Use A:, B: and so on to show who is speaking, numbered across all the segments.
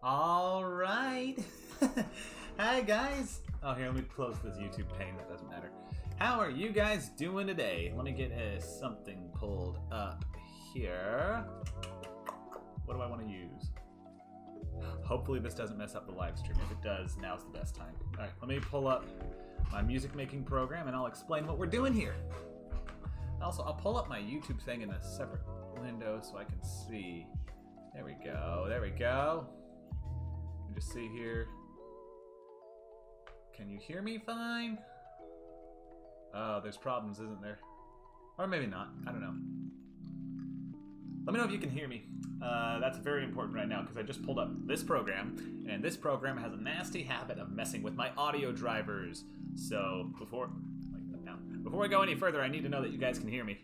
A: All right. Hi, guys. Oh, here, let me close this YouTube pane. That doesn't matter. How are you guys doing today? Let me get something pulled up here. What do I want to use? Hopefully this doesn't mess up the live stream. If it does, now's the best time. All right, let me pull up my music making program and I'll explain what we're doing here. Also, I'll pull up my YouTube thing in a separate window so I can see. There we go. There we go. You just see here. Can you hear me fine? Oh, there's problems, isn't there? Or maybe not. I don't know. Let me know if you can hear me. That's very important right now because I just pulled up this program, and this program has a nasty habit of messing with my audio drivers. So before I go any further, I need to know that you guys can hear me.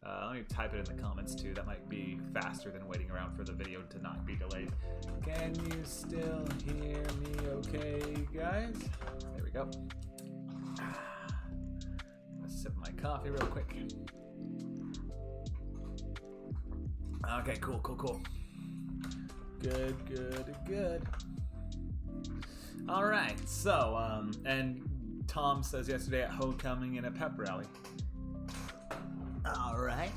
A: Let me type it in the comments too. That might be faster than waiting around for the video to not be delayed. Can you still hear me okay, guys? There we go. Let's sip my coffee real quick. Okay, cool. Good. All right, so, and Tom says yesterday at homecoming and a pep rally. All right,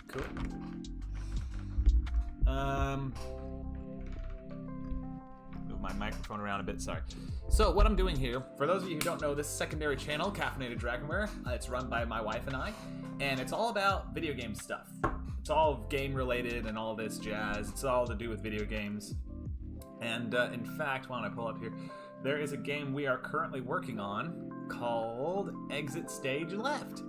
A: cool. Move my microphone around a bit, sorry. So what I'm doing here, for those of you who don't know, this secondary channel, Caffeinated Dragonware, it's run by my wife and I, and it's all about video game stuff. It's all game related and all this jazz. It's all to do with video games. And in fact, why don't I pull up here? There is a game we are currently working on called Exit Stage Left.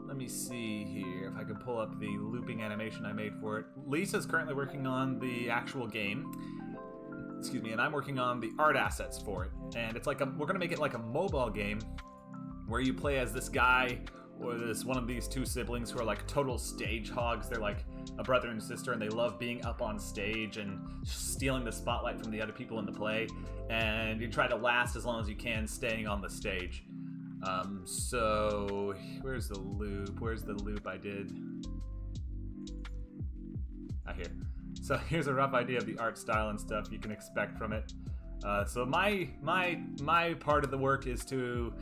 A: Let me see here if I can pull up the looping animation I made for it. Lisa's currently working on the actual game. Excuse me, and I'm working on the art assets for it. And it's like we're gonna make it like a mobile game where you play as this guy or this one of these two siblings who are like total stage hogs. They're like a brother and sister, and they love being up on stage and stealing the spotlight from the other people in the play. And you try to last as long as you can, staying on the stage. So where's the loop? Where's the loop I did? Here. So here's a rough idea of the art style and stuff you can expect from it. So my part of the work is to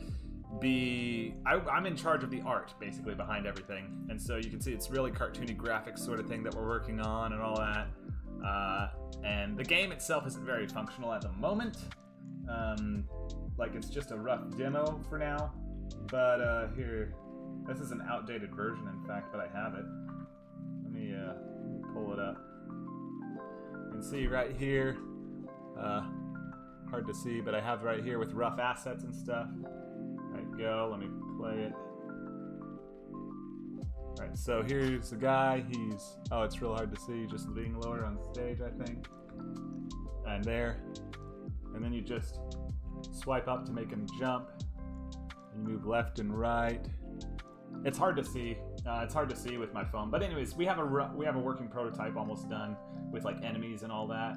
A: be I'm in charge of the art basically behind everything, and so you can see it's really cartoony graphics sort of thing that we're working on and all that. And the game itself isn't very functional at the moment. Like it's just a rough demo for now, but here, this is an outdated version in fact, but I have it. Let me pull it up. You can see right here, hard to see, but I have right here with rough assets and stuff. Right, go, let me play it. Alright, so here's the guy, oh, it's real hard to see, just being lower on stage, I think. And there. And then you just swipe up to make him jump. You move left and right. It's hard to see. It's hard to see with my phone. But anyways, we have a working prototype almost done with like enemies and all that.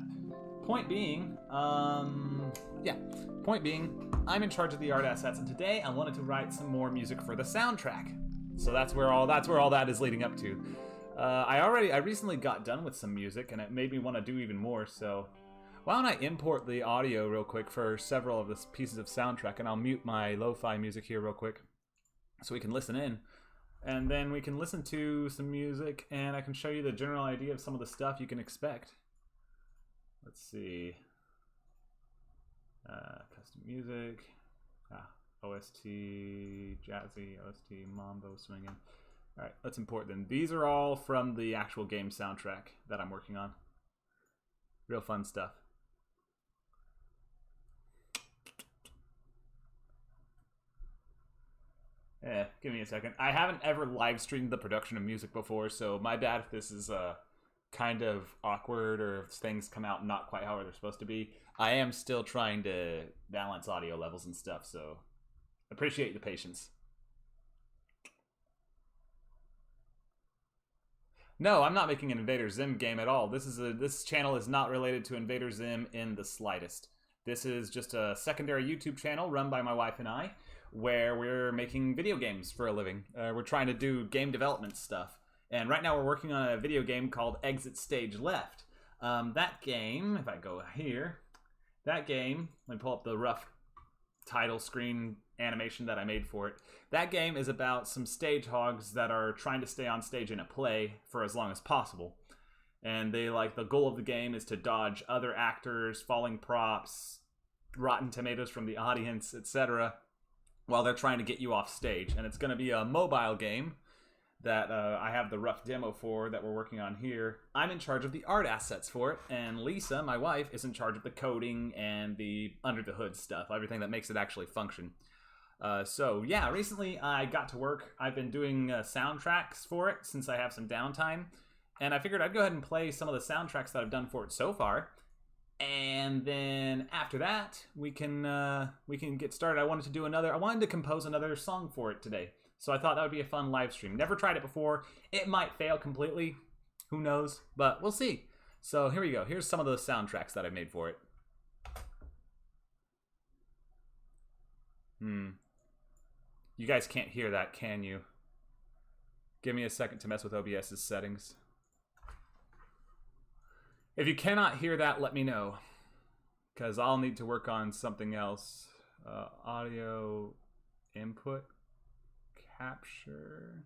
A: Point being, Point being, I'm in charge of the art assets, and today I wanted to write some more music for the soundtrack. So that's where all that is leading up to. I recently got done with some music, and it made me want to do even more. So why don't I import the audio real quick for several of the pieces of soundtrack, and I'll mute my lo-fi music here real quick so we can listen in. And then we can listen to some music, and I can show you the general idea of some of the stuff you can expect. Let's see. Custom music. OST, jazzy, OST, mambo, swinging. All right, let's import them. These are all from the actual game soundtrack that I'm working on. Real fun stuff. Yeah, give me a second. I haven't ever live streamed the production of music before, so my bad if this is kind of awkward or if things come out not quite how they're supposed to be. I am still trying to balance audio levels and stuff, so appreciate the patience. No, I'm not making an Invader Zim game at all. This channel is not related to Invader Zim in the slightest. This is just a secondary YouTube channel run by my wife and I, where we're making video games for a living. We're trying to do game development stuff. And right now we're working on a video game called Exit Stage Left. That game, if I go here, that game, let me pull up the rough title screen animation that I made for it. That game is about some stage hogs that are trying to stay on stage in a play for as long as possible. And they the goal of the game is to dodge other actors, falling props, rotten tomatoes from the audience, etc., while they're trying to get you off stage. And it's going to be a mobile game that I have the rough demo for that we're working on here. I'm in charge of the art assets for it, and Lisa, my wife, is in charge of the coding and the under the hood stuff, everything that makes it actually function. So yeah, recently I got to work. I've been doing soundtracks for it since I have some downtime, and I figured I'd go ahead and play some of the soundtracks that I've done for it so far. And then after that, we can get started. I wanted to compose another song for it today. So I thought that would be a fun live stream. Never tried it before. It might fail completely. Who knows? But we'll see. So here we go. Here's some of the soundtracks that I made for it. You guys can't hear that, can you? Give me a second to mess with OBS's settings. If you cannot hear that, let me know, because I'll need to work on something else. Audio input capture.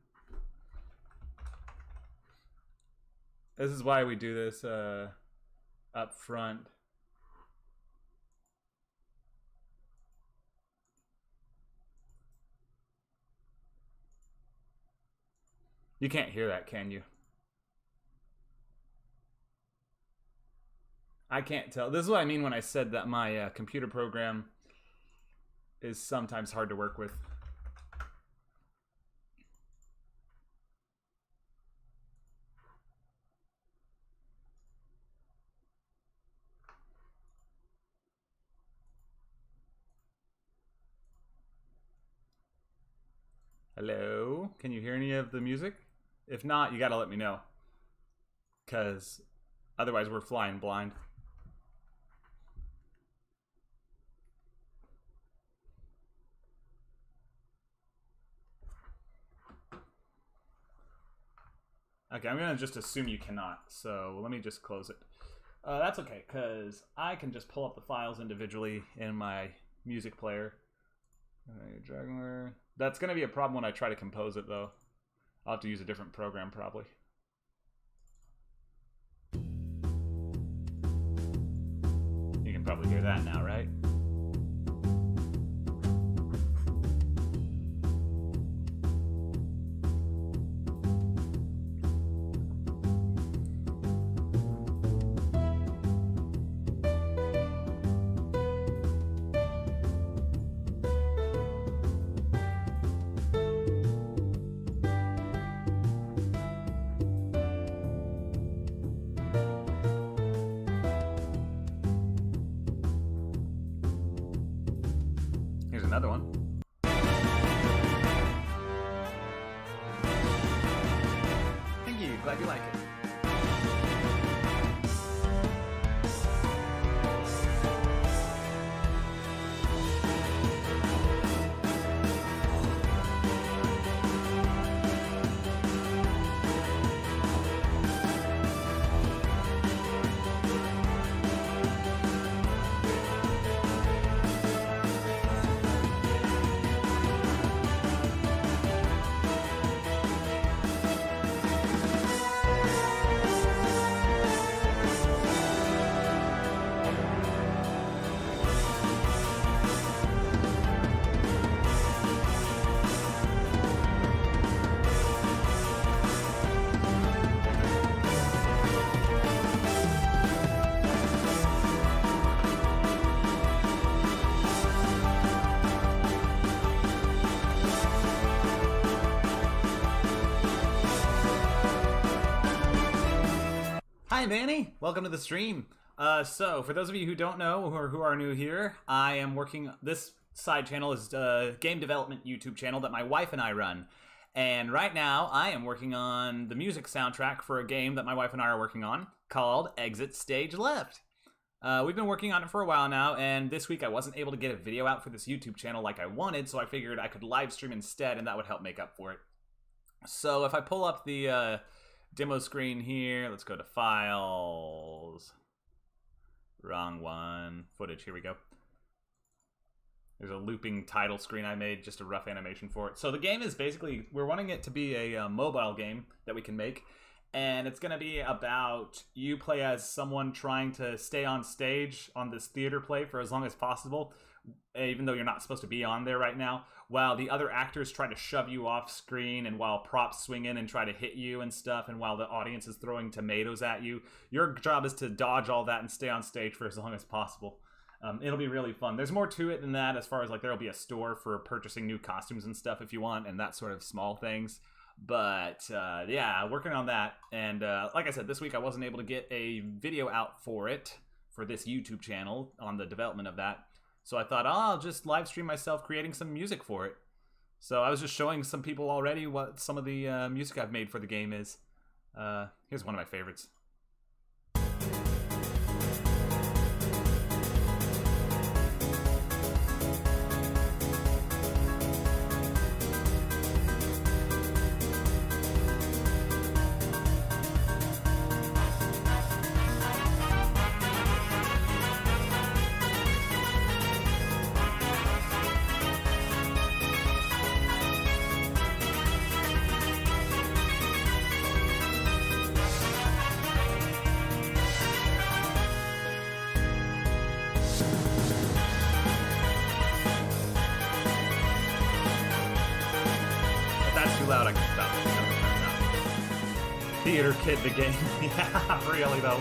A: This is why we do this up front. You can't hear that, can you? I can't tell. This is what I mean when I said that my computer program is sometimes hard to work with. Hello? Can you hear any of the music? If not, you gotta let me know, because otherwise we're flying blind. Okay, I'm gonna just assume you cannot, so let me just close it. That's okay, because I can just pull up the files individually in my music player. That's gonna be a problem when I try to compose it, though. I'll have to use a different program, probably. You can probably hear that now, right? Here's another one. Thank you. Glad you like it. Hi, Manny. Welcome to the stream. So, for those of you who don't know or who are new here, I am working. This side channel is a game development YouTube channel that my wife and I run. And right now, I am working on the music soundtrack for a game that my wife and I are working on called Exit Stage Left. We've been working on it for a while now, and this week I wasn't able to get a video out for this YouTube channel like I wanted, so I figured I could live stream instead, and that would help make up for it. So if I pull up the demo screen here. Let's go to files. Wrong one. Footage, here we go. There's a looping title screen I made, just a rough animation for it. So the game is basically, we're wanting it to be a mobile game that we can make. And it's going to be about you play as someone trying to stay on stage on this theater play for as long as possible, even though you're not supposed to be on there right now, while the other actors try to shove you off screen, and while props swing in and try to hit you and stuff, and while the audience is throwing tomatoes at you. Your job is to dodge all that and stay on stage for as long as possible. It'll be really fun. There's more to it than that, as far as like there'll be a store for purchasing new costumes and stuff if you want, and that sort of small things. But yeah, working on that. And like I said, this week I wasn't able to get a video out for it, for this YouTube channel, on the development of that. So I thought, oh, I'll just live stream myself creating some music for it. So I was just showing some people already what some of the music I've made for the game is. Here's one of my favorites. Loud, I can stop it. Theater Kid the game. Yeah, really though.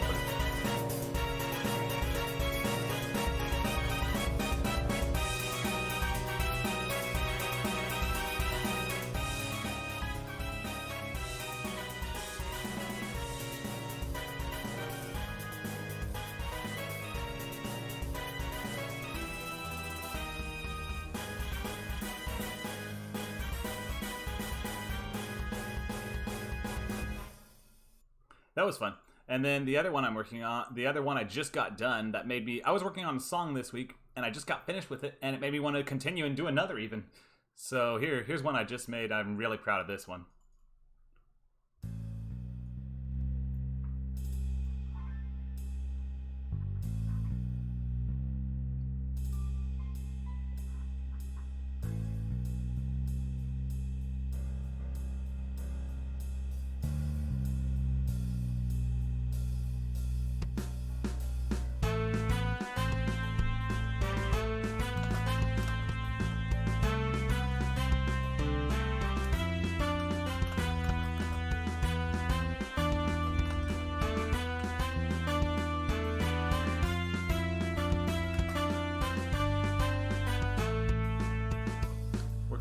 A: That was fun. And then the other one I'm working on, the other one I just got done, that made me, I was working on a song this week, and I just got finished with it, and it made me want to continue and do another even. So here's one I just made. I'm really proud of this one.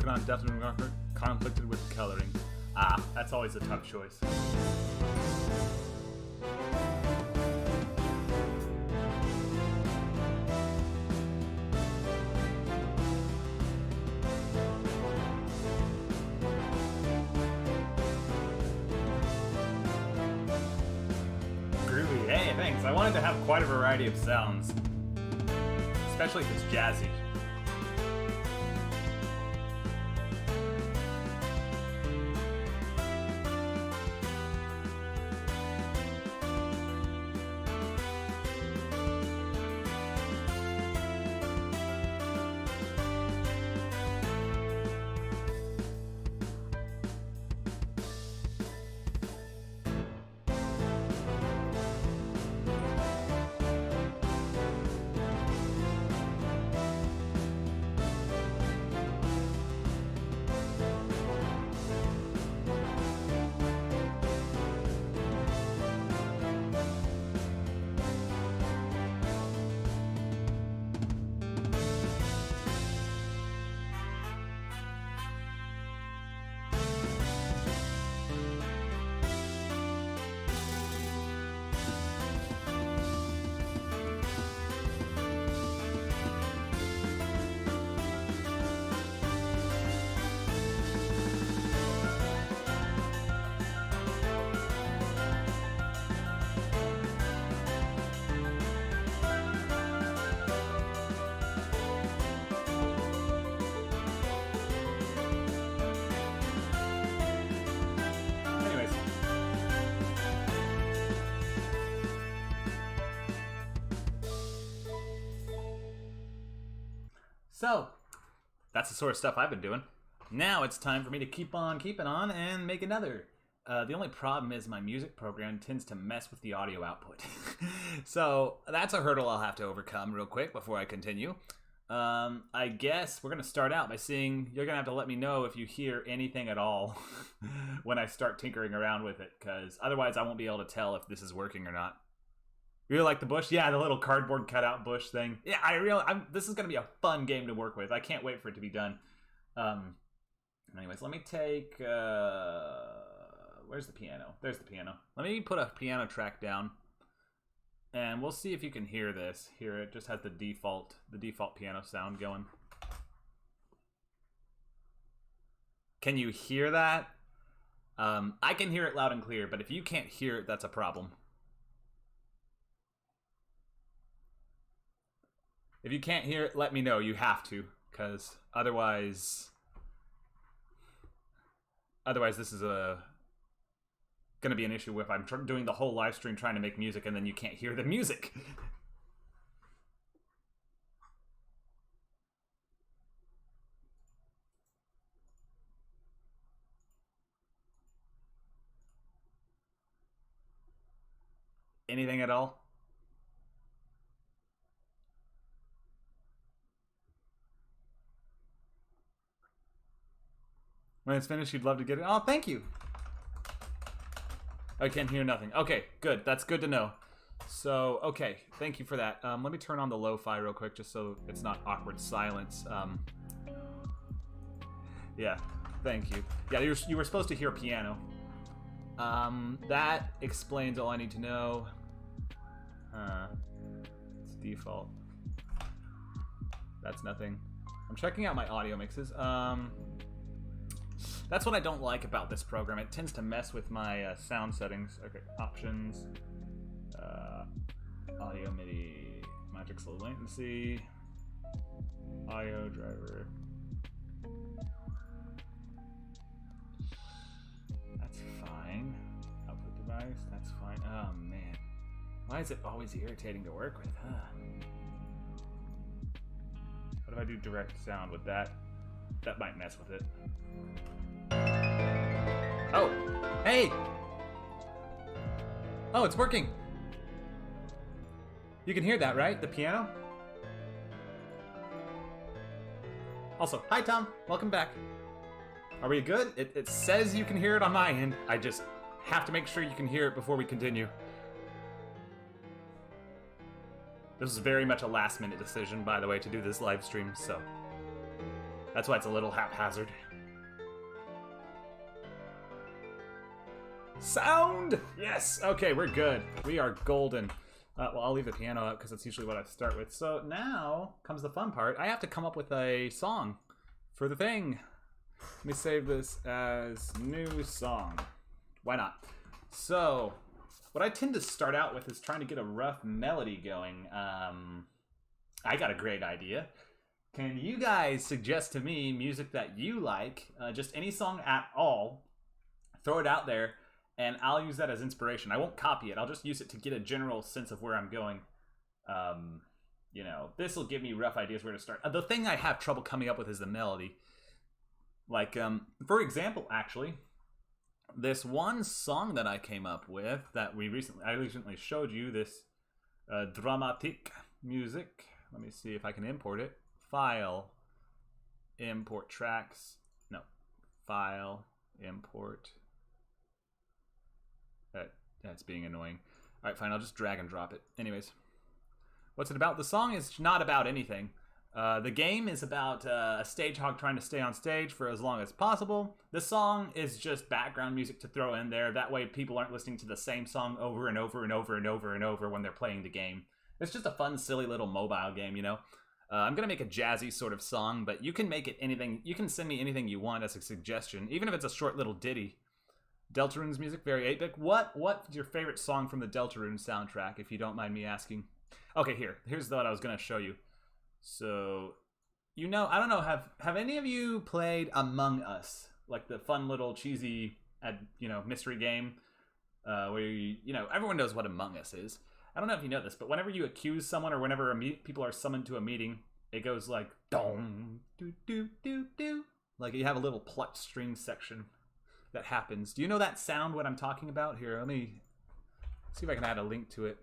A: On definitely conflicted with coloring. Ah, that's always a tough choice. Groovy. Hey, thanks. I wanted to have quite a variety of sounds, especially if it's jazzy. So, that's the sort of stuff I've been doing. Now it's time for me to keep on keeping on and make another. The only problem is my music program tends to mess with the audio output. So that's a hurdle I'll have to overcome real quick before I continue. I guess we're going to start out by seeing, you're going to have to let me know if you hear anything at all when I start tinkering around with it, because otherwise I won't be able to tell if this is working or not. You really like the bush? Yeah, the little cardboard cutout bush thing. Yeah, this is going to be a fun game to work with. I can't wait for it to be done. Anyways, let me take... where's the piano? There's the piano. Let me put a piano track down, and we'll see if you can hear this. Here, it just has the default piano sound going. Can you hear that? I can hear it loud and clear, but if you can't hear it, that's a problem. If you can't hear it, let me know. You have to, because otherwise this is going to be an issue if I'm doing the whole live stream trying to make music and then you can't hear the music. Anything at all? When it's finished, you'd love to get it. Oh, thank you. I can hear nothing. Okay, good. That's good to know. So, okay, thank you for that. Let me turn on the lo-fi real quick just so it's not awkward silence. Yeah, thank you. Yeah, you were supposed to hear piano. That explains all I need to know. It's default. That's nothing. I'm checking out my audio mixes. That's what I don't like about this program. It tends to mess with my sound settings. Okay, options, audio MIDI, magic slow latency, audio driver. That's fine. Output device, that's fine. Oh man, why is it always irritating to work with, huh? What if I do direct sound with that? That might mess with it. Oh, hey! Oh, it's working! You can hear that, right? The piano? Also, hi Tom, welcome back. Are we good? It says you can hear it on my end. I just have to make sure you can hear it before we continue. This is very much a last minute decision, by the way, to do this live stream, so that's why it's a little haphazard. Sound! Yes! Okay, we're good. We are golden. Well, I'll leave the piano up because that's usually what I start with. So now comes the fun part. I have to come up with a song for the thing. Let me save this as new song. Why not? So, what I tend to start out with is trying to get a rough melody going. I got a great idea. Can you guys suggest to me music that you like? Just any song at all. Throw it out there. And I'll use that as inspiration. I won't copy it. I'll just use it to get a general sense of where I'm going. You know, this will give me rough ideas where to start. The thing I have trouble coming up with is the melody. Like, for example, actually, this one song that I came up with that I recently showed you, this dramatic music. Let me see if I can import it. File, import tracks. No, file, import. That's being annoying. All right, fine. I'll just drag and drop it. Anyways, what's it about? The song is not about anything. The game is about a stage hog trying to stay on stage for as long as possible. The song is just background music to throw in there. That way people aren't listening to the same song over and over and over and over and over when they're playing the game. It's just a fun, silly little mobile game, you know? I'm going to make a jazzy sort of song, but you can make it anything. You can send me anything you want as a suggestion, even if it's a short little ditty. Deltarune's music, very 8-bit. What's your favorite song from the Deltarune soundtrack, if you don't mind me asking? Okay, here's what I was going to show you. So, you know, I don't know, have any of you played Among Us? Like the fun little cheesy, mystery game where everyone knows what Among Us is. I don't know if you know this, but whenever you accuse someone or whenever people are summoned to a meeting, it goes like dong, do do do do. Like you have a little plucked string section that happens. Do you know that sound what I'm talking about? Here, let me see if I can add a link to it.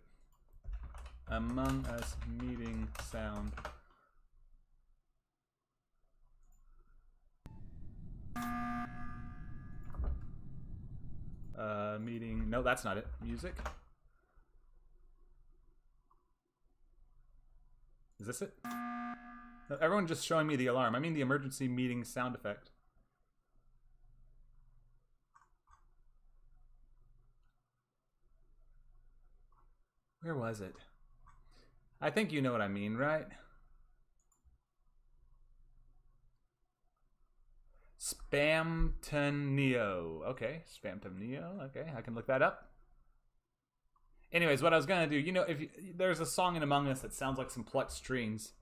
A: Among Us meeting sound. Meeting. No, that's not it. Music. Is this it? No, everyone just showing me the alarm. I mean the emergency meeting sound effect. Where was it? I think you know what I mean, right? Spamtoneo. Okay, Spamtoneo. Okay, I can look that up. Anyways, what I was gonna do, you know, if you, there's a song in Among Us that sounds like some plucked strings.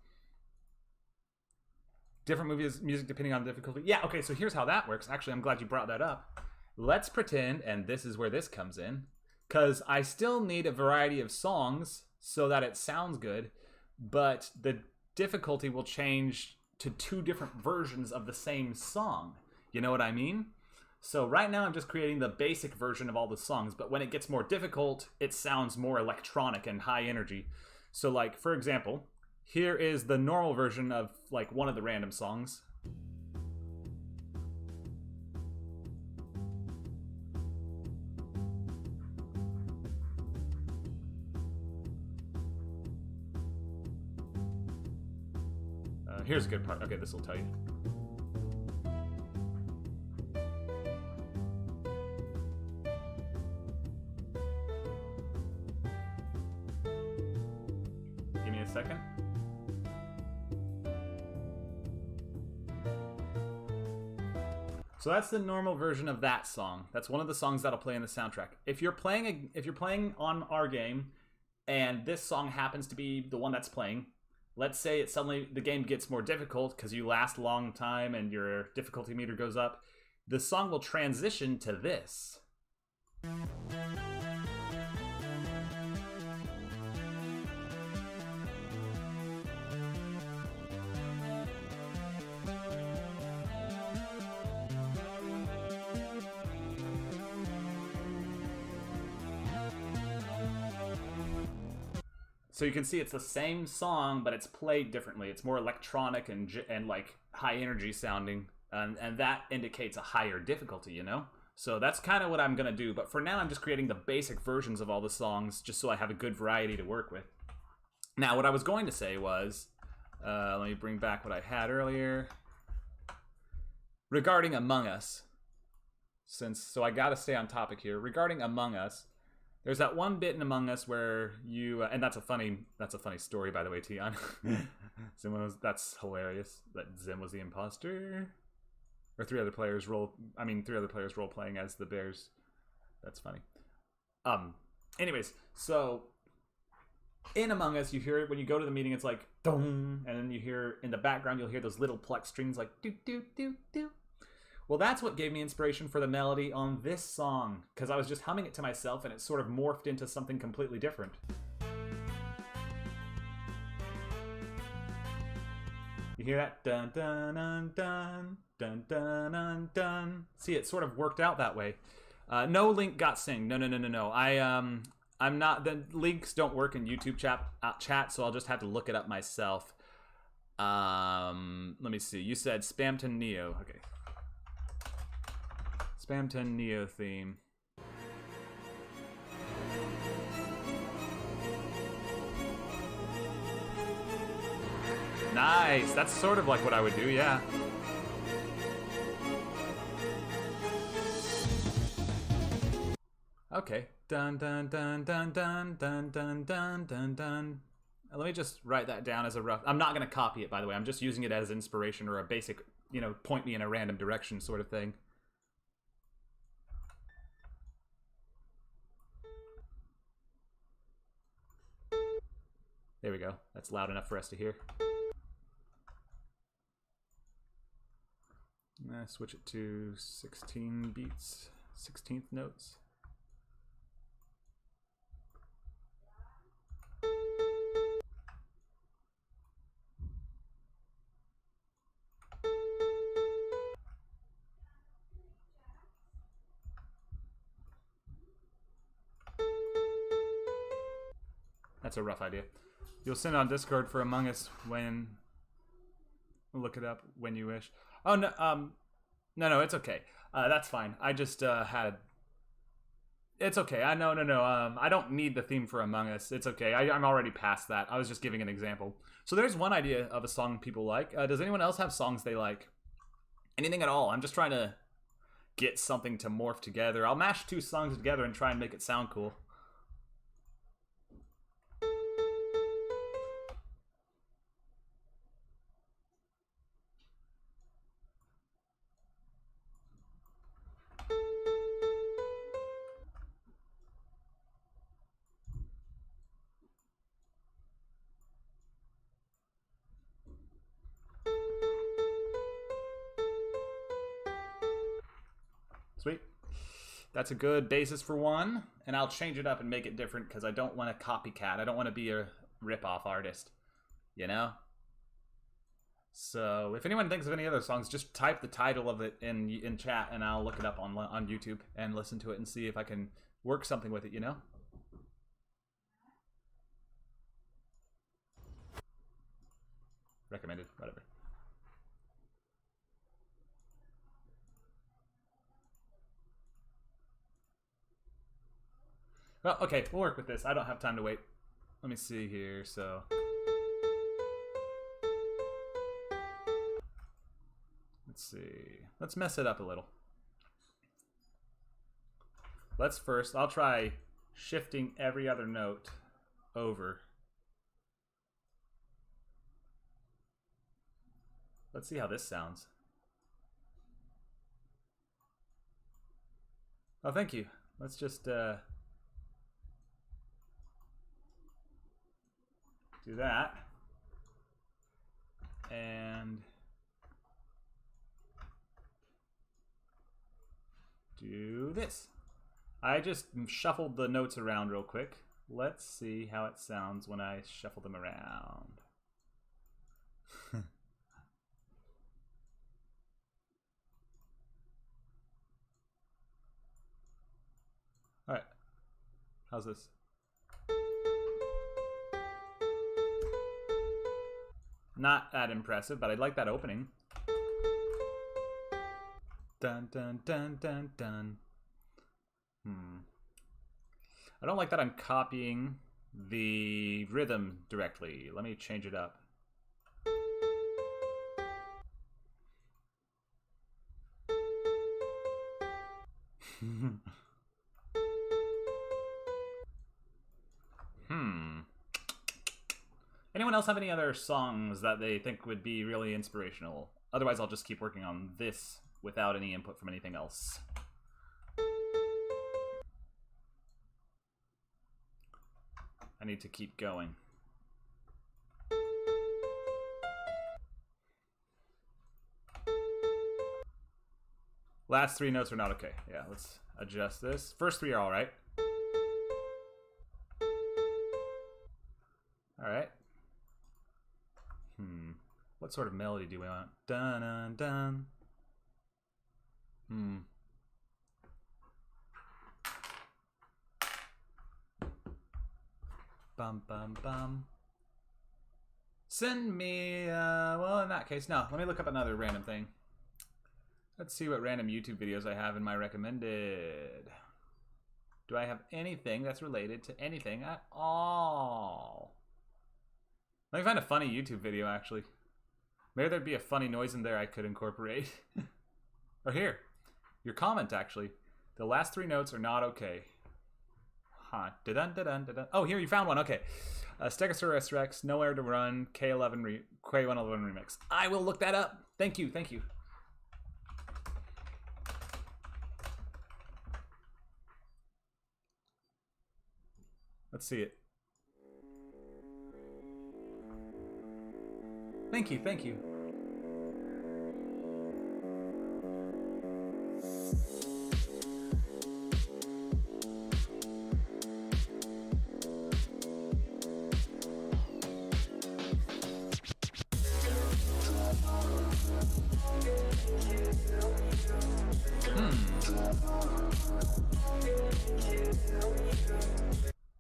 A: Different music depending on difficulty. Yeah, okay, so here's how that works. Actually, I'm glad you brought that up. Let's pretend, and this is where this comes in, because I still need a variety of songs so that it sounds good, but the difficulty will change to 2 different versions of the same song. You know what I mean? So right now I'm just creating the basic version of all the songs, but when it gets more difficult, it sounds more electronic and high energy. So like, for example, here is the normal version of like one of the random songs. Here's a good part. Okay, this will tell you. Give me a second. So that's the normal version of that song. That's one of the songs that'll play in the soundtrack. If you're playing on our game, and this song happens to be the one that's playing, let's say it suddenly the game gets more difficult because you last a long time and your difficulty meter goes up. The song will transition to this. So you can see it's the same song, but it's played differently. It's more electronic and like high energy sounding, and that indicates a higher difficulty, you know? So that's kind of what I'm gonna do, but for now I'm just creating the basic versions of all the songs just so I have a good variety to work with. Now what I was going to say was, let me bring back what I had earlier. Regarding Among Us, so I gotta stay on topic here. Regarding Among Us, there's that one bit in Among Us where you, and that's a funny story, by the way, Tion. That's hilarious that Zim was the imposter, or 3 other players role playing as the bears. That's funny. Anyways, so in Among Us, you hear it when you go to the meeting. It's like dong, and then you hear in the background, you'll hear those little plucked strings like do do do do. Well, that's what gave me inspiration for the melody on this song, because I was just humming it to myself and it sort of morphed into something completely different. You hear that? Dun dun dun dun dun dun dun dun. See, it sort of worked out that way. No link got synced. No. I'm not. The links don't work in YouTube chat, so I'll just have to look it up myself. Let me see. You said Spamton Neo. Okay. Spamton Neo theme. Nice. That's sort of like what I would do, yeah. Okay. Dun dun dun dun dun dun dun dun dun dun. Let me just write that down as a rough. I'm not going to copy it, by the way. I'm just using it as inspiration or a basic, you know, point me in a random direction sort of thing. There we go. That's loud enough for us to hear. Switch it to 16 beats, 16th notes. That's a rough idea. You'll send on Discord for Among Us when... Look it up when you wish. Oh, no, no, it's okay. That's fine. I just, had... It's okay. No. I don't need the theme for Among Us. It's okay. I'm already past that. I was just giving an example. So there's one idea of a song people like. Does anyone else have songs they like? Anything at all? I'm just trying to get something to morph together. I'll mash two songs together and try and make it sound cool. Sweet. That's a good basis for one, and I'll change it up and make it different because I don't want a copycat. I don't want to be a rip-off artist, you know? So if anyone thinks of any other songs, just type the title of it in chat, and I'll look it up on YouTube and listen to it and see if I can work something with it, you know? Recommended, whatever. Well, okay, we'll work with this. I don't have time to wait. Let me see here, so... Let's see. Let's mess it up a little. Let's first... I'll try shifting every other note over. Let's see how this sounds. Oh, thank you. Let's just... do that, and do this. I just shuffled the notes around real quick. Let's see how it sounds when I shuffle them around. All right, how's this? Not that impressive, but I like that opening. Dun dun dun dun dun. I don't like that I'm copying the rhythm directly. Let me change it up. Anyone else have any other songs that they think would be really inspirational? Otherwise, I'll just keep working on this without any input from anything else. I need to keep going. Last three notes are not okay. Yeah, let's adjust this. First three are all right. All right. What sort of melody do we want? Dun dun dun. Bum bum bum. Send me, well, in that case, no. Let me look up another random thing. Let's see what random YouTube videos I have in my recommended. Do I have anything that's related to anything at all? Let me find a funny YouTube video, actually. Maybe there'd be a funny noise in there I could incorporate. Or here, your comment, actually. The last three notes are not okay. Huh. Da-dun, da-dun. Oh, here, you found one. Okay. Stegosaurus Rex, Nowhere to Run, K111 remix. I will look that up. Thank you, thank you. Let's see it. Thank you, thank you.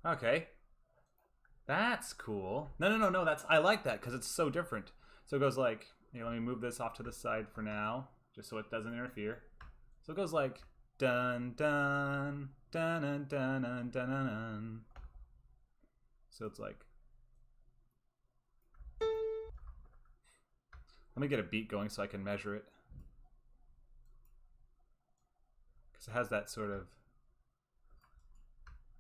A: Okay. That's cool. No. I like that because it's so different. So it goes like, here, let me move this off to the side for now, just so it doesn't interfere. So it goes like dun dun dun dun dun dun dun dun. Dun. So it's like, let me get a beat going so I can measure it, because it has that sort of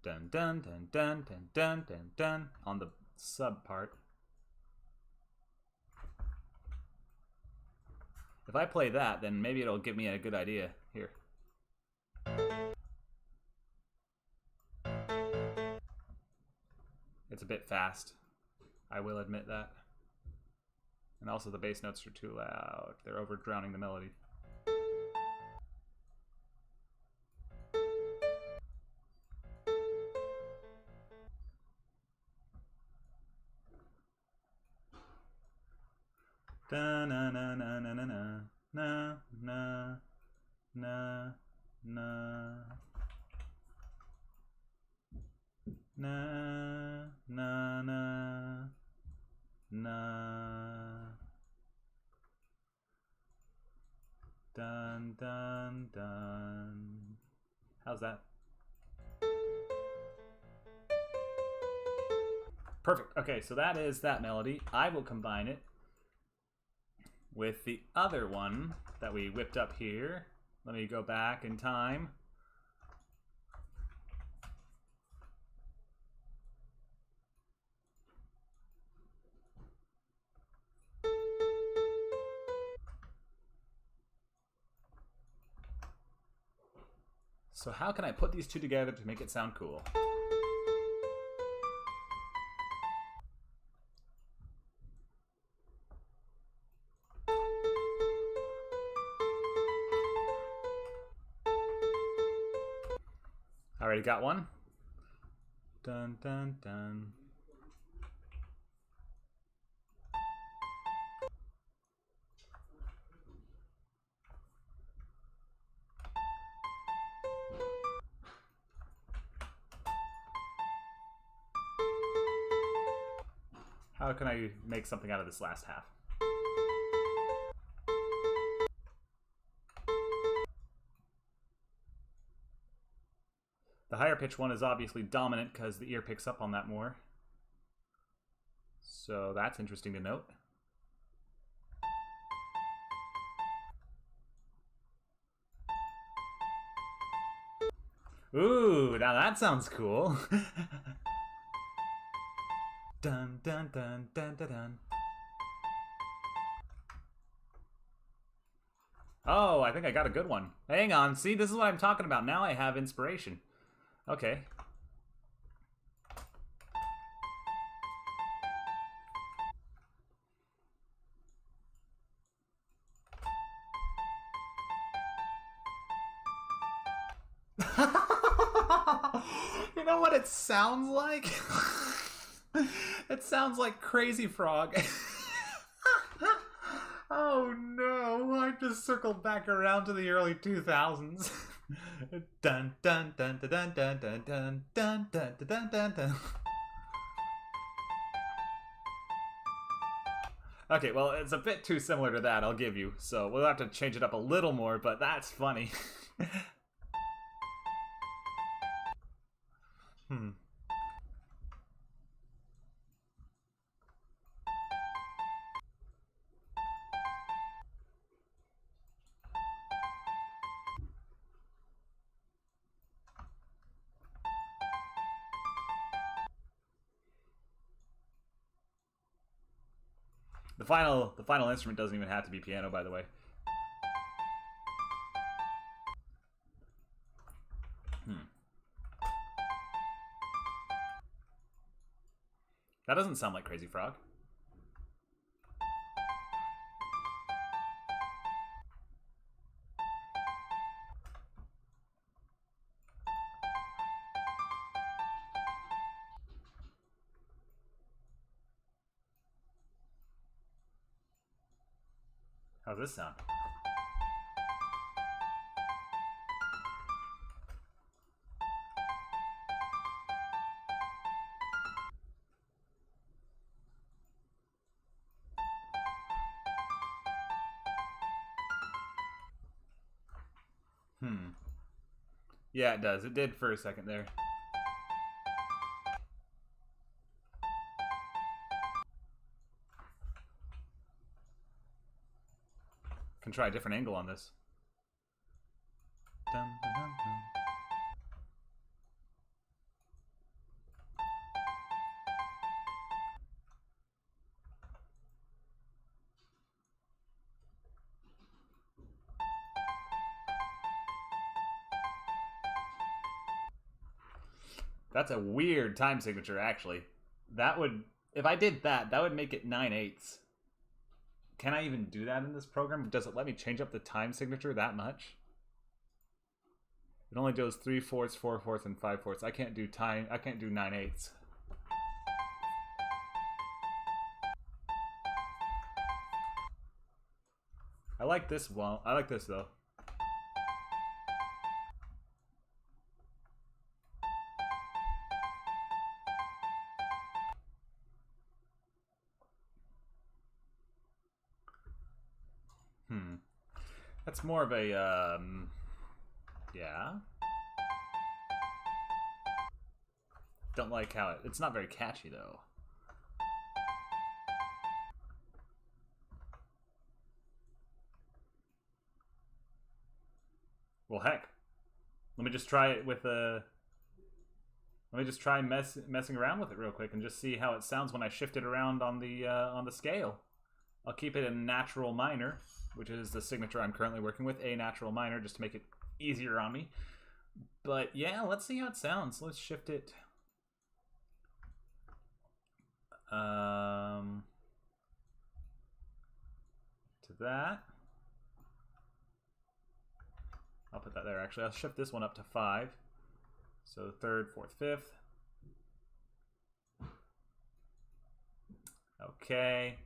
A: dun dun dun dun dun dun dun dun on the sub part. If I play that, then maybe it'll give me a good idea. Here. It's a bit fast. I will admit that. And also the bass notes are too loud. They're over drowning the melody. Da na na na na na na na na na na na na na na dun dun dun. How's that? Perfect. Okay, so that is that melody. I will combine it with the other one that we whipped up here. Let me go back in time. So how can I put these two together to make it sound cool? Already got one. Dun dun dun. How can I make something out of this last half? The higher pitch one is obviously dominant because the ear picks up on that more. So that's interesting to note. Ooh, now that sounds cool. Dun dun dun dun dun dun. Oh, I think I got a good one. Hang on, see, this is what I'm talking about. Now I have inspiration. Okay. You know what it sounds like? It sounds like Crazy Frog. Oh no, I just circled back around to the early 2000s. Dun dun dun dun dun dun dun dun dun dun dun dun dun. Okay, well, it's a bit too similar to that, I'll give you. So we'll have to change it up a little more, but that's funny. The final instrument doesn't even have to be piano, by the way. That doesn't sound like Crazy Frog. How's this sound? Yeah, it does. It did for a second there. Can try a different angle on this. Dun, dun, dun, dun. That's a weird time signature, actually. That would, if I did that, that would make it 9/8. Can I even do that in this program? Does it let me change up the time signature that much? It only does 3/4, 4/4, and 5/4. I can't do time. I can't do 9/8. I like this one. I like this though. That's more of a yeah. Don't like how it's not very catchy though. Well, heck. Let me just try it with a. Let me just try messing around with it real quick and just see how it sounds when I shift it around on the scale. I'll keep it in natural minor, which is the signature I'm currently working with, A natural minor, just to make it easier on me. But yeah, let's see how it sounds. Let's shift it. To that. I'll put that there actually. I'll shift this one up to 5. So 3rd, 4th, 5th. Okay.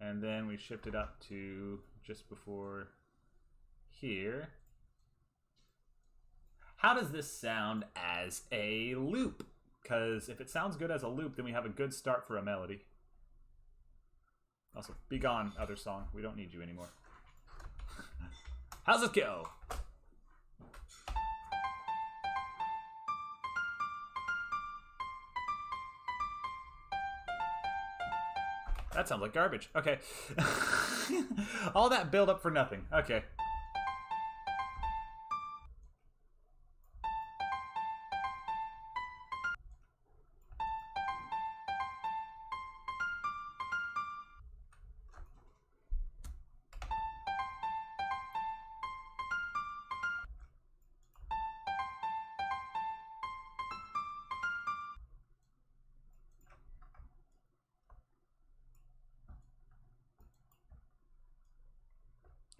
A: And then we shift it up to just before here. How does this sound as a loop? Because if it sounds good as a loop, then we have a good start for a melody. Also, be gone, other song. We don't need you anymore. How's it go? That sounds like garbage. Okay. All that build up for nothing. Okay.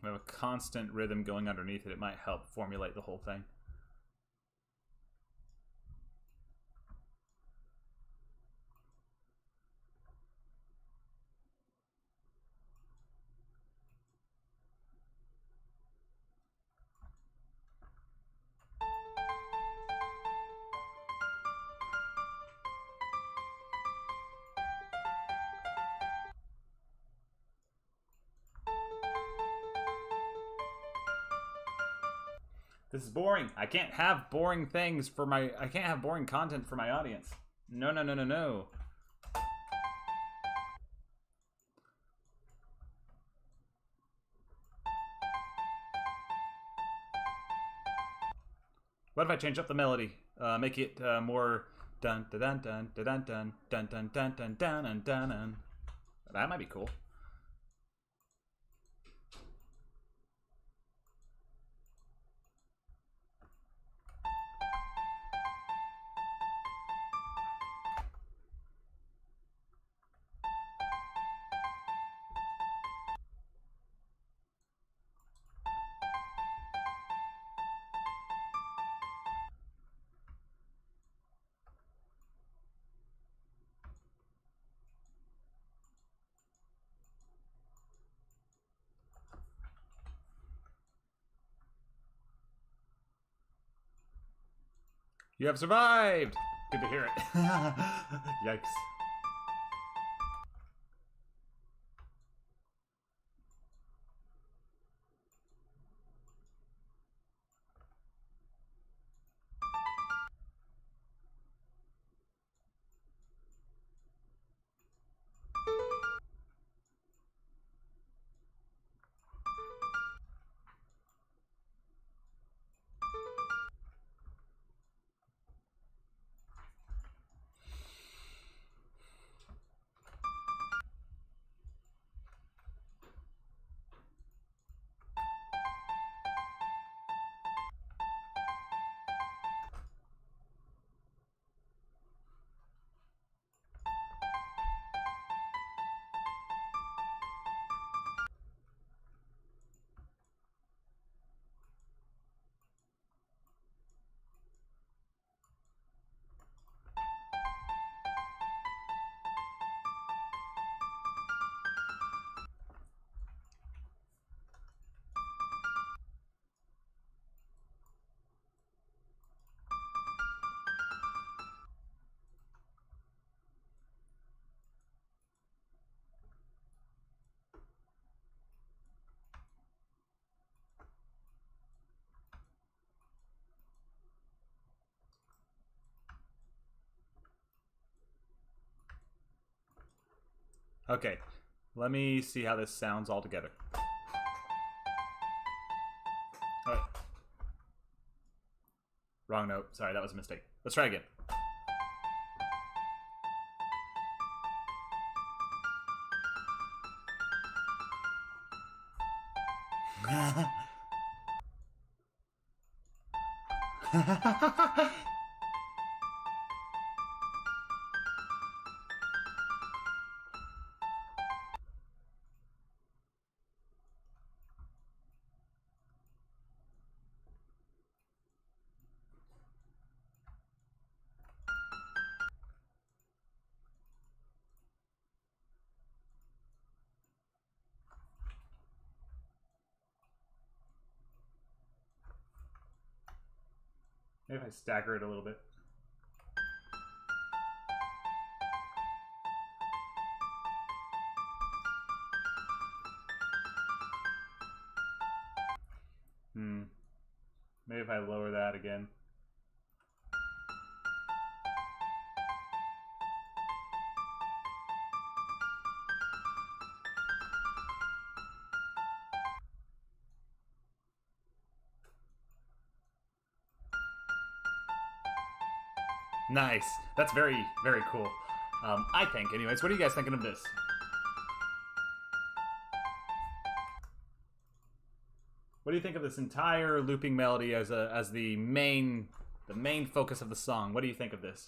A: We have a constant rhythm going underneath it. It might help formulate the whole thing. This is boring. I can't have boring things for my... I can't have boring content for my audience. No, no, no, no, no. What if I change up the melody? Make it more... Dun dun dun dun dun dun dun dun dun dun dun dun dun dun. That might be cool. You have survived! Good to hear it. Yikes. Okay, let me see how this sounds all together. All right. Wrong note. Sorry, that was a mistake. Let's try again. Maybe if I stagger it a little bit. Maybe if I lower that again. Nice. That's very, very cool. I think, anyways. What are you guys thinking of this? What do you think of this entire looping melody as the main focus of the song? What do you think of this?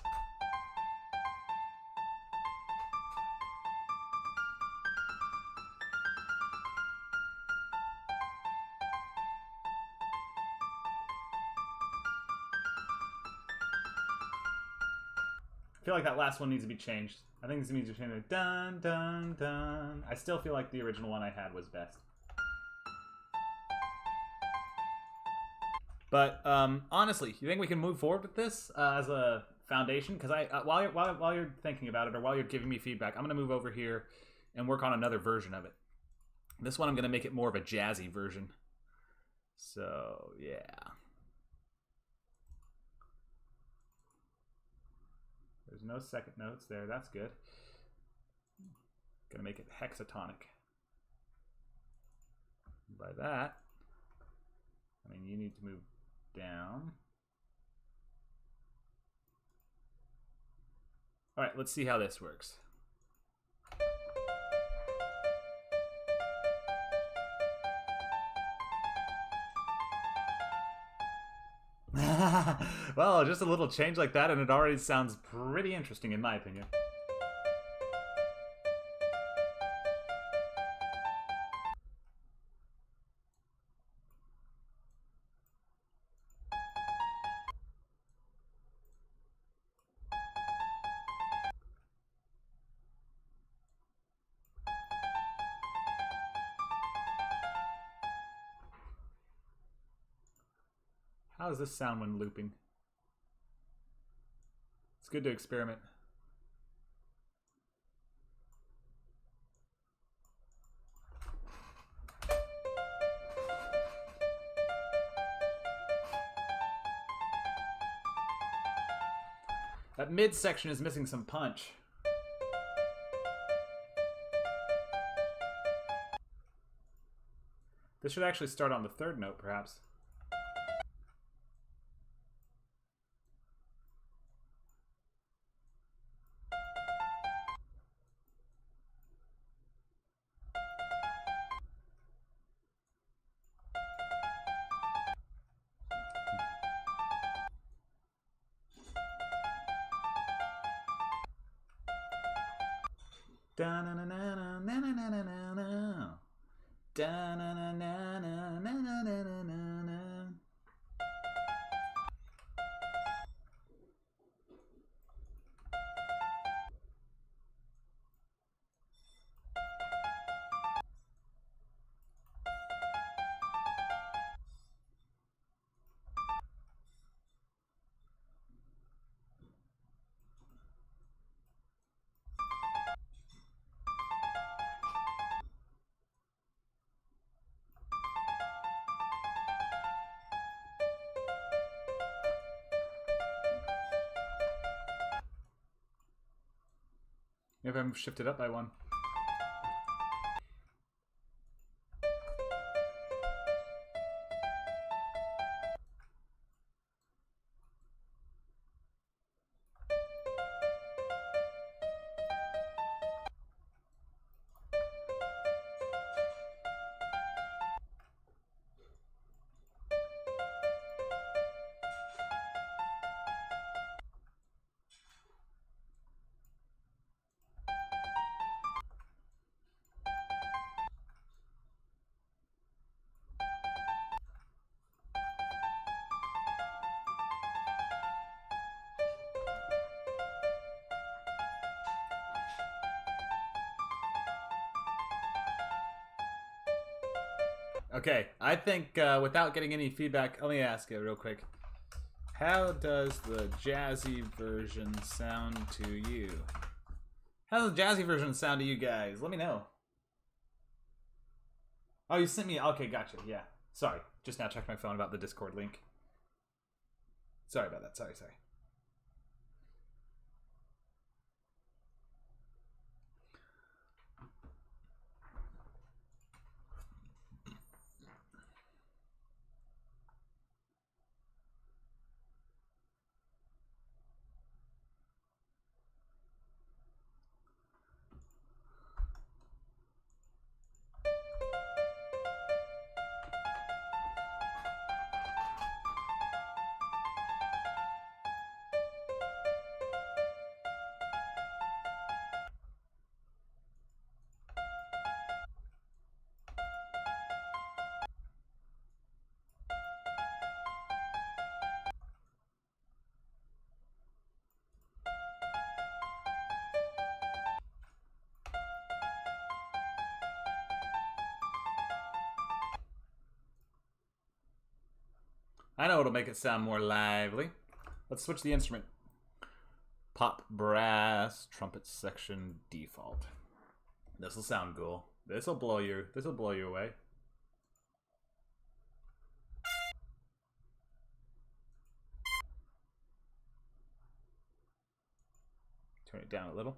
A: I feel like that last one needs to be changed. I think this needs to be changed. Dun dun dun. I still feel like the original one I had was best. But honestly, you think we can move forward with this as a foundation? Because while you're thinking about it, or while you're giving me feedback, I'm gonna move over here and work on another version of it. This one I'm gonna make it more of a jazzy version. So yeah. There's no second notes there. That's good. Gonna make it hexatonic. By that, I mean you need to move down. All right, let's see how this works. Well, just a little change like that and it already sounds pretty interesting in my opinion. How does this sound when looping? It's good to experiment. That mid section is missing some punch. This should actually start on the third note, perhaps. Maybe I'm shifted up by one. Okay, I think without getting any feedback, let me ask you real quick. How does the jazzy version sound to you? How does the jazzy version sound to you guys? Let me know. Oh, you sent me... Okay, gotcha, yeah. Sorry, just now checked my phone about the Discord link. Sorry about that, sorry. I know it'll make it sound more lively. Let's switch the instrument. Pop brass trumpet section default. This'll sound cool. This'll blow you away. Turn it down a little.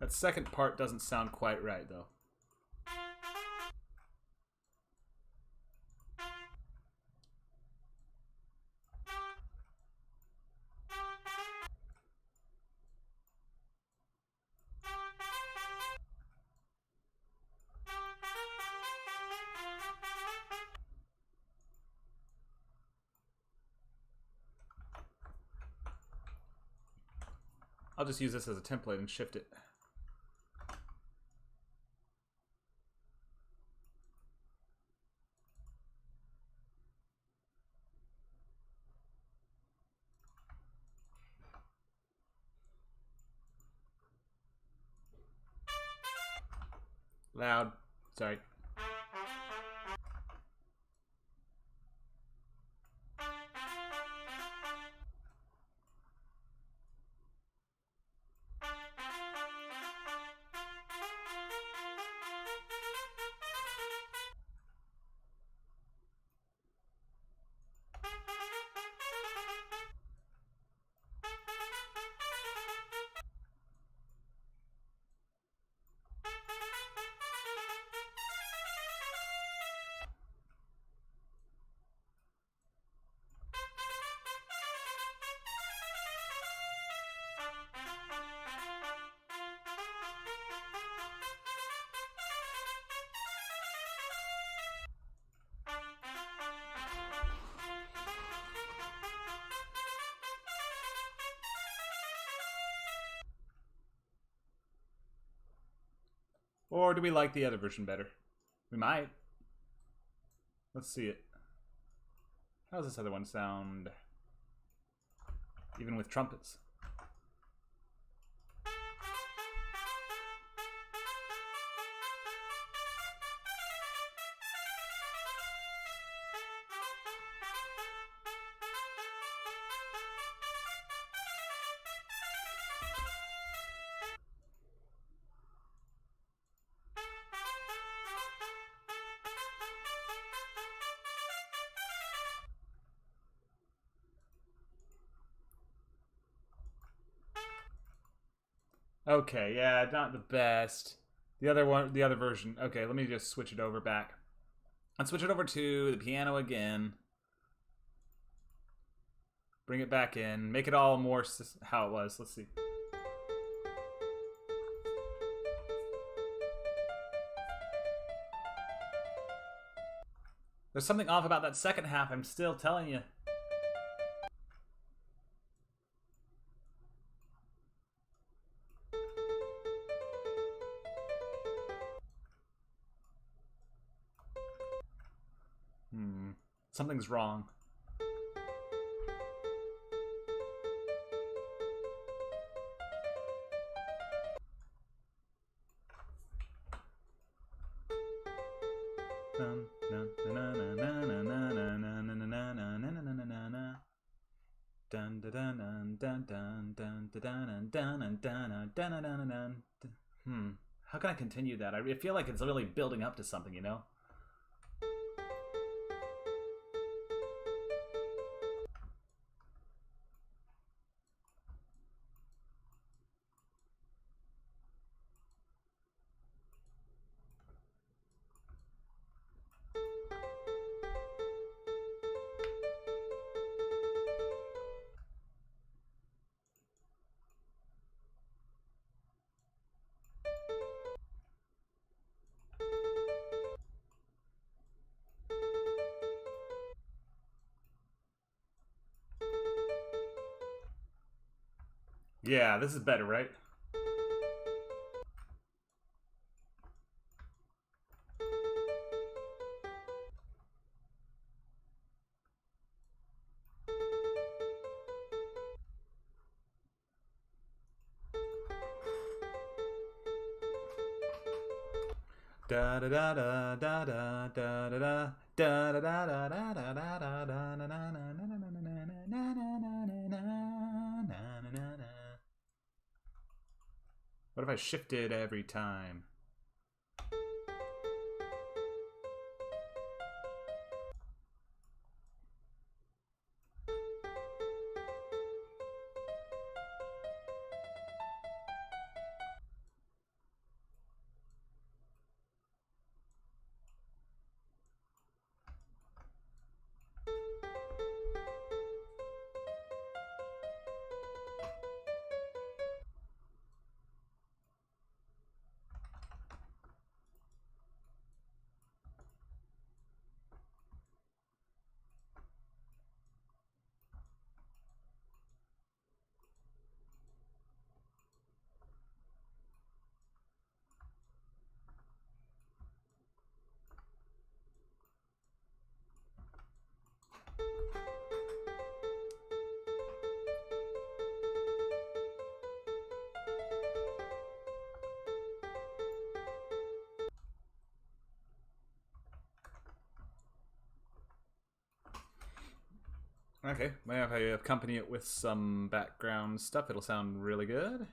A: That second part doesn't sound quite right, though. I'll just use this as a template and shift it. Loud. Sorry. Or do we like the other version better? We might. Let's see it. How does this other one sound? Even with trumpets. Okay, yeah, not the best. The other one, the other version. Okay, let me just switch it over back. Let's switch it over to the piano again. Bring it back in. Make it all more how it was. Let's see. There's something off about that second half, I'm still telling you. Something's wrong. How can I continue that? I feel like it's really building up to something, you know? Yeah, this is better, right? Da da da da da da da da da da da da da da da da da da. What if I shifted every time? Okay, maybe if I accompany it with some background stuff, it'll sound really good.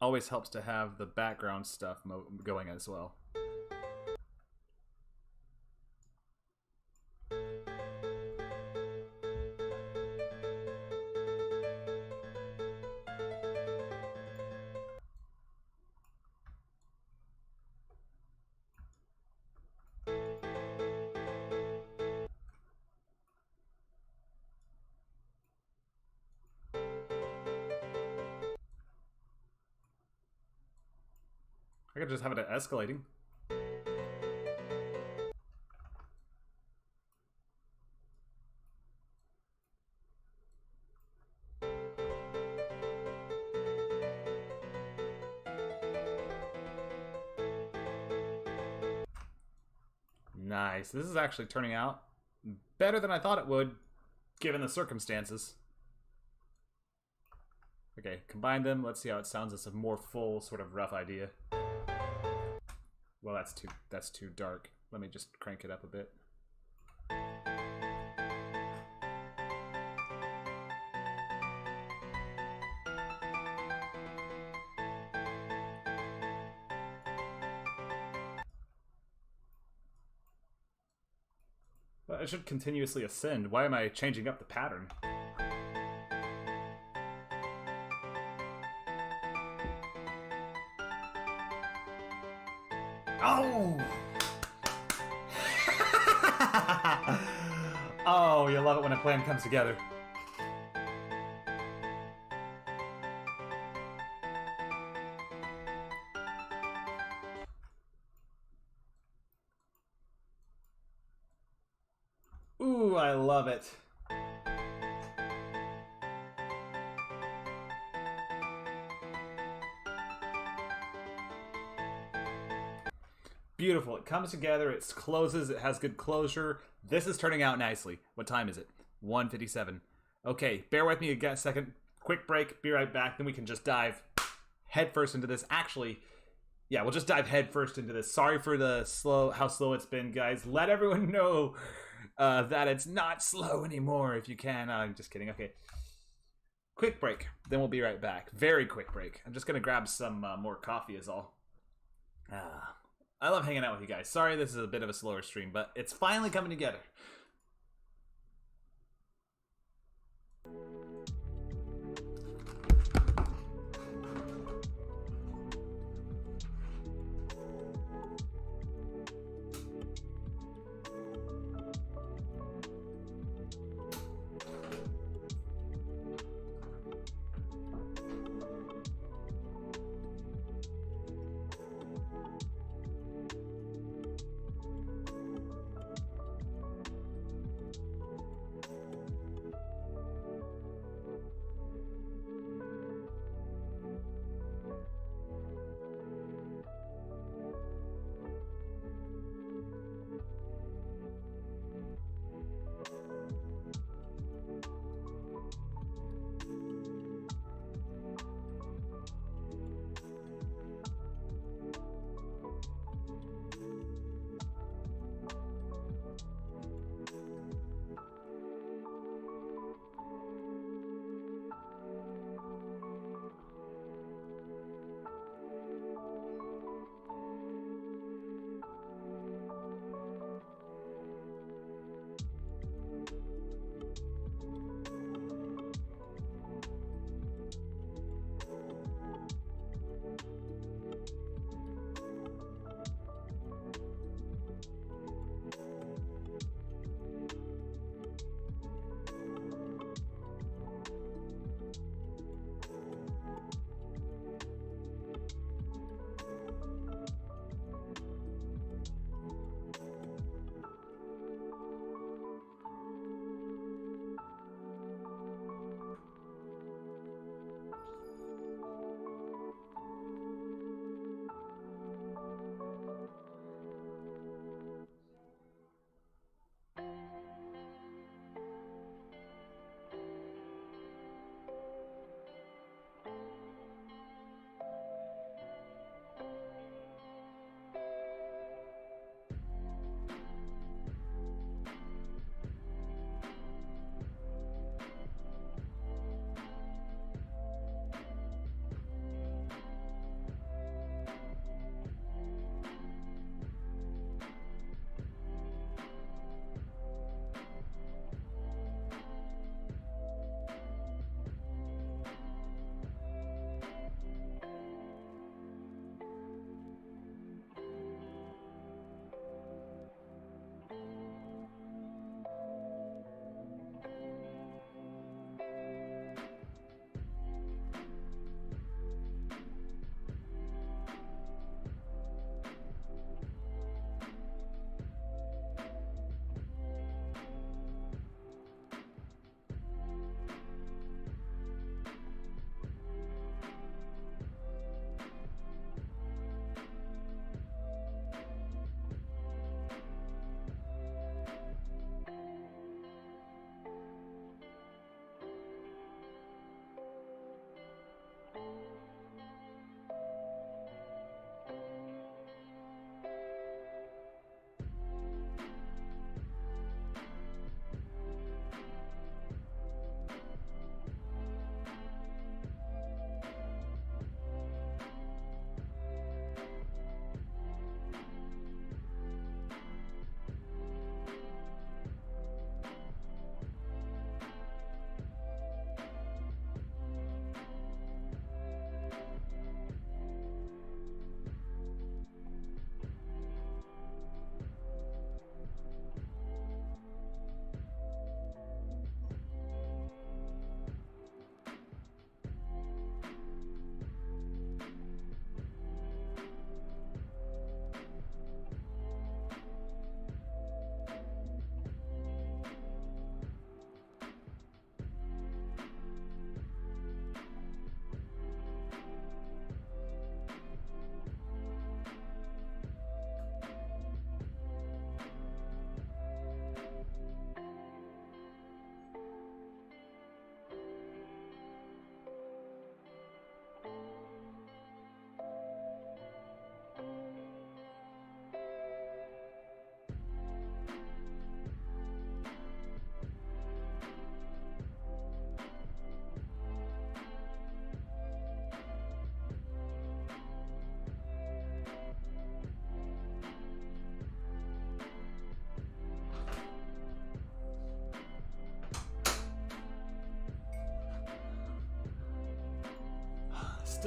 A: Always helps to have the background stuff going as well. I could just have it escalating. Nice. This is actually turning out better than I thought it would, given the circumstances. Okay, combine them. Let's see how it sounds as a more full, sort of rough idea. Well, that's too dark. Let me just crank it up a bit. Well, it should continuously ascend. Why am I changing up the pattern? Oh! Oh, you love it when a plan comes together. Ooh, I love it. Beautiful. It comes together, it closes, it has good closure. This is turning out nicely. What time is it? 1:57. Okay, bear with me again a second. Quick break, be right back, then we can just dive headfirst into this. Actually, yeah, we'll just dive headfirst into this. Sorry for the how slow it's been, guys. Let everyone know that it's not slow anymore if you can. I'm just kidding. Okay. Quick break, then we'll be right back. Very quick break. I'm just going to grab some more coffee is all. I love hanging out with you guys. Sorry this is a bit of a slower stream, but it's finally coming together.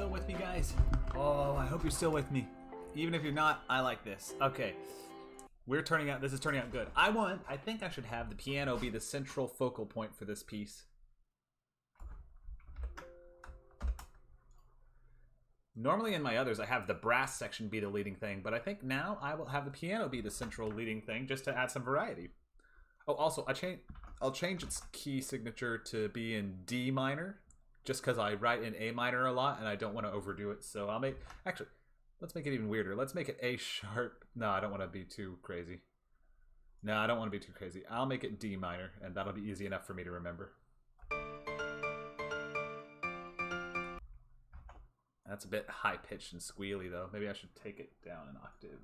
A: still with me, guys? Oh, I hope you're still with me. Even if you're not, I like this. Okay. This is turning out good. I think I should have the piano be the central focal point for this piece. Normally in my others, I have the brass section be the leading thing, but I think now I will have the piano be the central leading thing just to add some variety. Oh, also, I'll change its key signature to be in D minor, just because I write in A minor a lot and I don't want to overdo it. So actually, let's make it even weirder. Let's make it A sharp. No, I don't want to be too crazy. No, I don't want to be too crazy. I'll make it D minor, and that'll be easy enough for me to remember. That's a bit high-pitched and squealy, though. Maybe I should take it down an octave.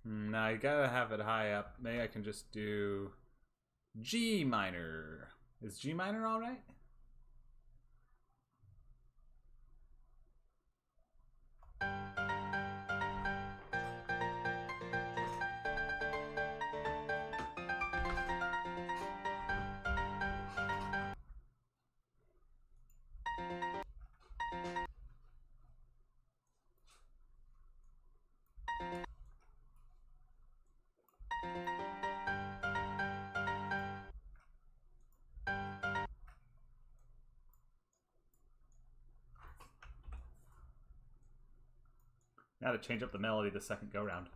A: Now you gotta have it high up. Maybe I can just do G minor. Is G minor all right? Now to change up the melody the second go round.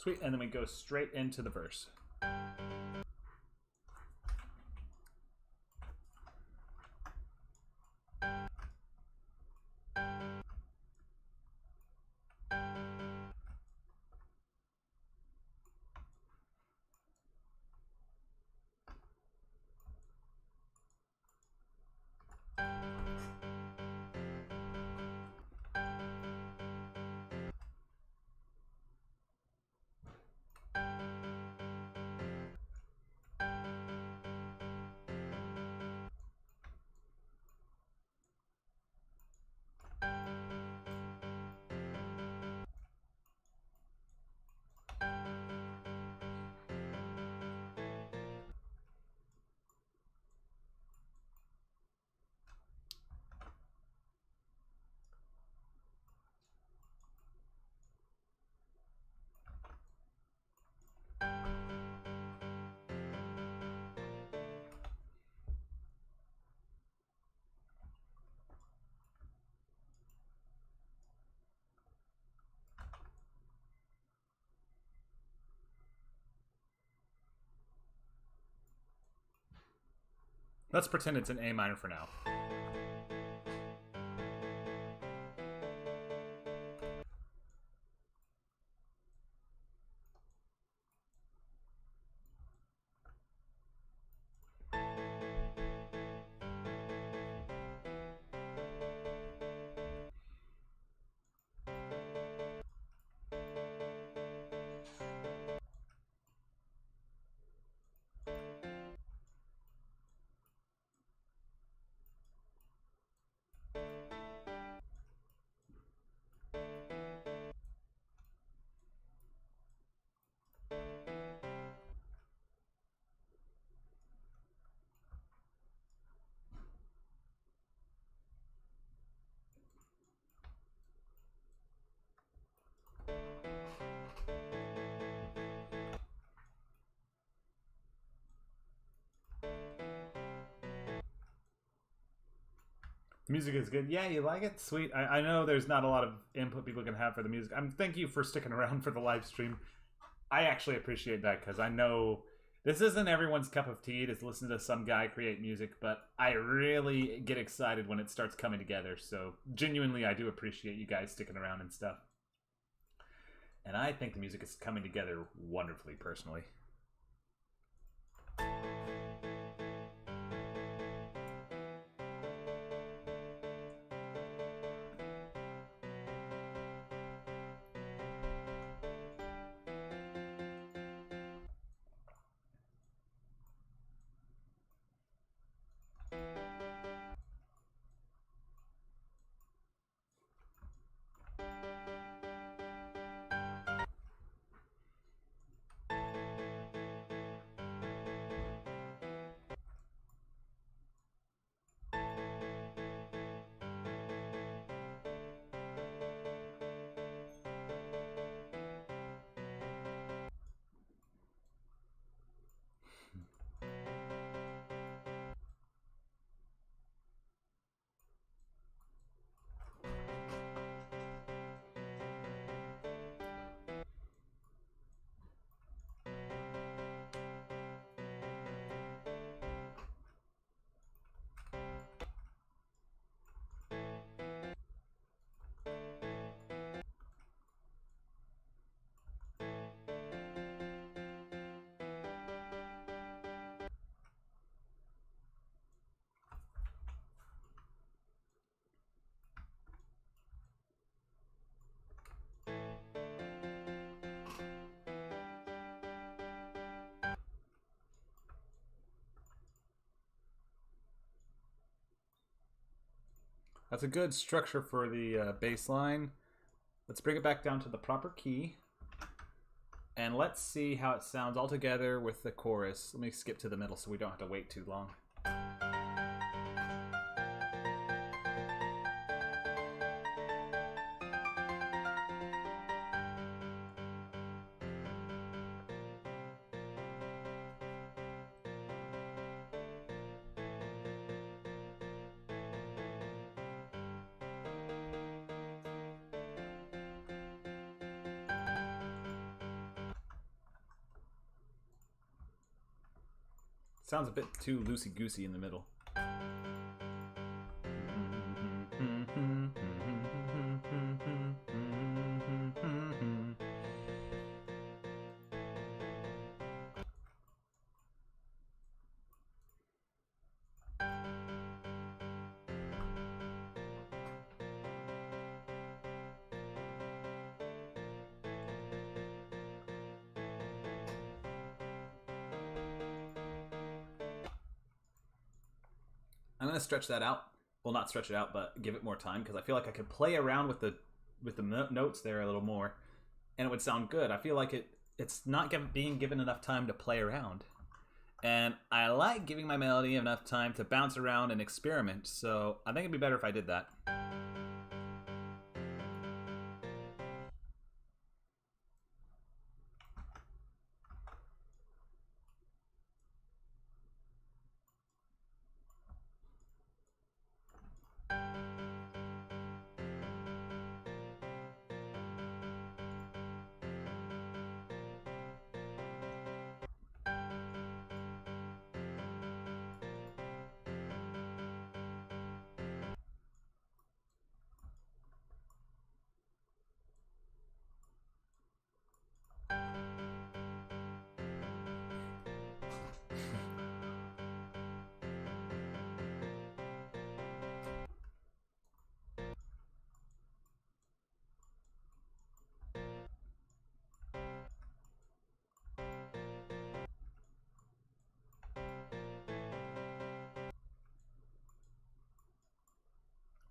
A: Sweet, and then we go straight into the verse. Let's pretend it's an A minor for now. The music is good. Yeah, you like it? Sweet. I know there's not a lot of input people can have for the music. Thank you for sticking around for the live stream. I actually appreciate that because I know this isn't everyone's cup of tea to listen to some guy create music, but I really get excited when it starts coming together. So genuinely, I do appreciate you guys sticking around and stuff. And I think the music is coming together wonderfully, personally. That's a good structure for the bass line. Let's bring it back down to the proper key. And let's see how it sounds all together with the chorus. Let me skip to the middle so we don't have to wait too long. Sounds a bit too loosey-goosey in the middle. I'm gonna stretch that out. Well, not stretch it out, but give it more time because I feel like I could play around with the notes there a little more, and it would sound good. I feel like it's not being given enough time to play around, and I like giving my melody enough time to bounce around and experiment. So I think it'd be better if I did that.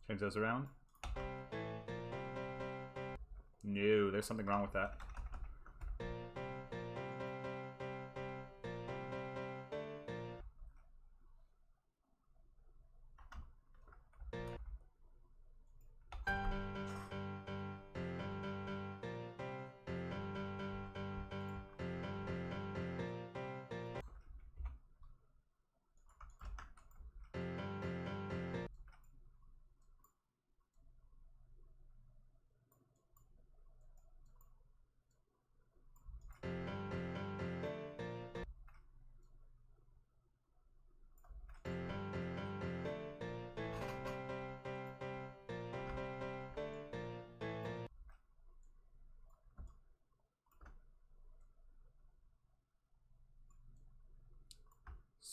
A: Change those around. No, there's something wrong with that.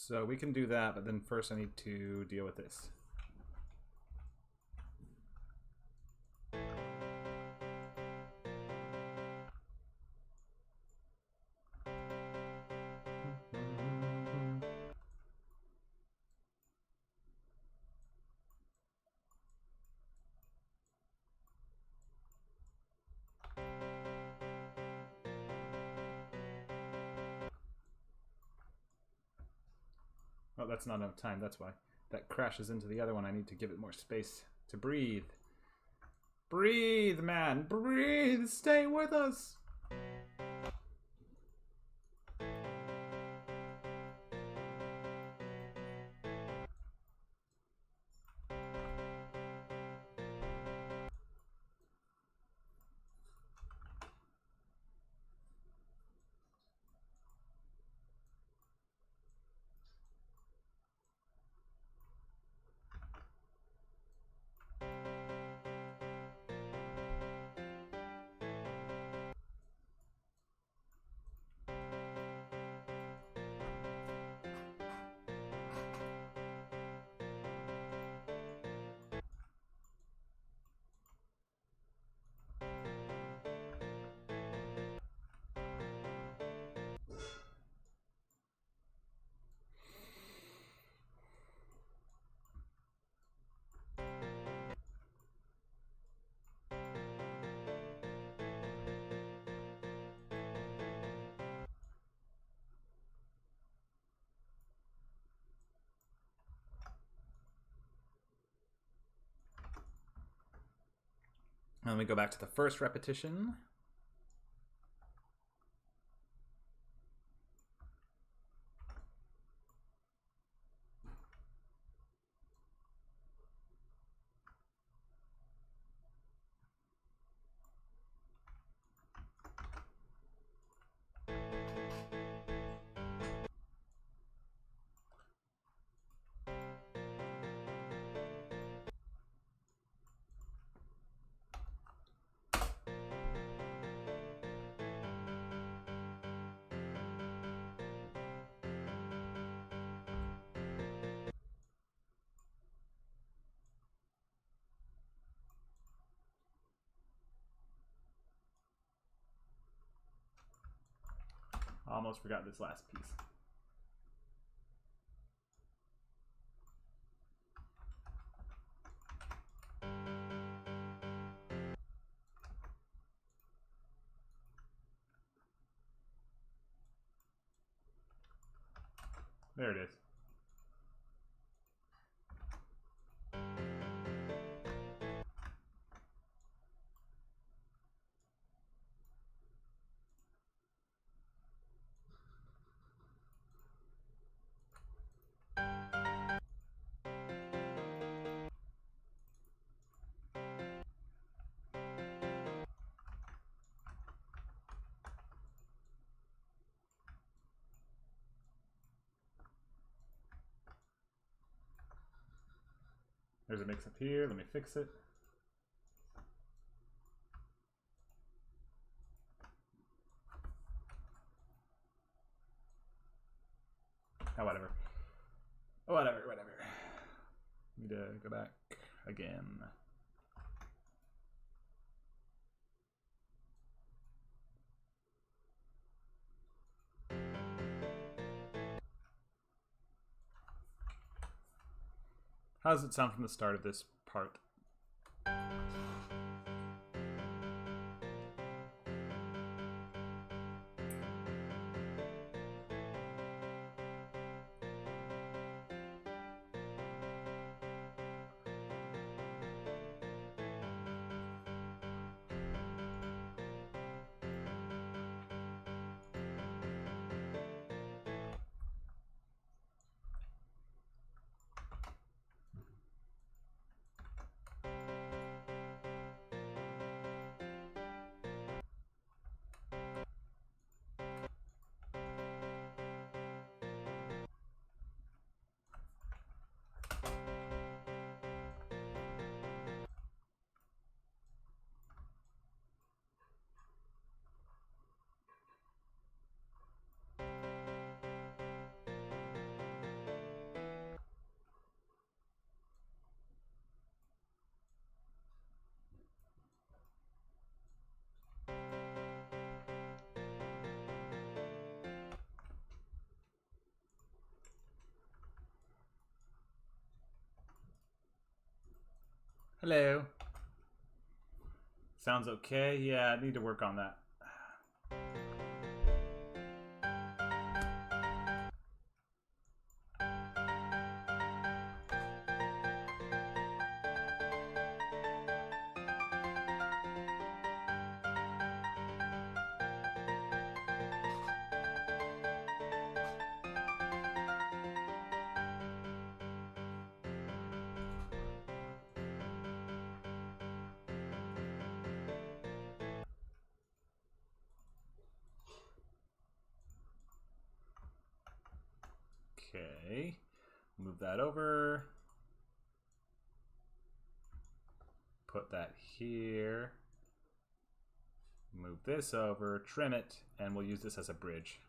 A: So we can do that, but then first I need to deal with this. Oh, that's not enough time, that's why. That crashes into the other one. I need to give it more space to breathe. Breathe, man! Breathe! Stay with us! Let me go back to the first repetition. Almost forgot this last piece. There it is. There's a mix up here. Let me fix it. Oh, whatever. Whatever. Need to go back again. How does it sound from the start of this part? Hello. Sounds okay. Yeah, I need to work on that. Okay, move that over. Put that here. Move this over, trim it, and we'll use this as a bridge.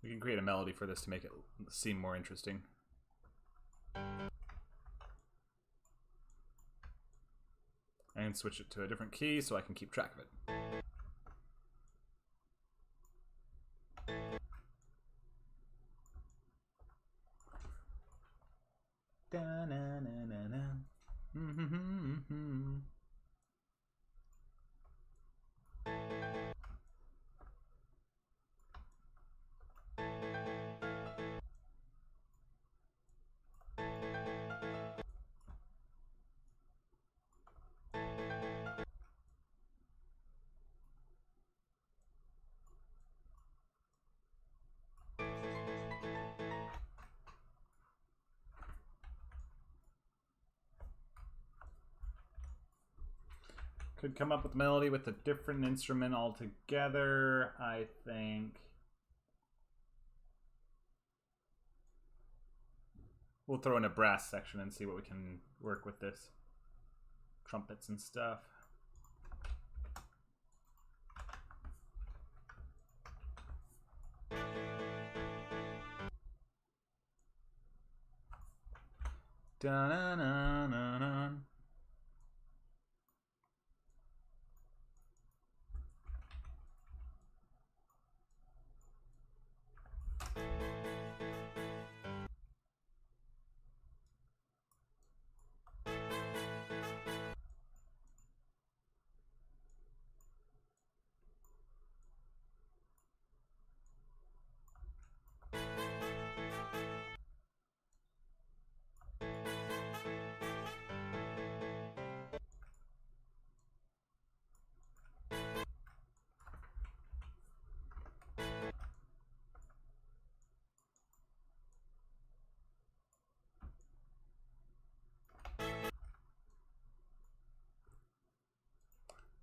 A: We can create a melody for this to make it seem more interesting. And switch it to a different key so I can keep track of it. Could come up with a melody with a different instrument altogether, I think. We'll throw in a brass section and see what we can work with this. Trumpets and stuff. Dun-dun-dun-dun-dun.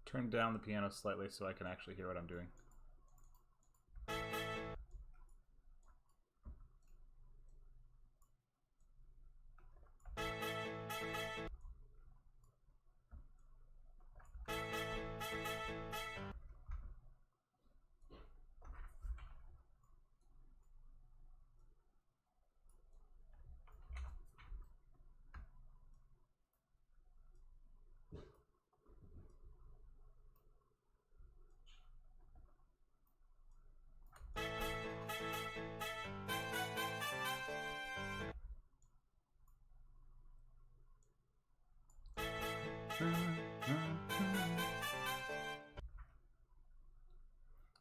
A: Turn down the piano slightly so I can actually hear what I'm doing.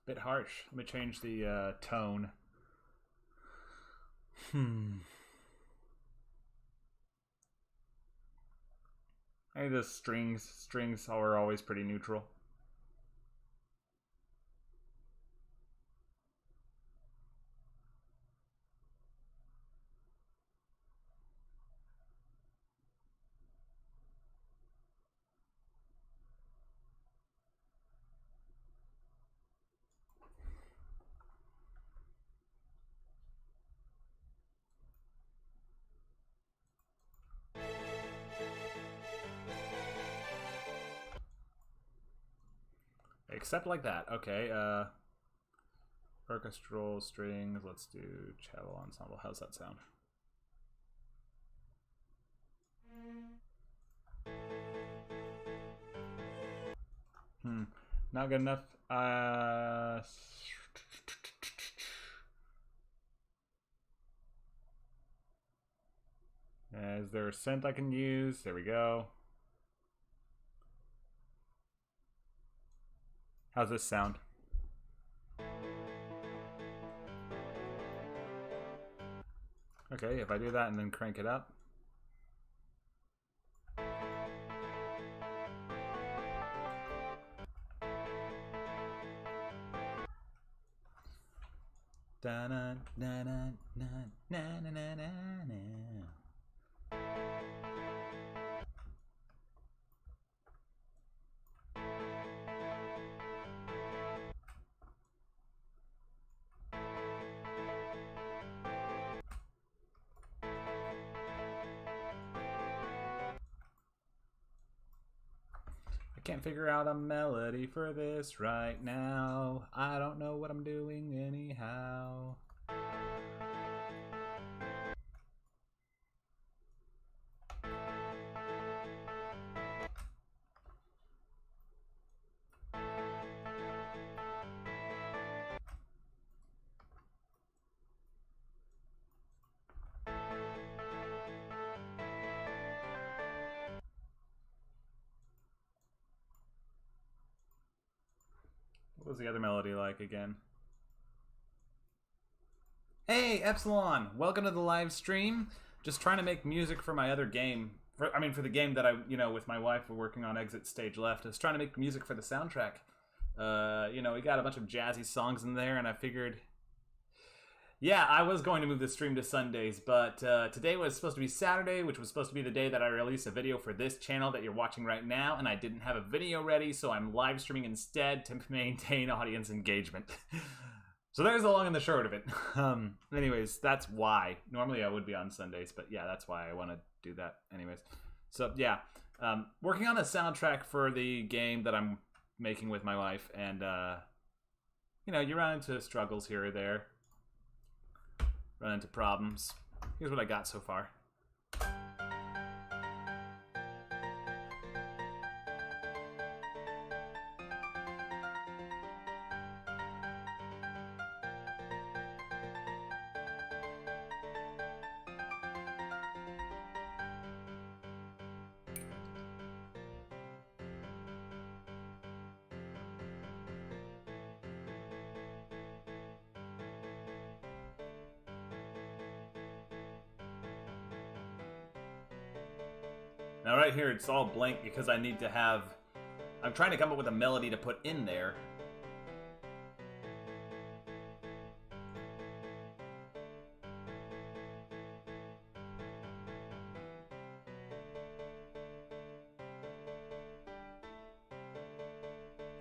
A: Bit harsh. Let me change the tone. I think the strings are always pretty neutral. accept like that. Okay, orchestral strings, let's do cello ensemble. How's that sound? Not good enough. Is there a synth I can use? There we go. How's this sound? Okay, if I do that and then crank it up. Da na na na na na na na na. I can't figure out a melody for this right now. I don't know what I'm doing anyhow. What was the other melody like again? Hey, Epsilon! Welcome to the live stream. Just trying to make music for my other game. For the game that with my wife, we're working on Exit Stage Left. I was trying to make music for the soundtrack. We got a bunch of jazzy songs in there, and I figured... Yeah, I was going to move the stream to Sundays, but today was supposed to be Saturday, which was supposed to be the day that I release a video for this channel that you're watching right now, and I didn't have a video ready, so I'm live streaming instead to maintain audience engagement. So there's the long and the short of it. Anyways, that's why. Normally I would be on Sundays, but yeah, that's why I want to do that anyways. So yeah, working on a soundtrack for the game that I'm making with my wife, and you run into struggles here or there. Run into problems. Here's what I got so far. Now right here, it's all blank because I need to have... I'm trying to come up with a melody to put in there.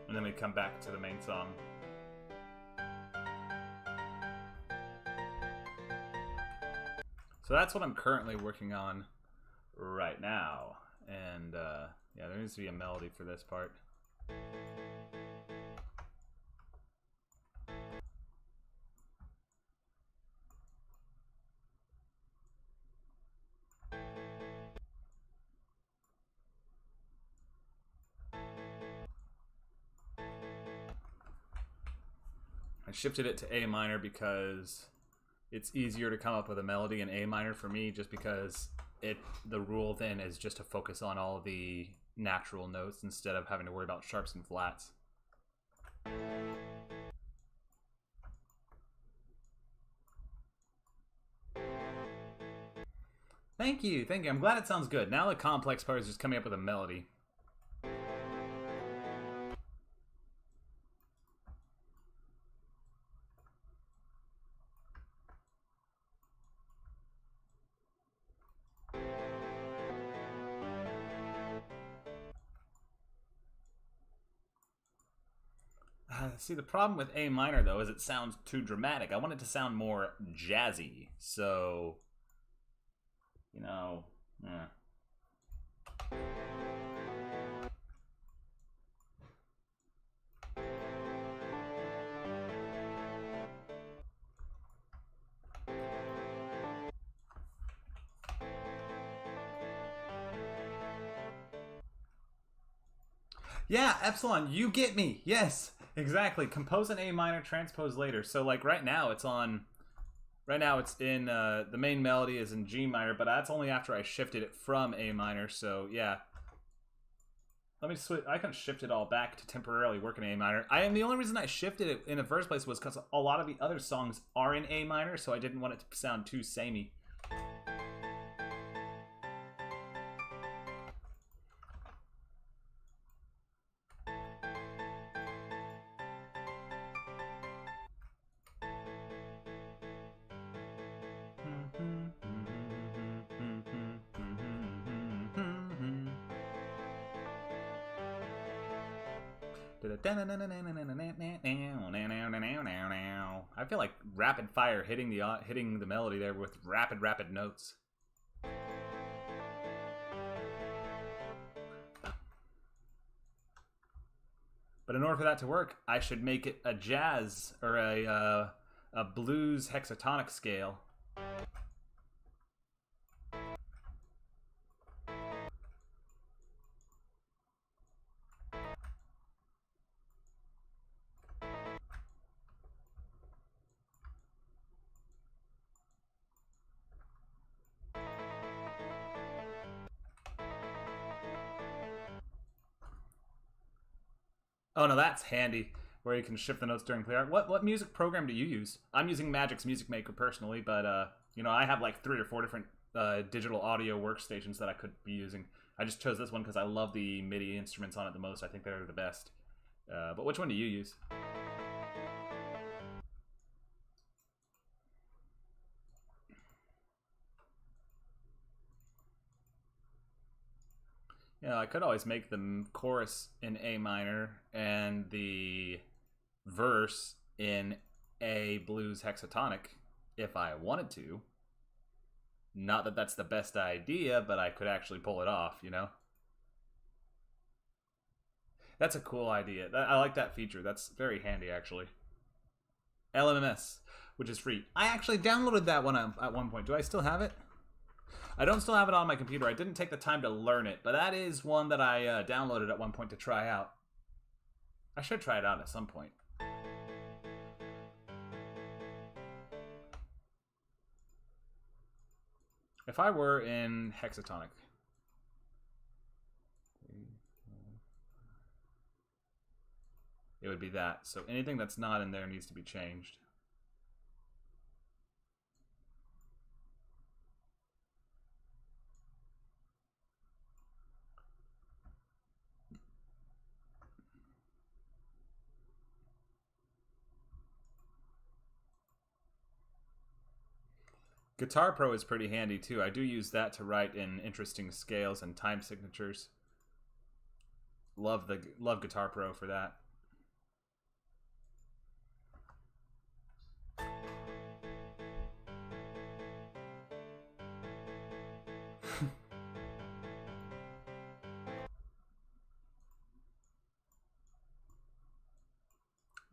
A: And then we come back to the main song. So that's what I'm currently working on right now, and yeah, there needs to be a melody for this part. I shifted it to A minor because it's easier to come up with a melody in A minor for me, just because the rule then is just to focus on all the natural notes instead of having to worry about sharps and flats. Thank you, thank you. I'm glad it sounds good. Now the complex part is just coming up with a melody. See, the problem with A minor, though, is it sounds too dramatic. I want it to sound more jazzy, so, yeah. Yeah, Epsilon, you get me. Yes, exactly. Compose in A minor, transpose later. So like right now it's on. Right now it's in the main melody is in G minor, but that's only after I shifted it from A minor. So yeah. Let me switch. I can shift it all back to temporarily work in A minor. The only reason I shifted it in the first place was because a lot of the other songs are in A minor, so I didn't want it to sound too samey. I feel like rapid fire hitting the melody there with rapid notes. But in order for that to work, I should make it a jazz or a blues hexatonic scale. Oh no, that's handy. Where you can shift the notes during play art. What music program do you use? I'm using Magic's Music Maker personally, but you know, I have like 3 or 4 different digital audio workstations that I could be using. I just chose this one because I love the MIDI instruments on it the most. I think they're the best. But which one do you use? Yeah, I could always make the chorus in A minor and the verse in A blues hexatonic if I wanted to. Not that that's the best idea, but I could actually pull it off, you know? That's a cool idea. I like that feature. That's very handy, actually. LMMS, which is free. I actually downloaded that one at one point. Do I still have it? I don't still have it on my computer. I didn't take the time to learn it, but that is one that I downloaded at one point to try out. I should try it out at some point. If I were in hexatonic, it would be that. So anything that's not in there needs to be changed. Guitar Pro is pretty handy too. I do use that to write in interesting scales and time signatures. Love Guitar Pro for that.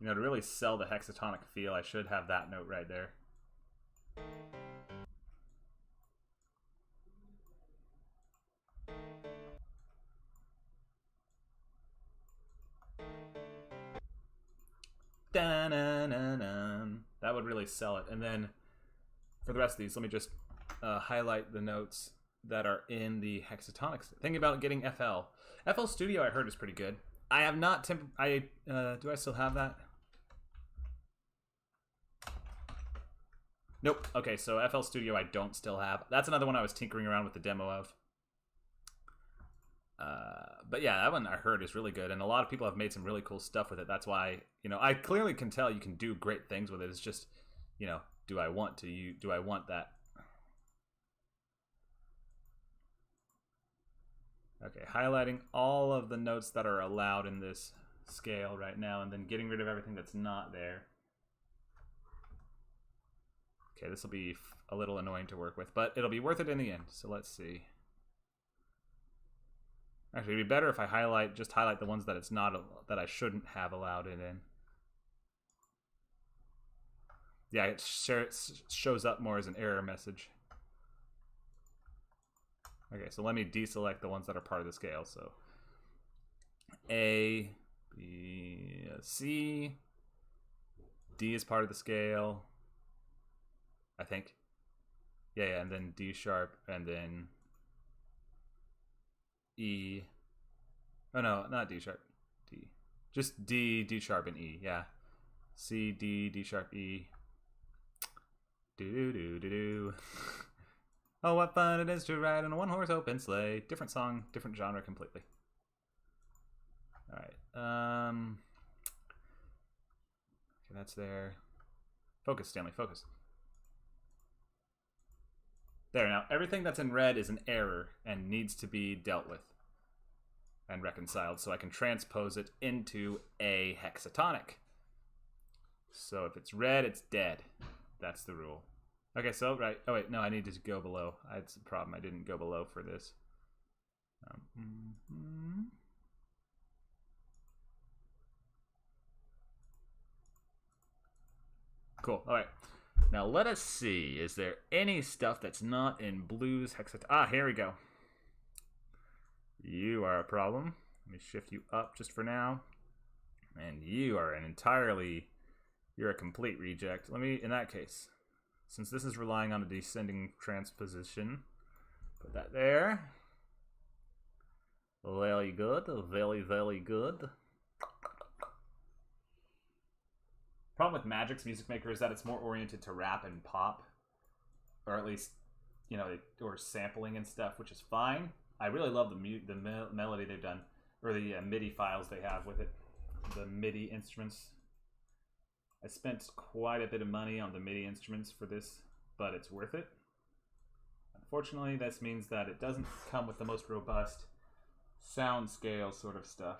A: You know, to really sell the hexatonic feel, I should have that note right there. That would really sell it. And then for the rest of these, let me just highlight the notes that are in the hexatonics. Thinking about getting FL. FL Studio I heard is pretty good. I have not do I still have that? Nope. Okay, so FL Studio I don't still have. That's another one I was tinkering around with the demo of. But yeah, that one I heard is really good, and a lot of people have made some really cool stuff with it. That's why, you know, I clearly can tell you can do great things with it. It's just, you know, do I want that? Okay, highlighting all of the notes that are allowed in this scale right now, and then getting rid of everything that's not there. Okay, this will be a little annoying to work with, but it'll be worth it in the end. So let's see. Actually, it'd be better if I just highlight the ones that it's not, that I shouldn't have allowed it in. Yeah, it shows up more as an error message. Okay, so let me deselect the ones that are part of the scale. So A, B, C. D is part of the scale, I think. Yeah, and then D sharp, and then E. Oh no, not D sharp. D. Just D, D sharp, and E. Yeah. C, D, D sharp, E. Do do do do do. Oh, what fun it is to ride in a one-horse open sleigh. Different song, different genre completely. All right. Okay, that's there. Focus, Stanley. Focus. There. Now everything that's in red is an error and needs to be dealt with and reconciled, so I can transpose it into a hexatonic. So if it's red, it's dead. That's the rule. Okay, so, right. Oh, wait, no, I need to go below. That's a problem. I didn't go below for this. Cool. All right. Now, let us see. Is there any stuff that's not in blues hexatonic? Ah, here we go. You are a problem. Let me shift you up just for now. And you are you're a complete reject. Let me, in that case, since this is relying on a descending transposition, put that there. Very good. Very, very good. Problem with Magic's Music Maker is that it's more oriented to rap and pop. Or at least, you know, or sampling and stuff, which is fine. I really love the melody they've done, or the MIDI files they have with it. The MIDI instruments. I spent quite a bit of money on the MIDI instruments for this, but it's worth it. Unfortunately, this means that it doesn't come with the most robust sound scale sort of stuff.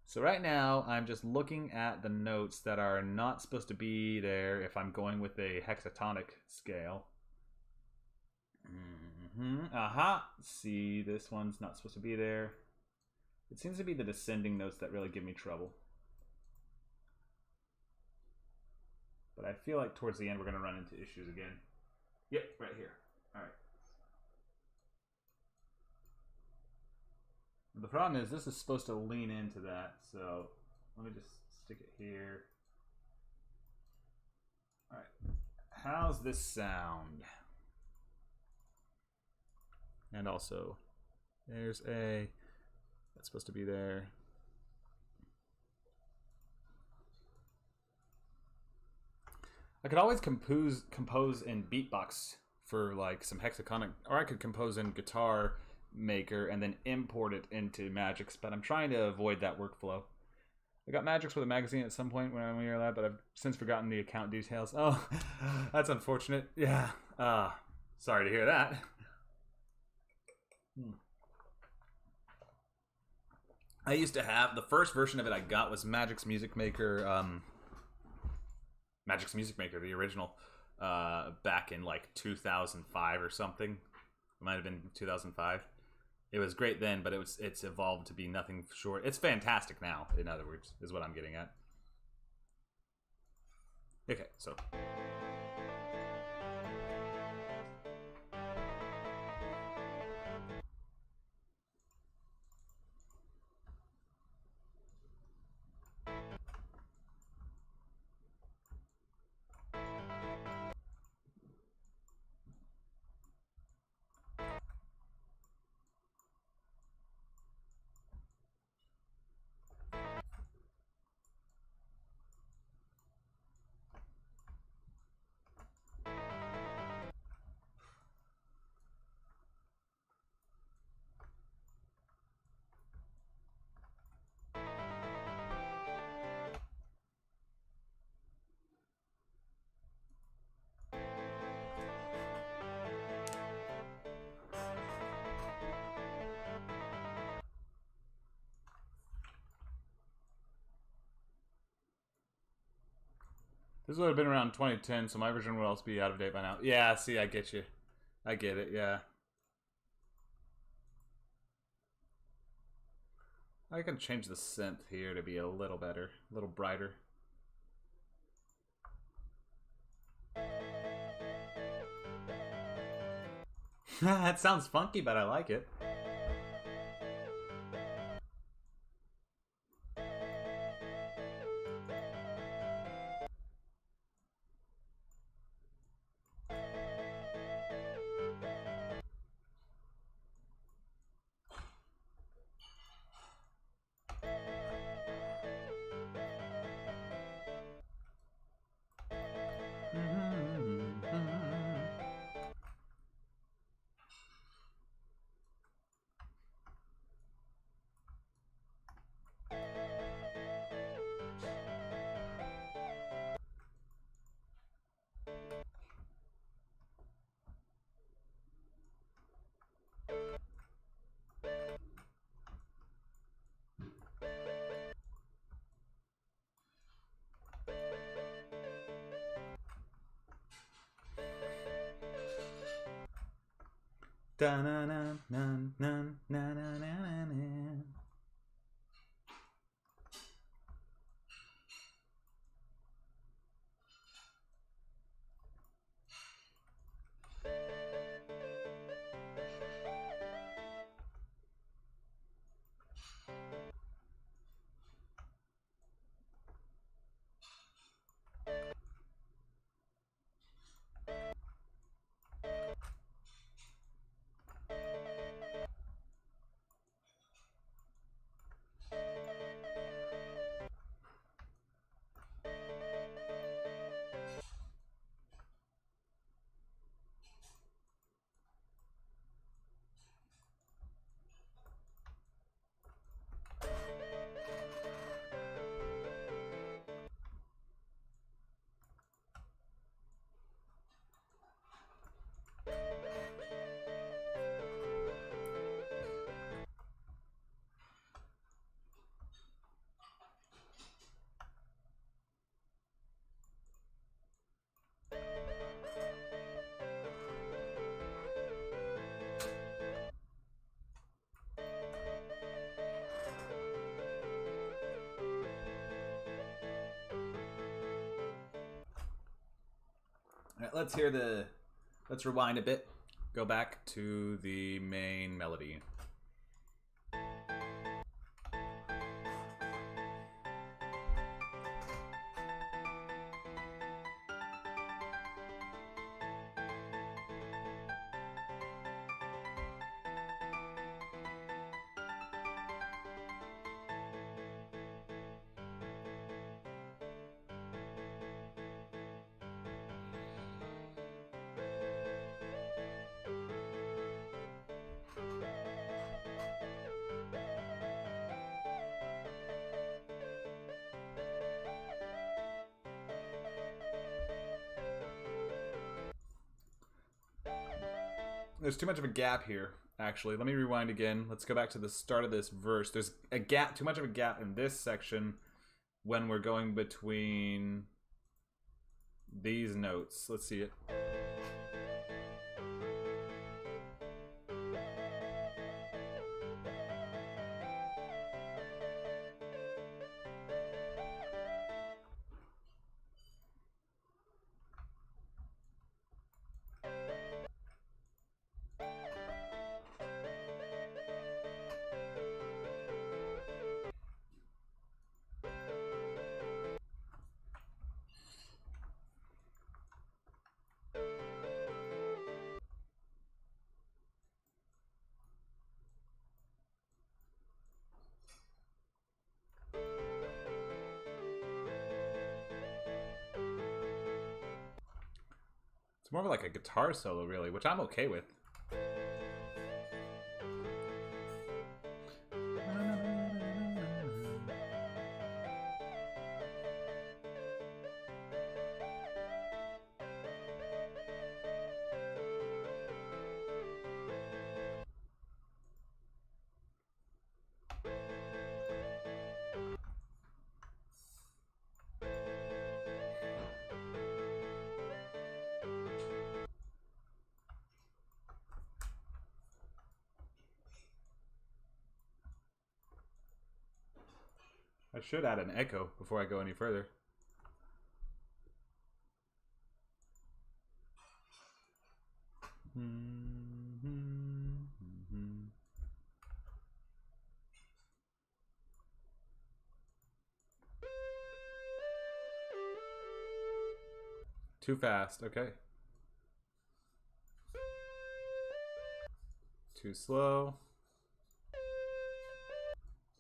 A: So right now, I'm just looking at the notes that are not supposed to be there if I'm going with a hexatonic scale. Aha! See, this one's not supposed to be there. It seems to be the descending notes that really give me trouble. But I feel like towards the end we're going to run into issues again. Yep, right here. All right. The problem is this is supposed to lean into that, so let me just stick it here. All right. How's this sound? And also, there's A. That's supposed to be there. I could always compose in beatbox for like some hexatonic, or I could compose in Guitar Maker and then import it into Magix, but I'm trying to avoid that workflow. I got Magix with a magazine at some point when I was that, but I've since forgotten the account details. Oh, that's unfortunate. Yeah. Sorry to hear that. I used to have the first version of it I got was Magix Music Maker. Magix Music Maker, the original, back in like 2005 or something. It might have been 2005. It was great then, but it's evolved to be nothing short. It's fantastic now, in other words, is what I'm getting at. Okay, so. This would have been around 2010, so my version would also be out of date by now. Yeah, see, I get you. I get it, yeah. I can change the synth here to be a little better, a little brighter. That sounds funky, but I like it. Da na na na na na na na na. All right, let's rewind a bit. Go back to the main melody. There's too much of a gap here, actually. Let me rewind again. Let's go back to the start of this verse. There's a gap, too much of a gap in this section when we're going between these notes. Let's see it. It's more of like a guitar solo, really, which I'm okay with. I should add an echo before I go any further. Too fast, okay. Too slow.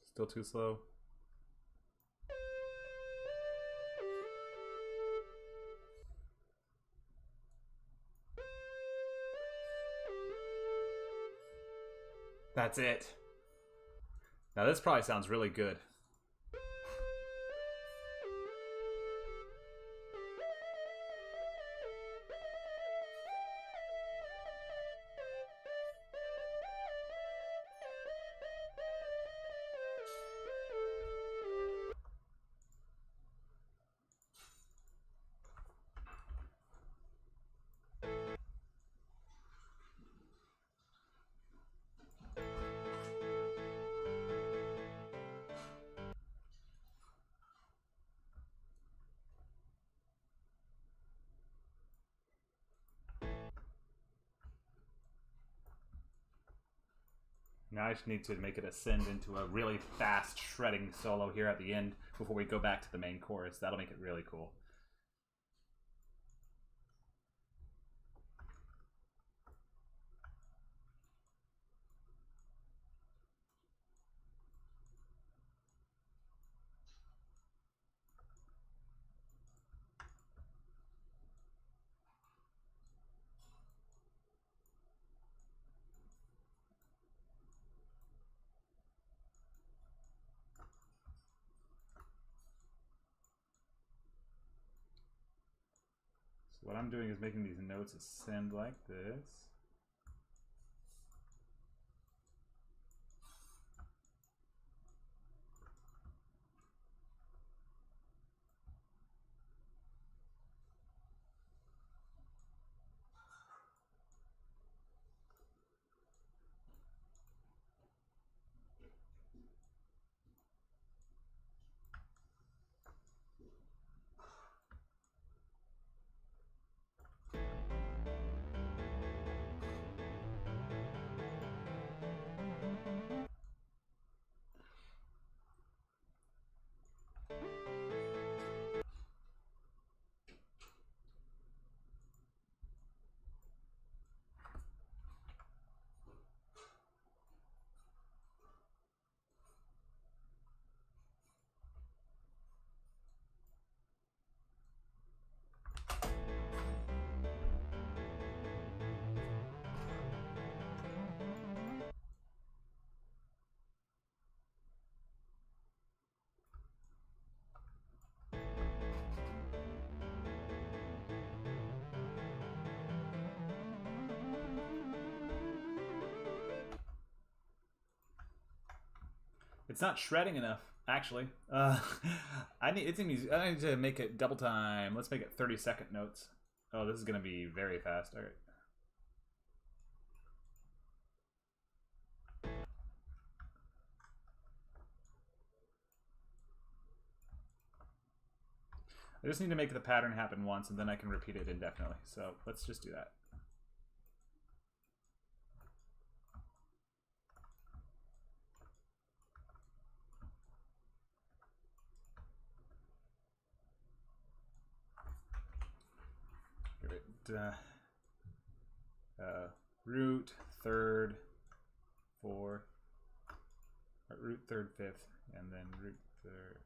A: Still too slow. That's it. Now this probably sounds really good. Now I just need to make it ascend into a really fast shredding solo here at the end before we go back to the main chorus. That'll make it really cool. So what I'm doing is making these notes ascend like this. It's not shredding enough, actually. I need to make it double time. Let's make it 30-second notes. Oh, this is gonna be very fast. All right. I just need to make the pattern happen once, and then I can repeat it indefinitely. So let's just do that. Root, third, fourth, root, third, fifth, and then root, third.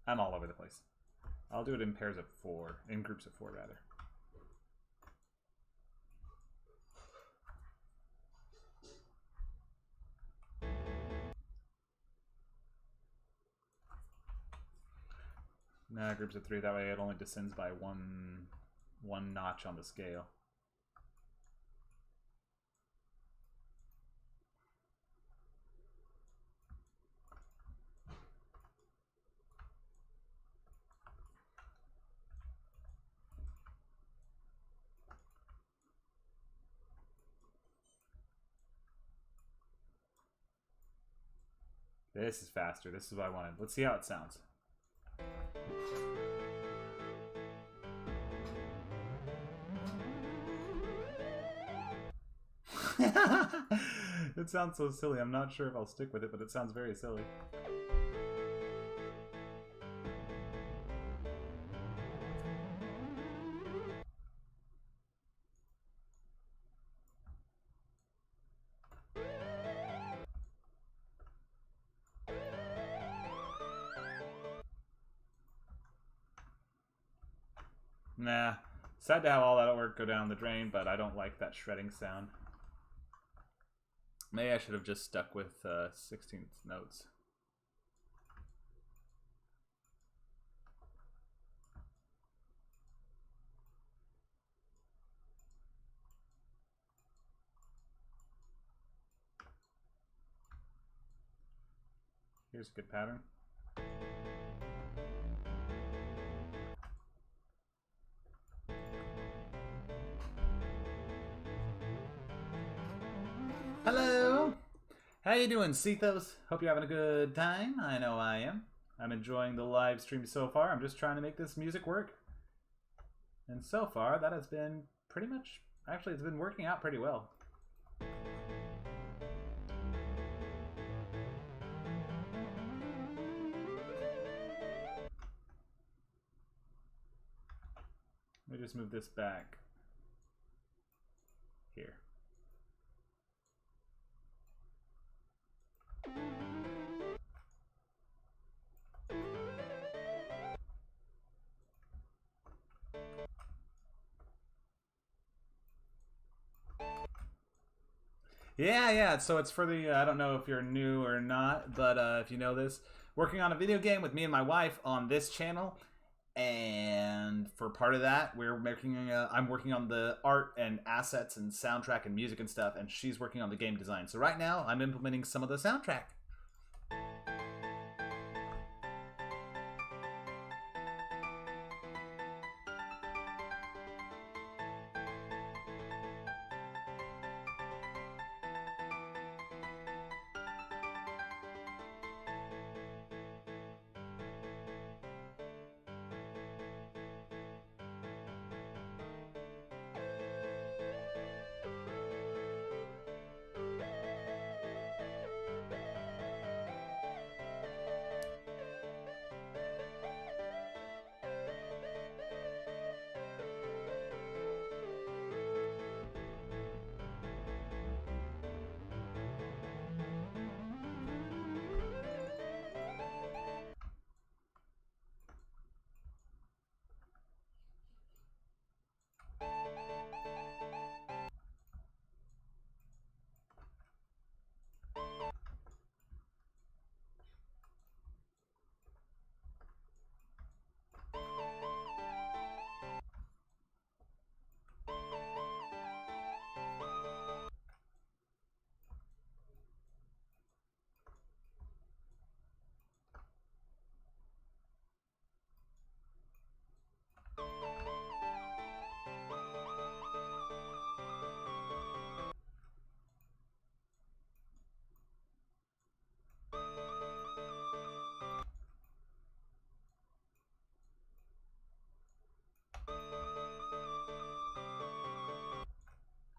A: I'm all over the place. I'll do it in pairs of 4, in groups of 4 rather. Nah, groups of 3, that way it only descends by one notch on the scale. This is faster. This is what I wanted. Let's see how it sounds. It sounds so silly. I'm not sure if I'll stick with it, but it sounds very silly. Nah, sad to have all that work go down the drain, but I don't like that shredding sound. Maybe I should have just stuck with 16th notes. Here's a good pattern. Hello! How you doing, Cethos? Hope you're having a good time. I know I am. I'm enjoying the live stream so far. I'm just trying to make this music work. And so far, that has been pretty much Actually, it's been working out pretty well. Let me just move this back here. Yeah. So it's for the, I don't know if you're new or not, but if you know this, working on a video game with me and my wife on this channel. And for part of that, I'm working on the art and assets and soundtrack and music and stuff, and she's working on the game design. So right now, I'm implementing some of the soundtrack.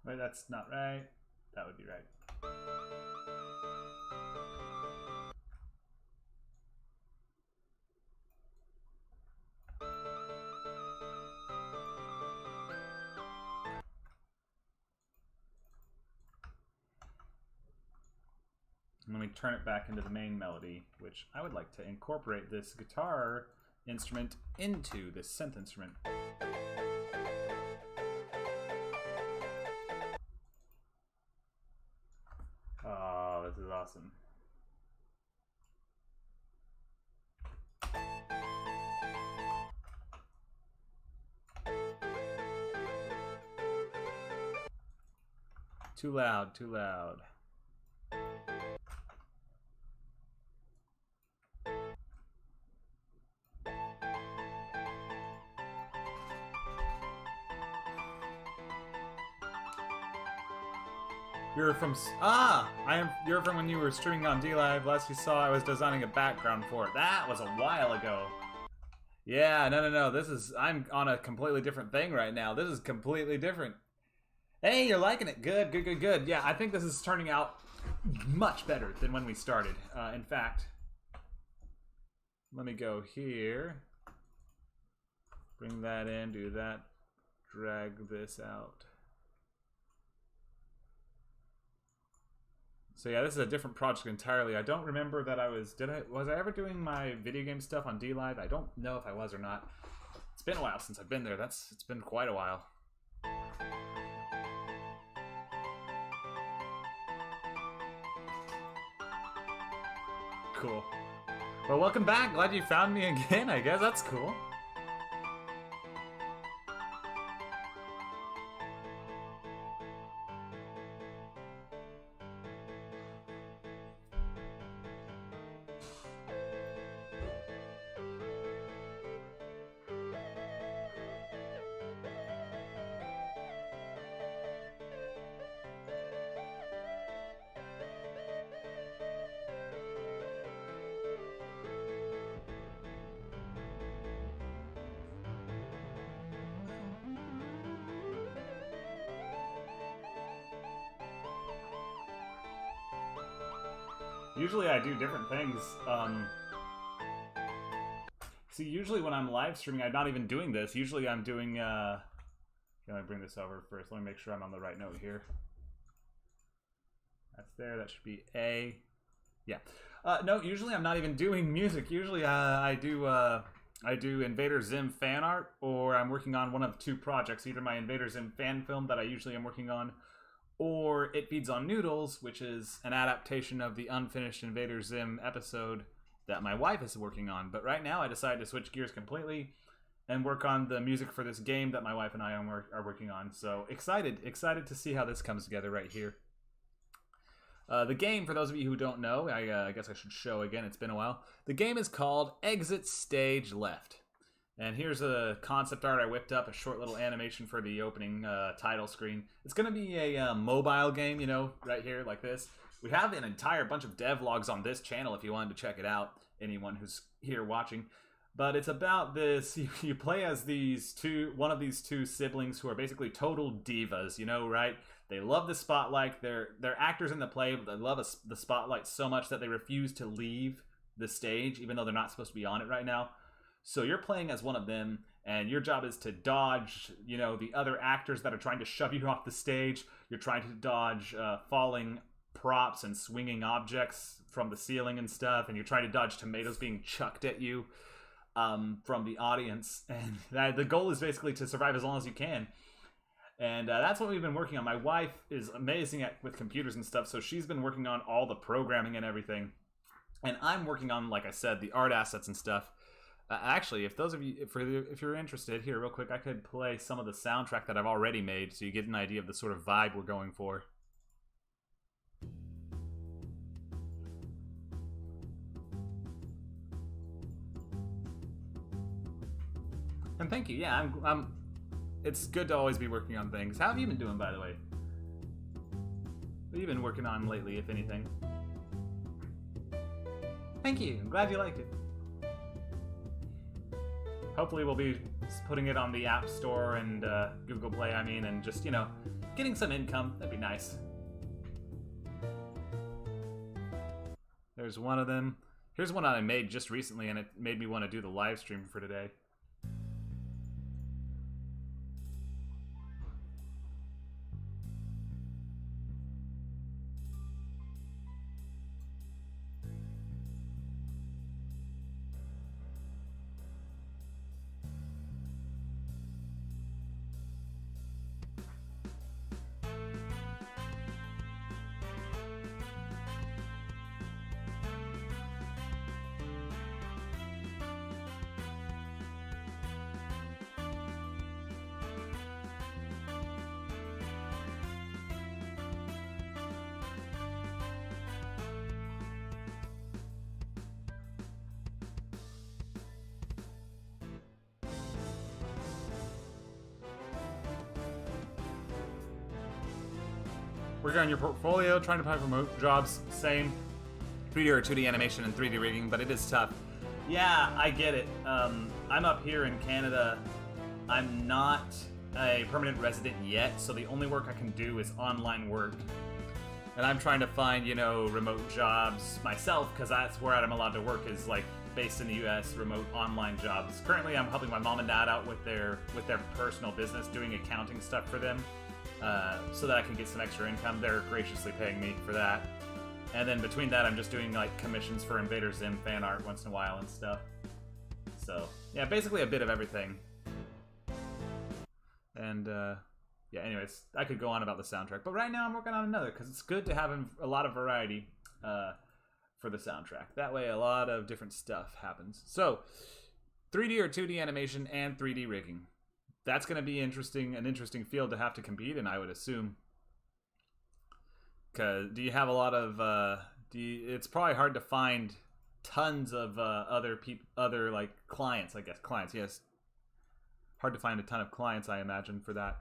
A: Wait, that's not right. That would be right. Let me turn it back into the main melody, which I would like to incorporate this guitar instrument into this synth instrument. Oh, this is awesome. Too loud, too loud. You're from you're from when you were streaming on DLive. Last you saw, I was designing a background for it. That was a while ago. Yeah, no. I'm on a completely different thing right now. This is completely different. Hey, you're liking it. Good. Yeah, I think this is turning out much better than when we started. In fact, let me go here. Bring that in, do that. Drag this out. So yeah, this is a different project entirely. I don't remember that was I ever doing my video game stuff on DLive? I don't know if I was or not. It's been a while since I've been there. It's been quite a while. Cool. Well, welcome back. Glad you found me again, I guess. That's cool. Usually I do different things. See, usually when I'm live streaming, I'm not even doing this. Usually I'm doing, let me bring this over first. Let me make sure I'm on the right note here. That's there. That should be A. Yeah. No, usually I'm not even doing music. Usually I do Invader Zim fan art, or I'm working on one of two projects, either my Invader Zim fan film that I usually am working on, or It Feeds on Noodles, which is an adaptation of the unfinished Invader Zim episode that my wife is working on. But right now I decided to switch gears completely and work on the music for this game that my wife and I are working on. So excited to see how this comes together right here. The game, for those of you who don't know, I guess I should show again, it's been a while. The game is called Exit Stage Left. And here's a concept art I whipped up, a short little animation for the opening title screen. It's going to be a mobile game, you know, right here, like this. We have an entire bunch of devlogs on this channel if you wanted to check it out, anyone who's here watching. But it's about this, you play as one of these two siblings who are basically total divas, you know, right? They love the spotlight. They're actors in the play, but they love the spotlight so much that they refuse to leave the stage, even though they're not supposed to be on it right now. So you're playing as one of them, and your job is to dodge, you know, the other actors that are trying to shove you off the stage. You're trying to dodge falling props and swinging objects from the ceiling and stuff, and you're trying to dodge tomatoes being chucked at you from the audience. And the goal is basically to survive as long as you can. And that's what we've been working on. My wife is amazing with computers and stuff, so she's been working on all the programming and everything. And I'm working on, like I said, the art assets and stuff. Actually, if those of you, if you're interested, here real quick, I could play some of the soundtrack that I've already made, so you get an idea of the sort of vibe we're going for. And thank you. Yeah, I'm it's good to always be working on things. How have you been doing, by the way? What have you been working on lately, if anything? Thank you. I'm glad you liked it. Hopefully we'll be putting it on the App Store and Google Play, and just, you know, getting some income. That'd be nice. There's one of them. Here's one I made just recently, and it made me want to do the live stream for today. Working on your portfolio, trying to apply for remote jobs, same. 3D or 2D animation and 3D rigging, but it is tough. Yeah, I get it. I'm up here in Canada. I'm not a permanent resident yet, so the only work I can do is online work. And I'm trying to find, you know, remote jobs myself, because that's where I'm allowed to work, is like based in the US, remote online jobs. Currently I'm helping my mom and dad out with their personal business, doing accounting stuff for them. So that I can get some extra income. They're graciously paying me for that. And then between that, I'm just doing like commissions for Invader Zim fan art once in a while and stuff. So yeah, basically a bit of everything. And yeah, anyways, I could go on about the soundtrack, but right now I'm working on another, because it's good to have a lot of variety for the soundtrack. That way a lot of different stuff happens. So 3D or 2D animation and 3D rigging. That's going to be an interesting field to have to compete in, I would assume. Because do you have a lot of? It's probably hard to find tons of other like clients. I guess clients. Yes, hard to find a ton of clients, I imagine, for that.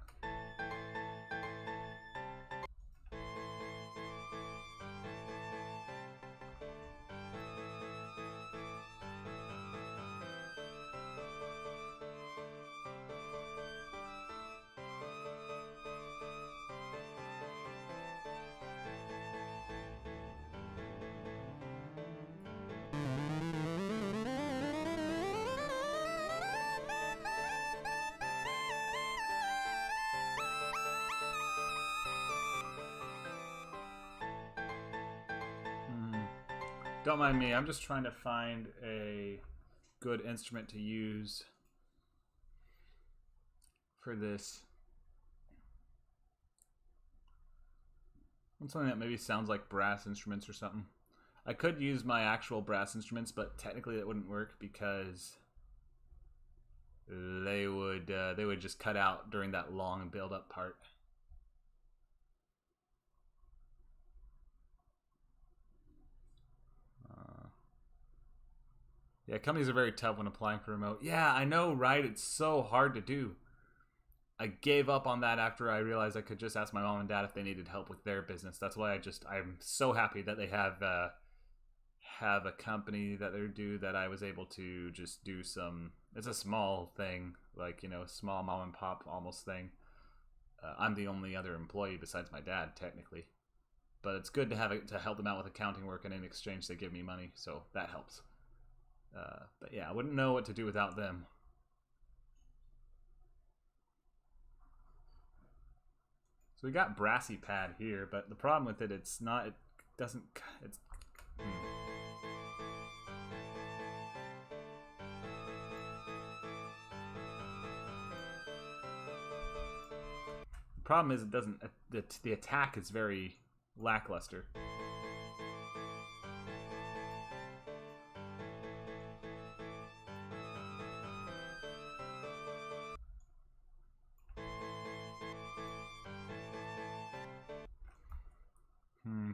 A: Don't mind me, I'm just trying to find a good instrument to use for this. Something that maybe sounds like brass instruments or something. I could use my actual brass instruments, but technically that wouldn't work because they would just cut out during that long build-up part. Yeah, companies are very tough when applying for remote. Yeah, I know, right? It's so hard to do. I gave up on that after I realized I could just ask my mom and dad if they needed help with their business. That's why I'm so happy that they have a company that they do that I was able to just do some. It's a small thing, like, you know, a small mom and pop almost thing. I'm the only other employee besides my dad, technically, but it's good to have it to help them out with accounting work, and in exchange they give me money, so that helps. But yeah, I wouldn't know what to do without them. So we got Brassy Pad here, but the problem with it, it's not, it doesn't, it's... The problem is it doesn't, the attack is very lackluster.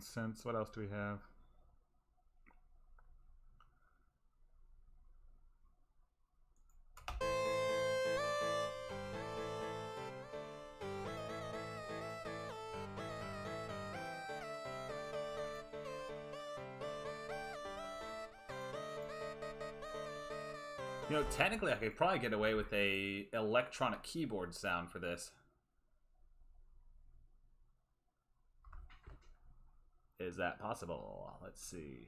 A: Sense, what else do we have? You know, technically I could probably get away with a electronic keyboard sound for this. Is that possible? Let's see.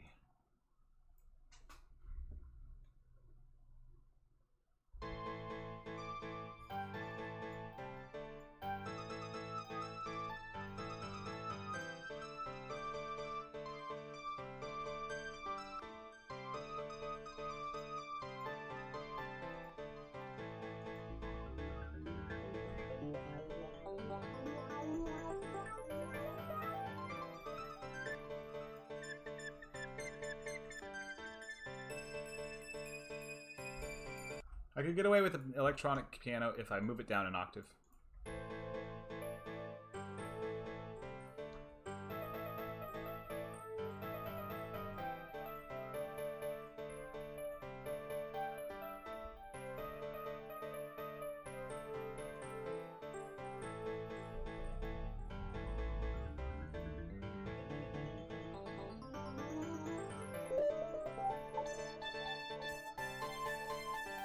A: I could get away with an electronic piano if I move it down an octave.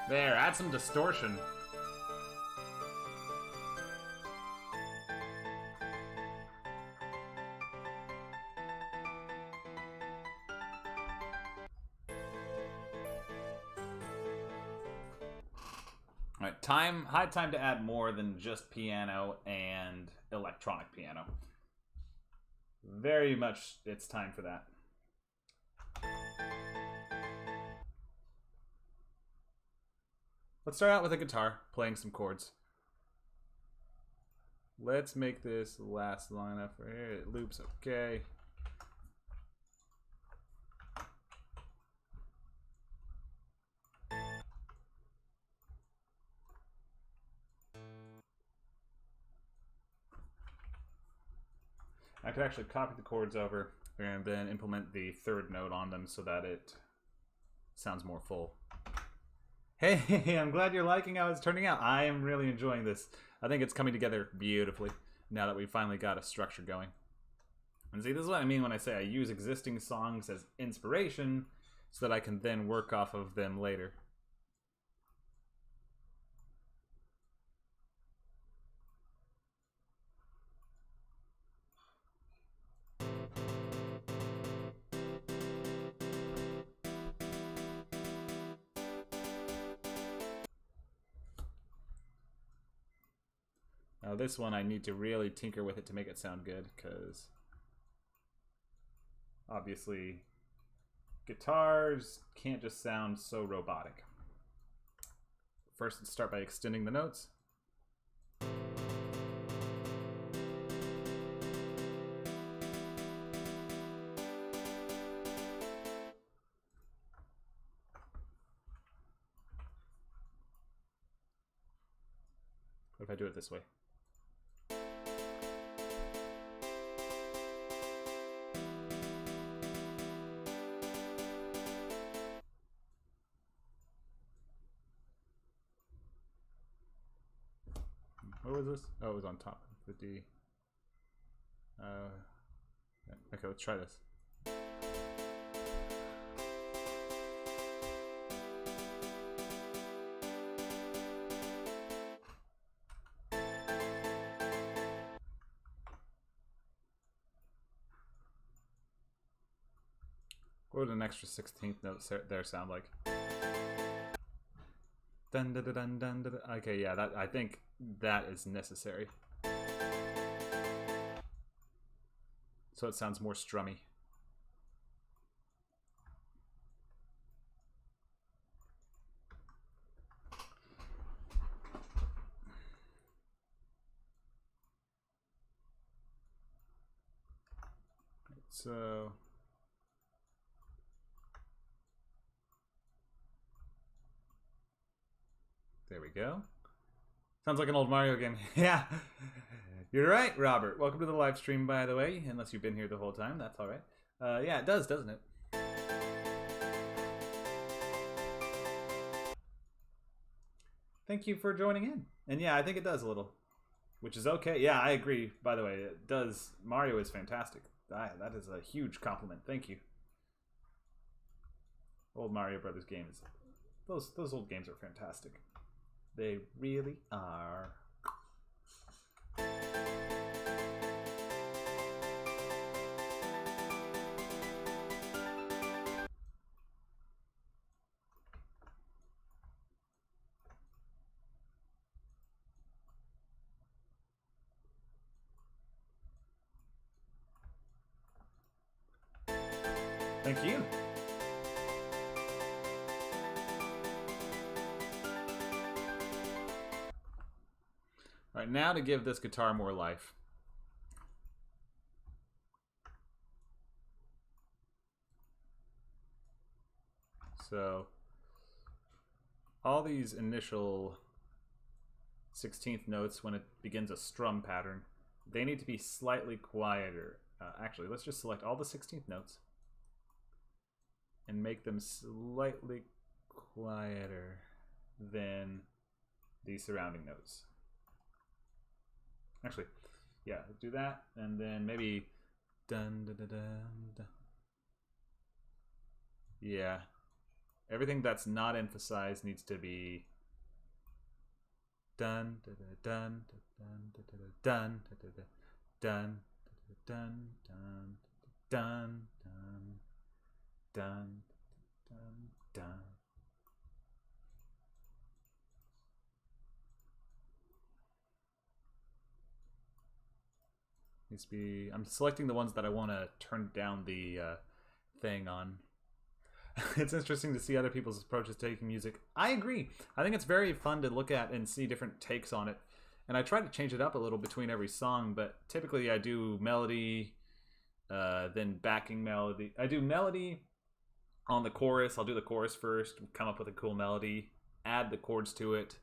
A: There, add some distortion. Alright, high time to add more than just piano and electronic piano. Very much it's time for that. Let's start out with a guitar, playing some chords. Let's make this last long enough for here. It loops okay. I could actually copy the chords over and then implement the third note on them so that it sounds more full. Hey, I'm glad you're liking how it's turning out. I am really enjoying this. I think it's coming together beautifully now that we finally got a structure going. And see, this is what I mean when I say I use existing songs as inspiration so that I can then work off of them later. Now this one I need to really tinker with it to make it sound good, because obviously guitars can't just sound so robotic. First, let's start by extending the notes. What if I do it this way? What was this? Oh, it was on top of the D. Okay, let's try this. What would an extra 16th note there sound like? Dun, dun, dun, dun, dun, dun. Okay, yeah, I think that is necessary. So it sounds more strummy. So there we go. Sounds like an old Mario game. Yeah, you're right, Robert. Welcome to the live stream, by the way. Unless you've been here the whole time, that's all right. Yeah, it does, doesn't it? Thank you for joining in. And yeah, I think it does a little, which is okay. Yeah, I agree. By the way, it does. Mario is fantastic. That is a huge compliment. Thank you. Old Mario Brothers games. Those old games are fantastic. They really are. Thank you. All right, now to give this guitar more life. So all these initial 16th notes, when it begins a strum pattern, they need to be slightly quieter. Actually, let's just select all the 16th notes and make them slightly quieter than the surrounding notes. Actually, yeah, do that, and then maybe dun dun dun dun. Dun. Yeah, everything that's not emphasized needs to be dun dun dun dun dun dun dun dun dun dun dun dun dun dun. Needs to be. I'm selecting the ones that I want to turn down the thing on. It's interesting to see other people's approaches to taking music. I agree. I think it's very fun to look at and see different takes on it. And I try to change it up a little between every song, but typically I do melody, then backing melody. I do melody on the chorus. I'll do the chorus first, come up with a cool melody, add the chords to it,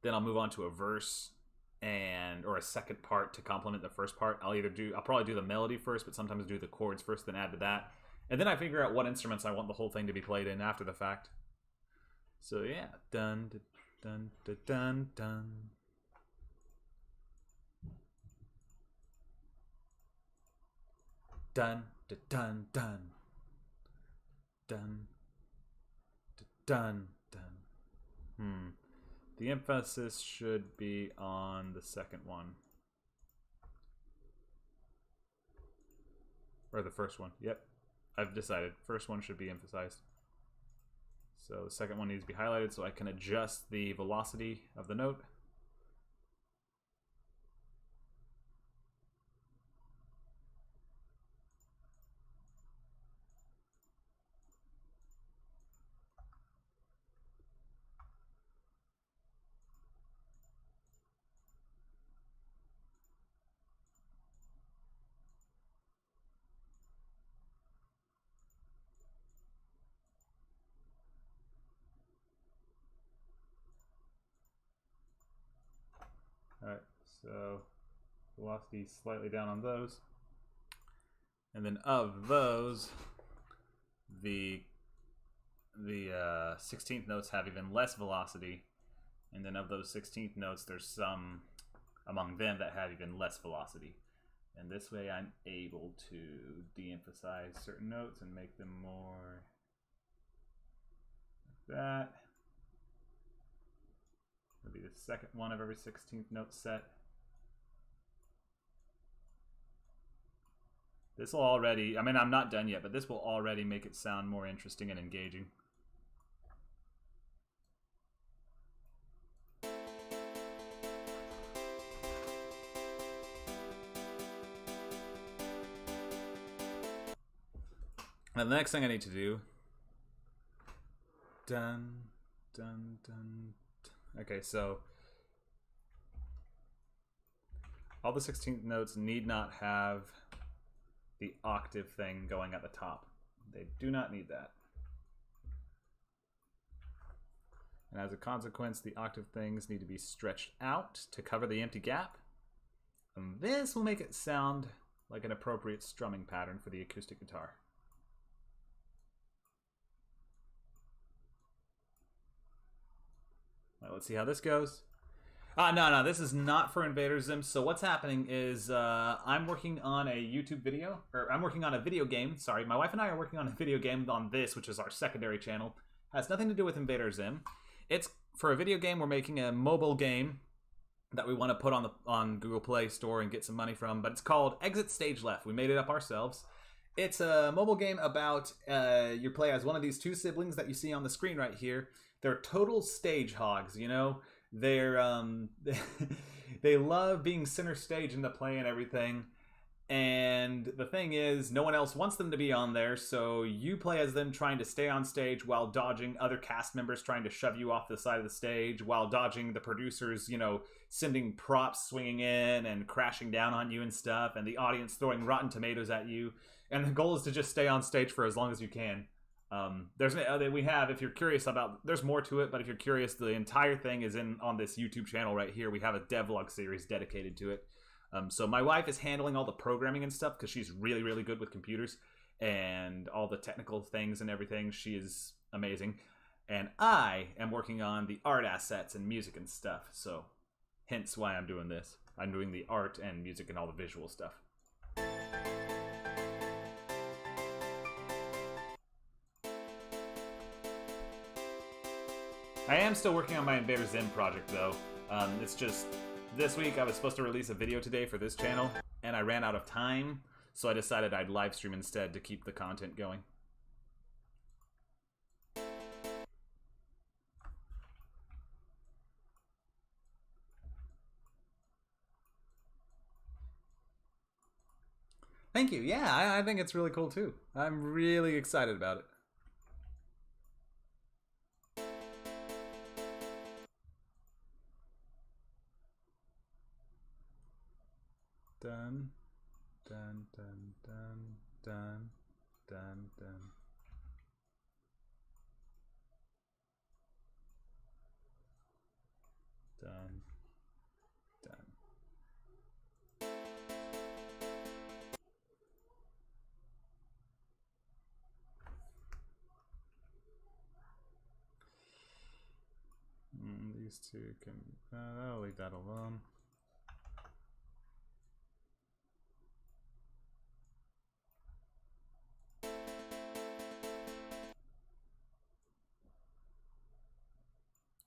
A: then I'll move on to a verse or a second part to complement the first part. I'll probably do the melody first, but sometimes do the chords first, then add to that. And then I figure out what instruments I want the whole thing to be played in after the fact. So yeah, dun dun dun dun dun. Dun dun dun dun. Dun dun dun. The emphasis should be on the second one. Or the first one. Yep. I've decided. First one should be emphasized. So the second one needs to be highlighted so I can adjust the velocity of the note. Alright, so velocity slightly down on those. And then of those, the 16th notes have even less velocity. And then of those 16th notes, there's some among them that have even less velocity. And this way I'm able to de-emphasize certain notes and make them more like that. It'll be the second one of every 16th note set. This will already, I mean, I'm not done yet, but this will already make it sound more interesting and engaging. Now the next thing I need to do, dun, dun, dun. Okay, so all the 16th notes need not have the octave thing going at the top. They do not need that. And as a consequence, the octave things need to be stretched out to cover the empty gap. And this will make it sound like an appropriate strumming pattern for the acoustic guitar. All right, let's see how this goes. No, this is not for Invader Zim. So what's happening is I'm working on a YouTube video, or I'm working on a video game. Sorry, my wife and I are working on a video game on this, which is our secondary channel. Has nothing to do with Invader Zim. It's for a video game. We're making a mobile game that we want to put on Google Play Store and get some money from. But it's called Exit Stage Left. We made it up ourselves. It's a mobile game about you play as one of these two siblings that you see on the screen right here. They're total stage hogs, you know. They're they love being center stage in the play and everything. And the thing is, no one else wants them to be on there, so you play as them trying to stay on stage while dodging other cast members trying to shove you off the side of the stage, while dodging the producers, you know, sending props swinging in and crashing down on you and stuff, and the audience throwing rotten tomatoes at you. And the goal is to just stay on stage for as long as you can. If you're curious about, there's more to it, but if you're curious, the entire thing is on this YouTube channel right here. We have a devlog series dedicated to it. So my wife is handling all the programming and stuff because she's really, really good with computers and all the technical things and everything. She is amazing. And I am working on the art assets and music and stuff. So hence why I'm doing this. I'm doing the art and music and all the visual stuff. I am still working on my Invader Zim project, though. It's just, this week I was supposed to release a video today for this channel, and I ran out of time, so I decided I'd live stream instead to keep the content going. Thank you. Yeah, I think it's really cool, too. I'm really excited about it. Dun, dun, dun, dun, dun, dun, dun. Dun, dun. These two can, I'll leave that alone.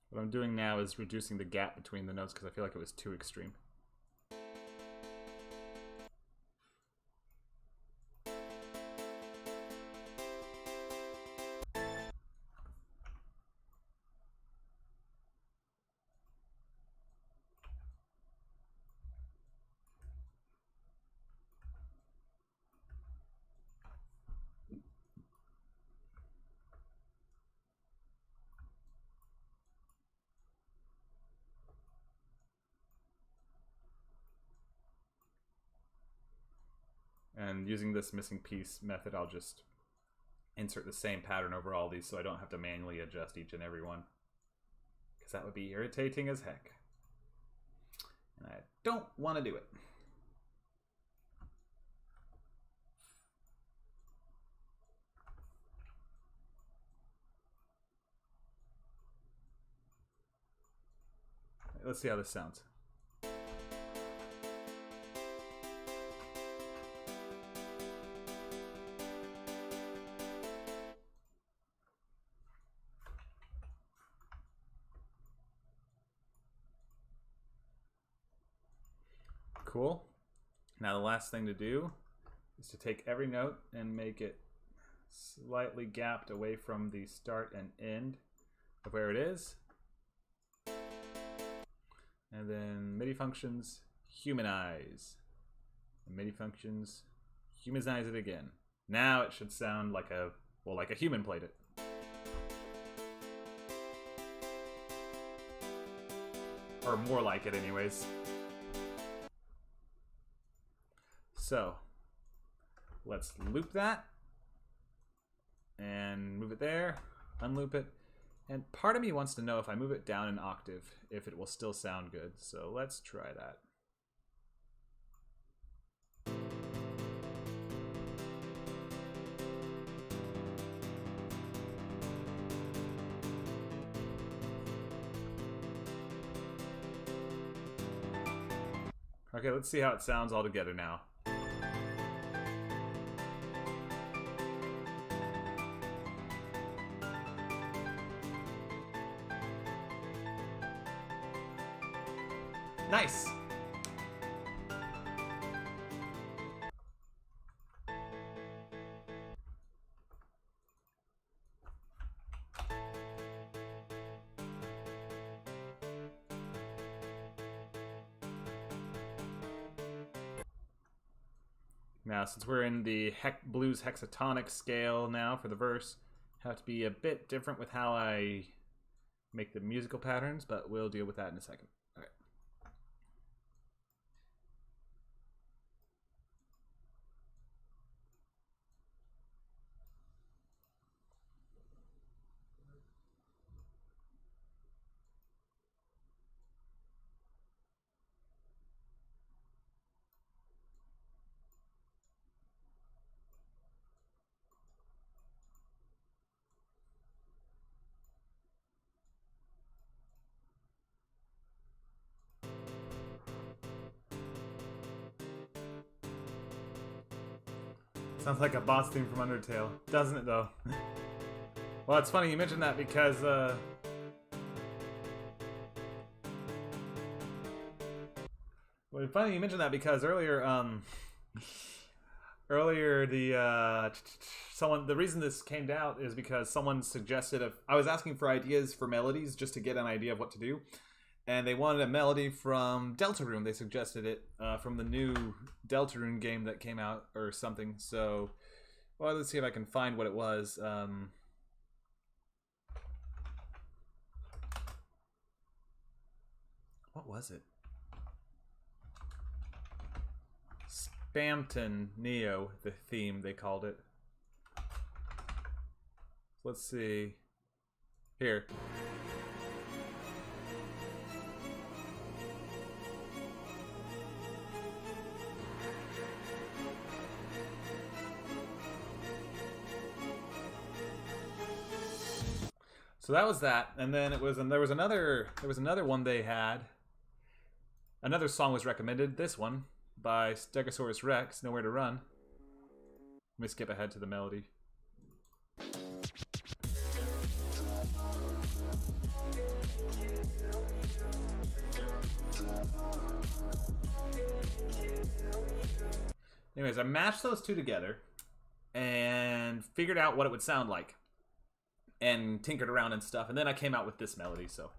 A: What I'm doing now is reducing the gap between the notes because I feel like it was too extreme. And using this missing piece method, I'll just insert the same pattern over all these so I don't have to manually adjust each and every one. Because that would be irritating as heck. And I don't want to do it. Let's see how this sounds. Cool. Now the last thing to do is to take every note and make it slightly gapped away from the start and end of where it is. And then MIDI functions, humanize. And MIDI functions, humanize it again. Now it should sound like a, well, like a human played it. Or more like it anyways. So, let's loop that. And move it there, unloop it. And part of me wants to know if I move it down an octave, if it will still sound good. So let's try that. Okay, let's see how it sounds all together now. Nice! Now, since we're in the blues hexatonic scale now for the verse, have to be a bit different with how I make the musical patterns, but we'll deal with that in a second. All right. Sounds like a boss theme from Undertale, doesn't it though? Well, it's funny you mentioned that because earlier the reason this came out is because someone suggested I was asking for ideas for melodies just to get an idea of what to do. And they wanted a melody from Deltarune. They suggested it from the new Deltarune game that came out or something. So, well, let's see if I can find what it was. What was it? Spamton Neo, the theme they called it. Let's see. Here. So that was that, and then there was another one they had. Another song was recommended. This one by Stegosaurus Rex, Nowhere to Run. Let me skip ahead to the melody. Anyways, I matched those two together and figured out what it would sound like. And tinkered around and stuff, and then I came out with this melody, so.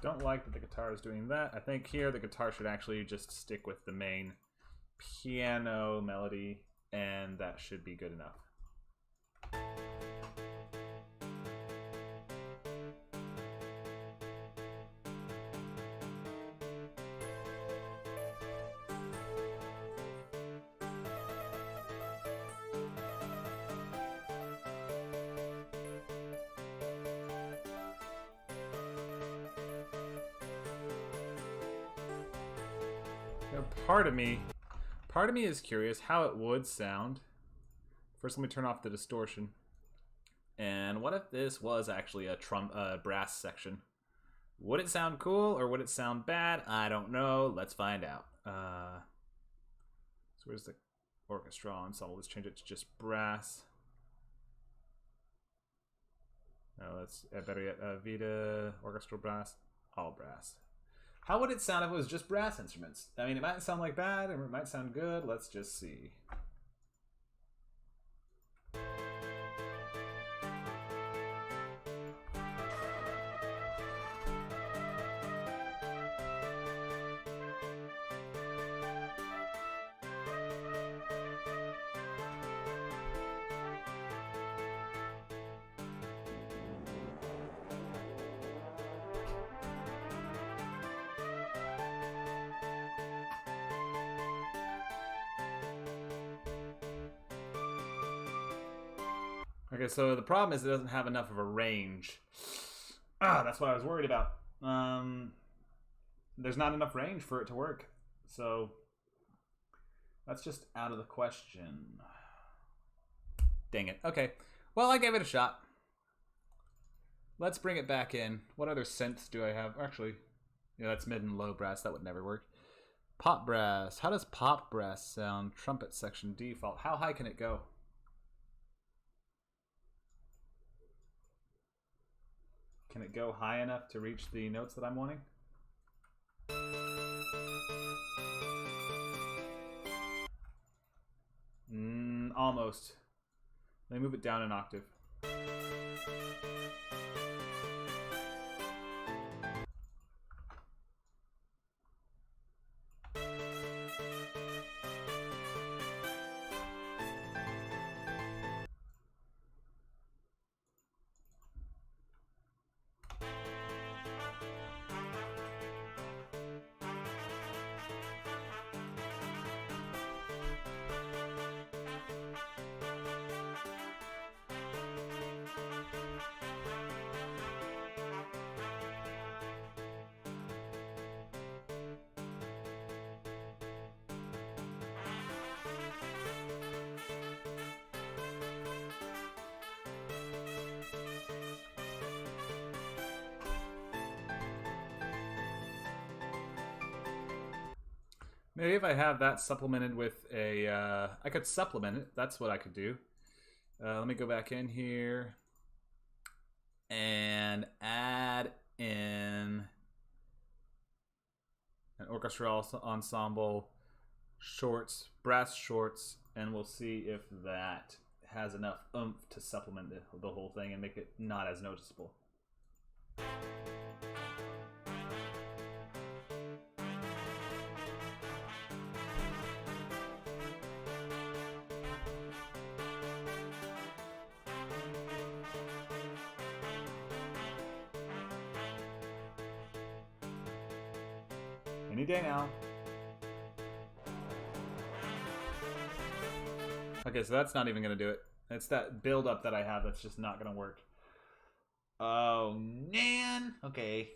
A: Don't like that the guitar is doing that. I think here the guitar should actually just stick with the main piano melody, and that should be good enough. Part of me is curious how it would sound. First, let me turn off the distortion. And what if this was actually a brass section? Would it sound cool or would it sound bad? I don't know. Let's find out. So where's the Orchestra Ensemble? Let's change it to just brass. No, let's better yet, Vita, Orchestral brass, all brass. How would it sound if it was just brass instruments? I mean, it might sound like bad, or it might sound good. Let's just see. Okay, so the problem is it doesn't have enough of a range. That's what I was worried about. There's not enough range for it to work. So that's just out of the question. Dang it. Okay. Well, I gave it a shot. Let's bring it back in. What other synths do I have? Actually, yeah, that's mid and low brass. That would never work. Pop brass. How does pop brass sound? Trumpet section default. How high can it go? Can it go high enough to reach the notes that I'm wanting? Almost. Let me move it down an octave. Maybe if I have that supplemented with a, I could supplement it. That's what I could do. Let me go back in here and add in an orchestral ensemble shorts, brass shorts, and we'll see if that has enough oomph to supplement the whole thing and make it not as noticeable. Any day now. Okay, so that's not even gonna do it. It's that build up that I have that's just not gonna work. Oh man. Okay.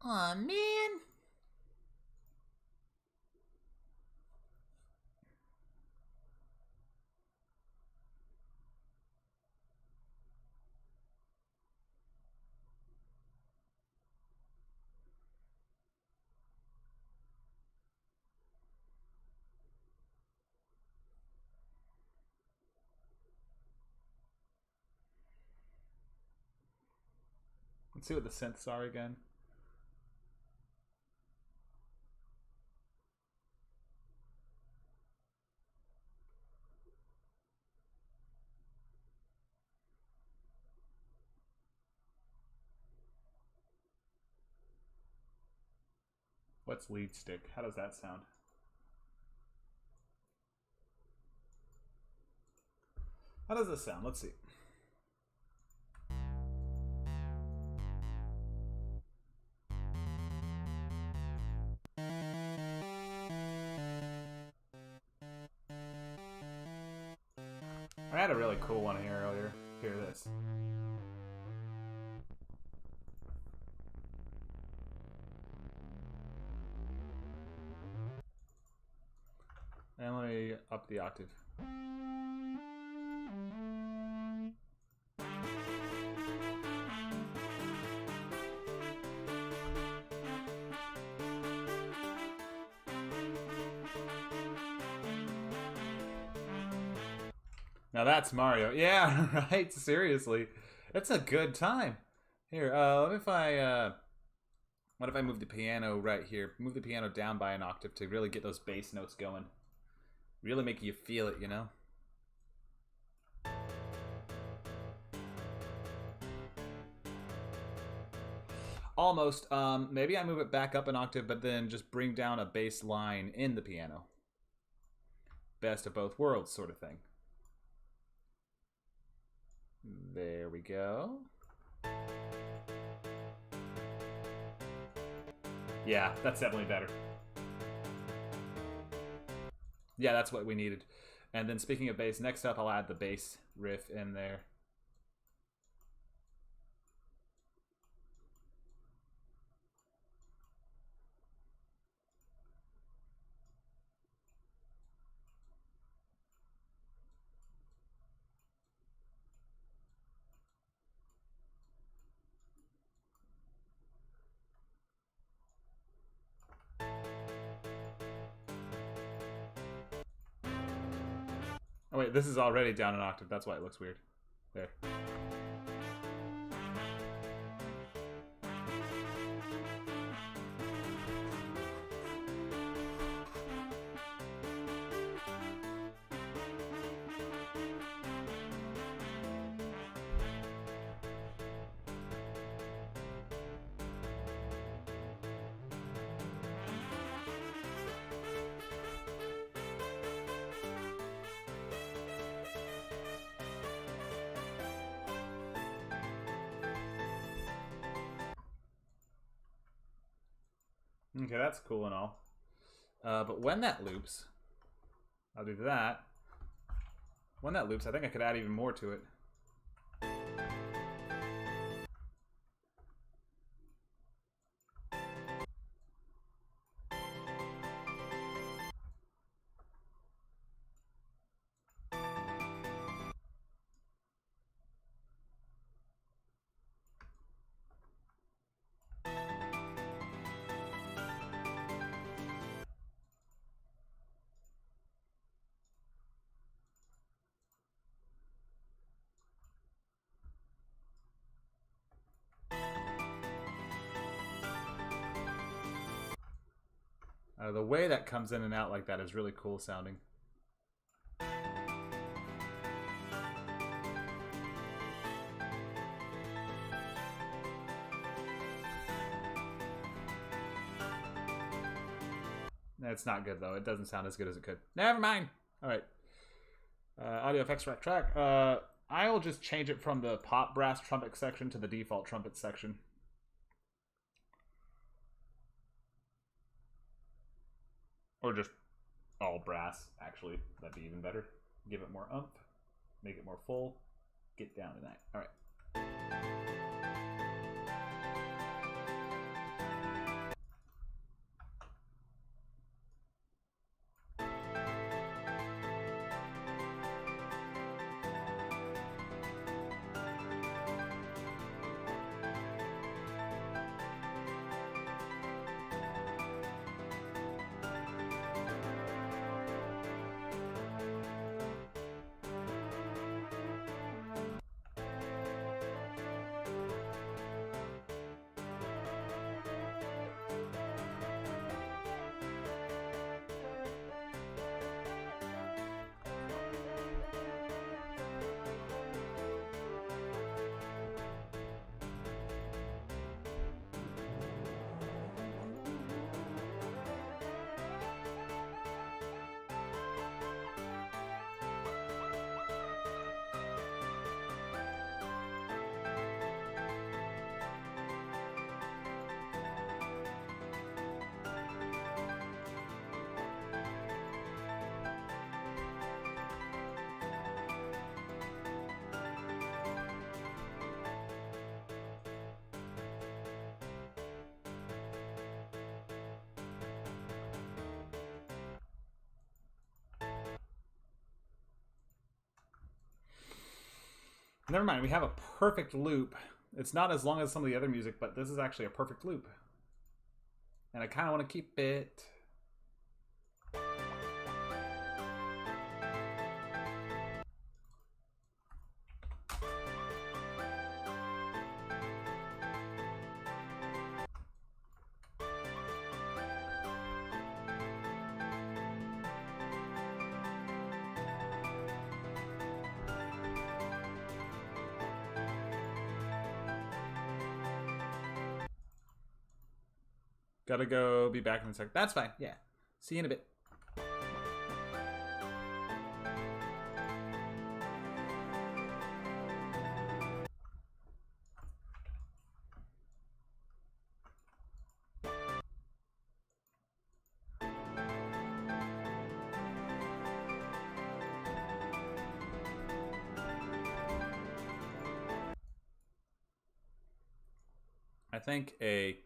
A: Oh man. Let's see what the synths are again. What's lead stick? How does that sound? How does this sound? Let's see. I had a really cool one here earlier. Hear this. the octave. Now that's Mario. Yeah, right? Seriously. It's a good time. Here, what if I move the piano right here? Move the piano down by an octave to really get those bass notes going. Really make you feel it, you know? Almost. Maybe I move it back up an octave, but then just bring down a bass line in the piano. Best of both worlds sort of thing. There we go. Yeah, that's definitely better. Yeah, that's what we needed. And then speaking of bass, next up I'll add the bass riff in there. Oh wait, this is already down an octave. That's why it looks weird. There. Okay, that's cool and all. But when that loops, I'll do that. When that loops, I think I could add even more to it. The way that comes in and out like that is really cool sounding. It's not good though. It doesn't sound as good as it could. Never mind. All right. Audio effects track. I'll just change it from the pop brass trumpet section to the default trumpet section. Or just all brass, actually. That'd be even better. Give it more oomph. Make it more full. Get down to that. All right. Never mind, we have a perfect loop. It's not as long as some of the other music, but this is actually a perfect loop. And I kind of want to keep it. Gotta go be back in a sec. That's fine. Yeah. See you in a bit. I think a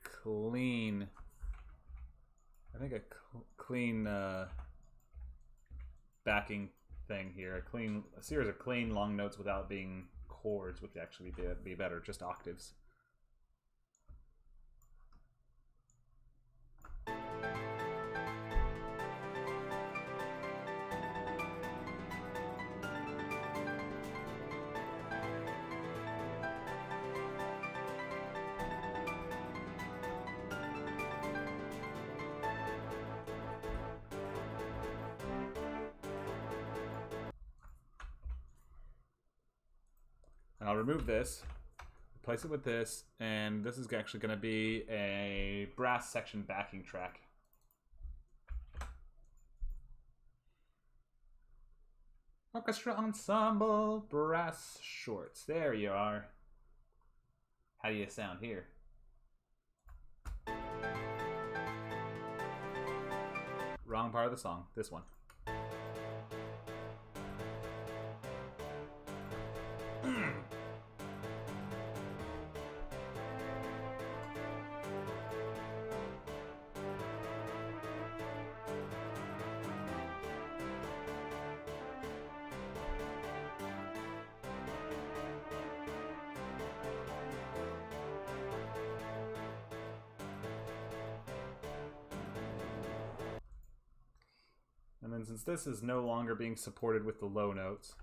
A: clean backing thing here, a series of clean long notes without being chords would actually be better, just octaves. And I'll remove this, replace it with this, and this is actually going to be a brass section backing track. Orchestra Ensemble brass shorts. There you are. How do you sound here? Wrong part of the song. This one. And then since this is no longer being supported with the low notes,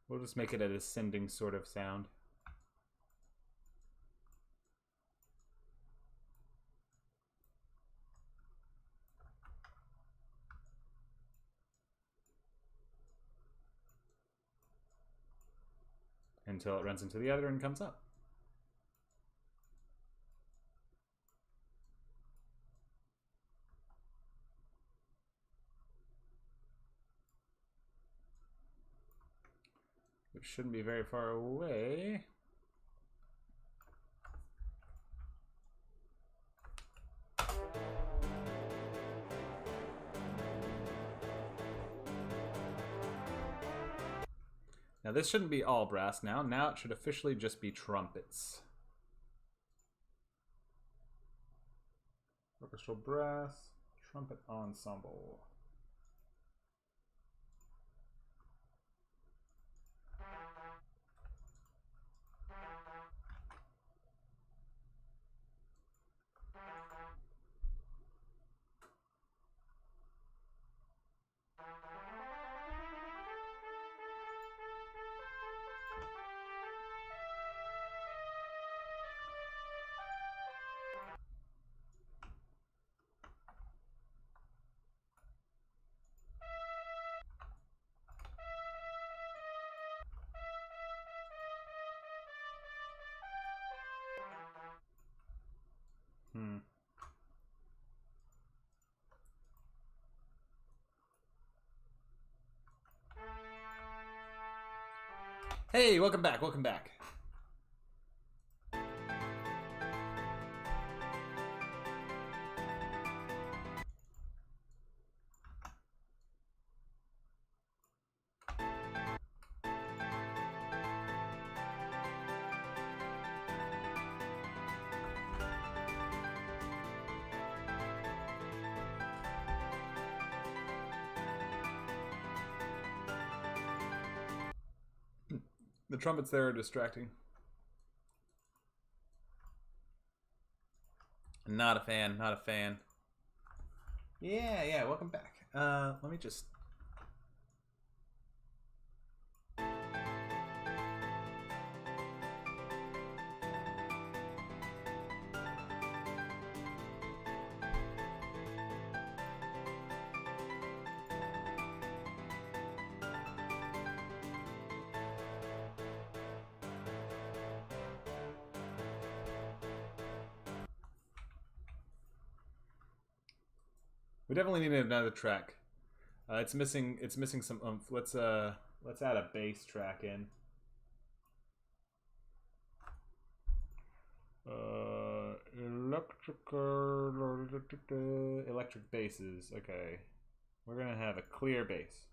A: we'll just make it a descending sort of sound. Until it runs into the other and comes up. Which shouldn't be very far away. Now this shouldn't be all brass now. Now it should officially just be trumpets. Orchestral brass, trumpet ensemble. Hey, welcome back, welcome back. The trumpets there are distracting. Not a fan, not a fan. Yeah, welcome back. Let me just... We definitely need another track. It's missing some oomph. Let's add a bass track in. Electric basses. Okay, we're gonna have a clear bass.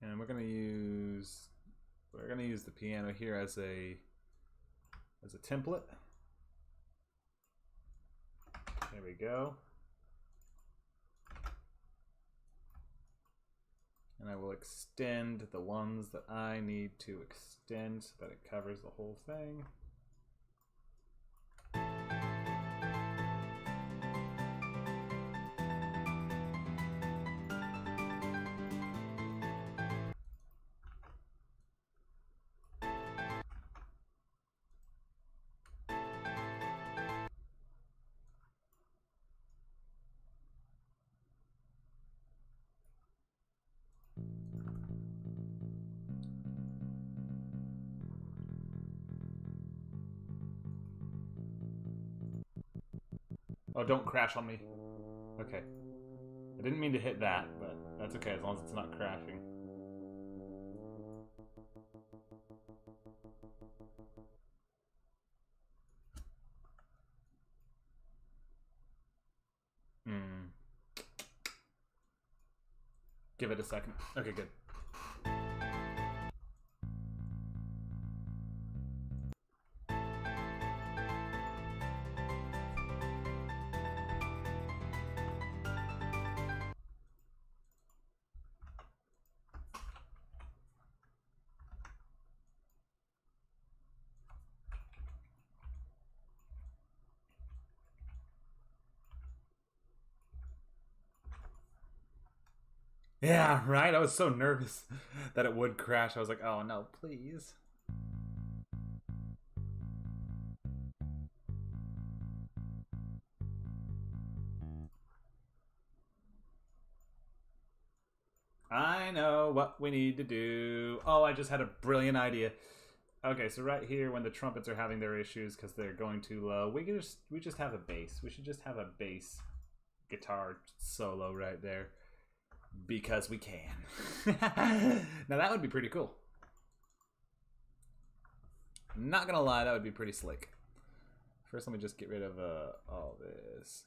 A: And we're gonna use the piano here as a template. There we go. And I will extend the ones that I need to extend so that it covers the whole thing. Oh, don't crash on me. Okay. I didn't mean to hit that, but that's okay as long as it's not crashing. Give it a second. Okay, good. Yeah, right? I was so nervous that it would crash. I was like, oh no, please. I know what we need to do. Oh, I just had a brilliant idea. Okay, so right here when the trumpets are having their issues because they're going too low, we just have a bass. We should just have a bass guitar solo right there. Because we can. Now that would be pretty cool. Not gonna lie, that would be pretty slick. First, let me just get rid of all this.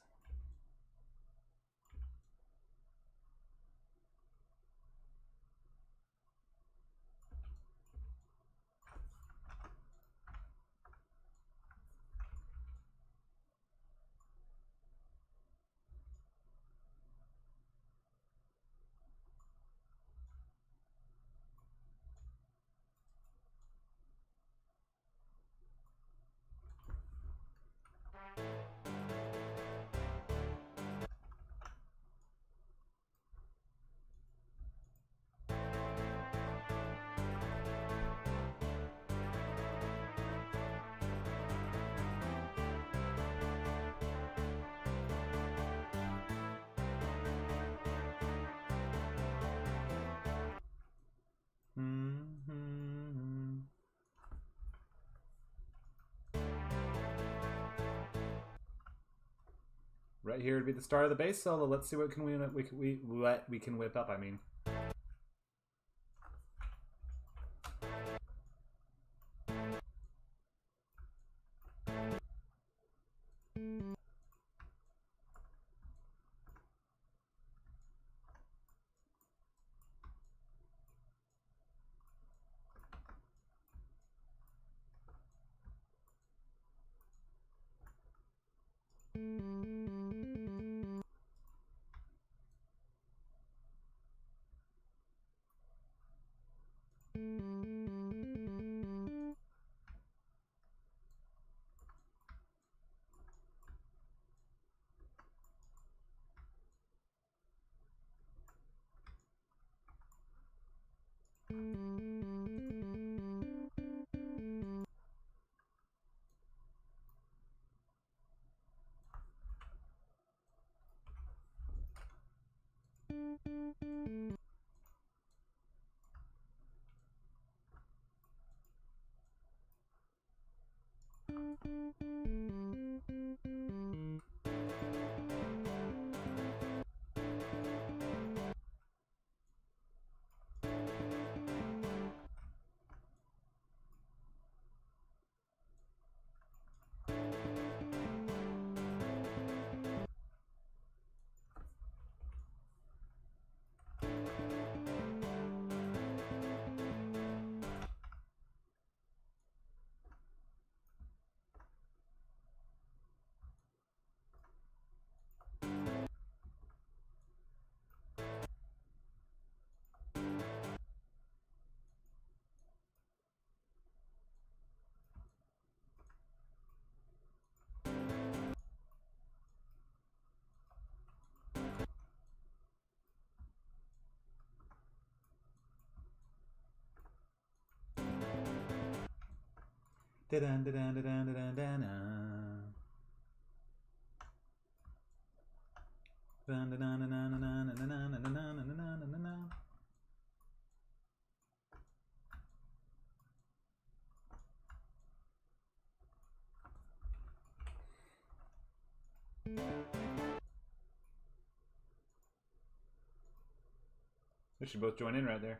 A: Right here would be the start of the bass solo. Let's see what we can whip up. I mean. We should both join in right there.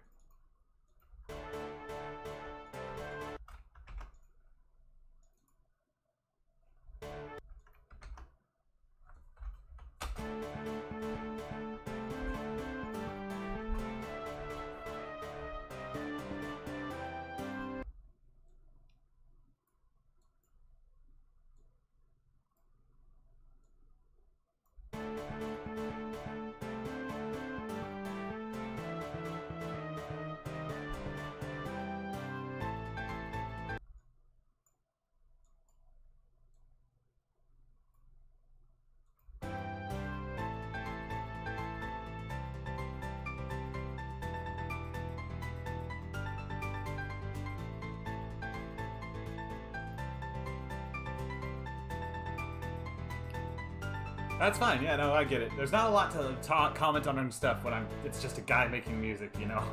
A: That's fine. Yeah, no, I get it. There's not a lot to comment on and stuff when it's just a guy making music, you know.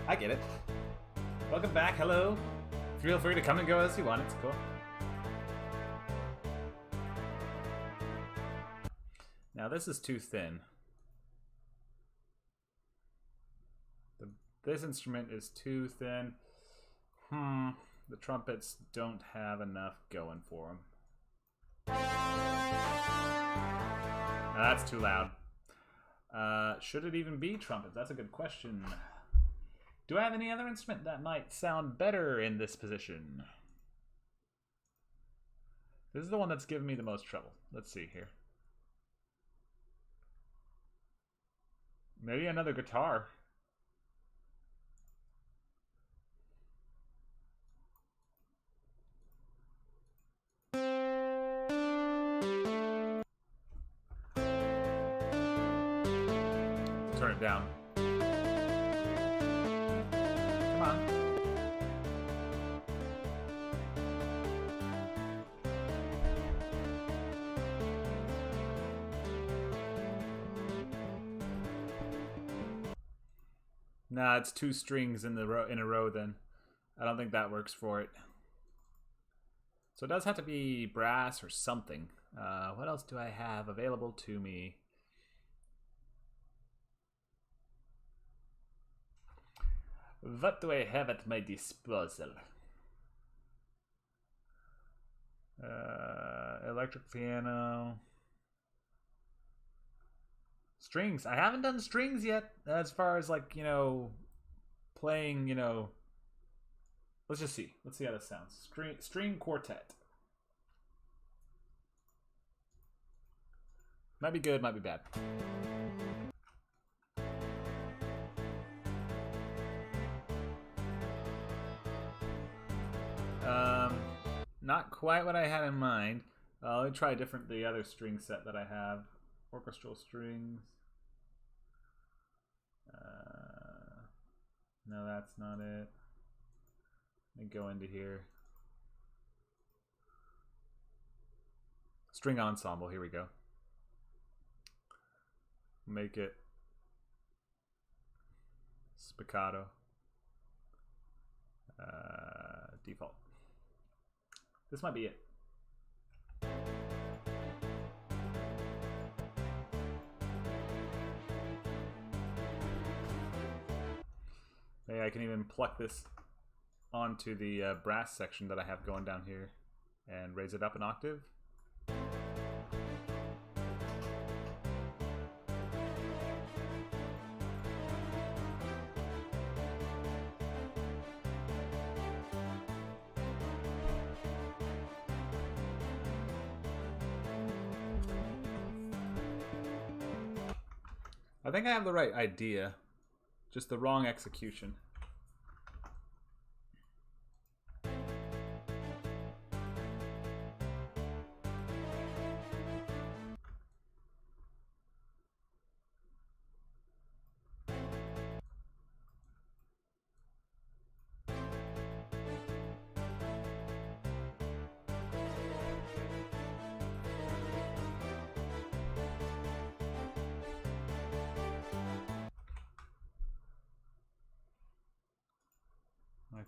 A: I get it. Welcome back. Hello. Feel free to come and go as you want. It's cool. Now this is too thin. This instrument is too thin. The trumpets don't have enough going for them. That's too loud. Should it even be trumpet? That's a good question. Do I have any other instrument that might sound better in this position? This is the one that's given me the most trouble. Let's see here. Maybe another guitar. Turn it down. Come on. Nah, it's two strings in a row then. I don't think that works for it. So it does have to be brass or something. What else do I have available to me? What do I have at my disposal? Electric piano. Strings. I haven't done strings yet as far as, like, you know, playing, you know. Let's just see. Let's see how this sounds. String quartet. Might be good, might be bad. Not quite what I had in mind. Let me try the other string set that I have. Orchestral strings. No, that's not it. Let me go into here. String ensemble, here we go. Make it Spiccato. Default. This might be it. Maybe I can even pluck this onto the brass section that I have going down here and raise it up an octave. I think I have the right idea, just the wrong execution.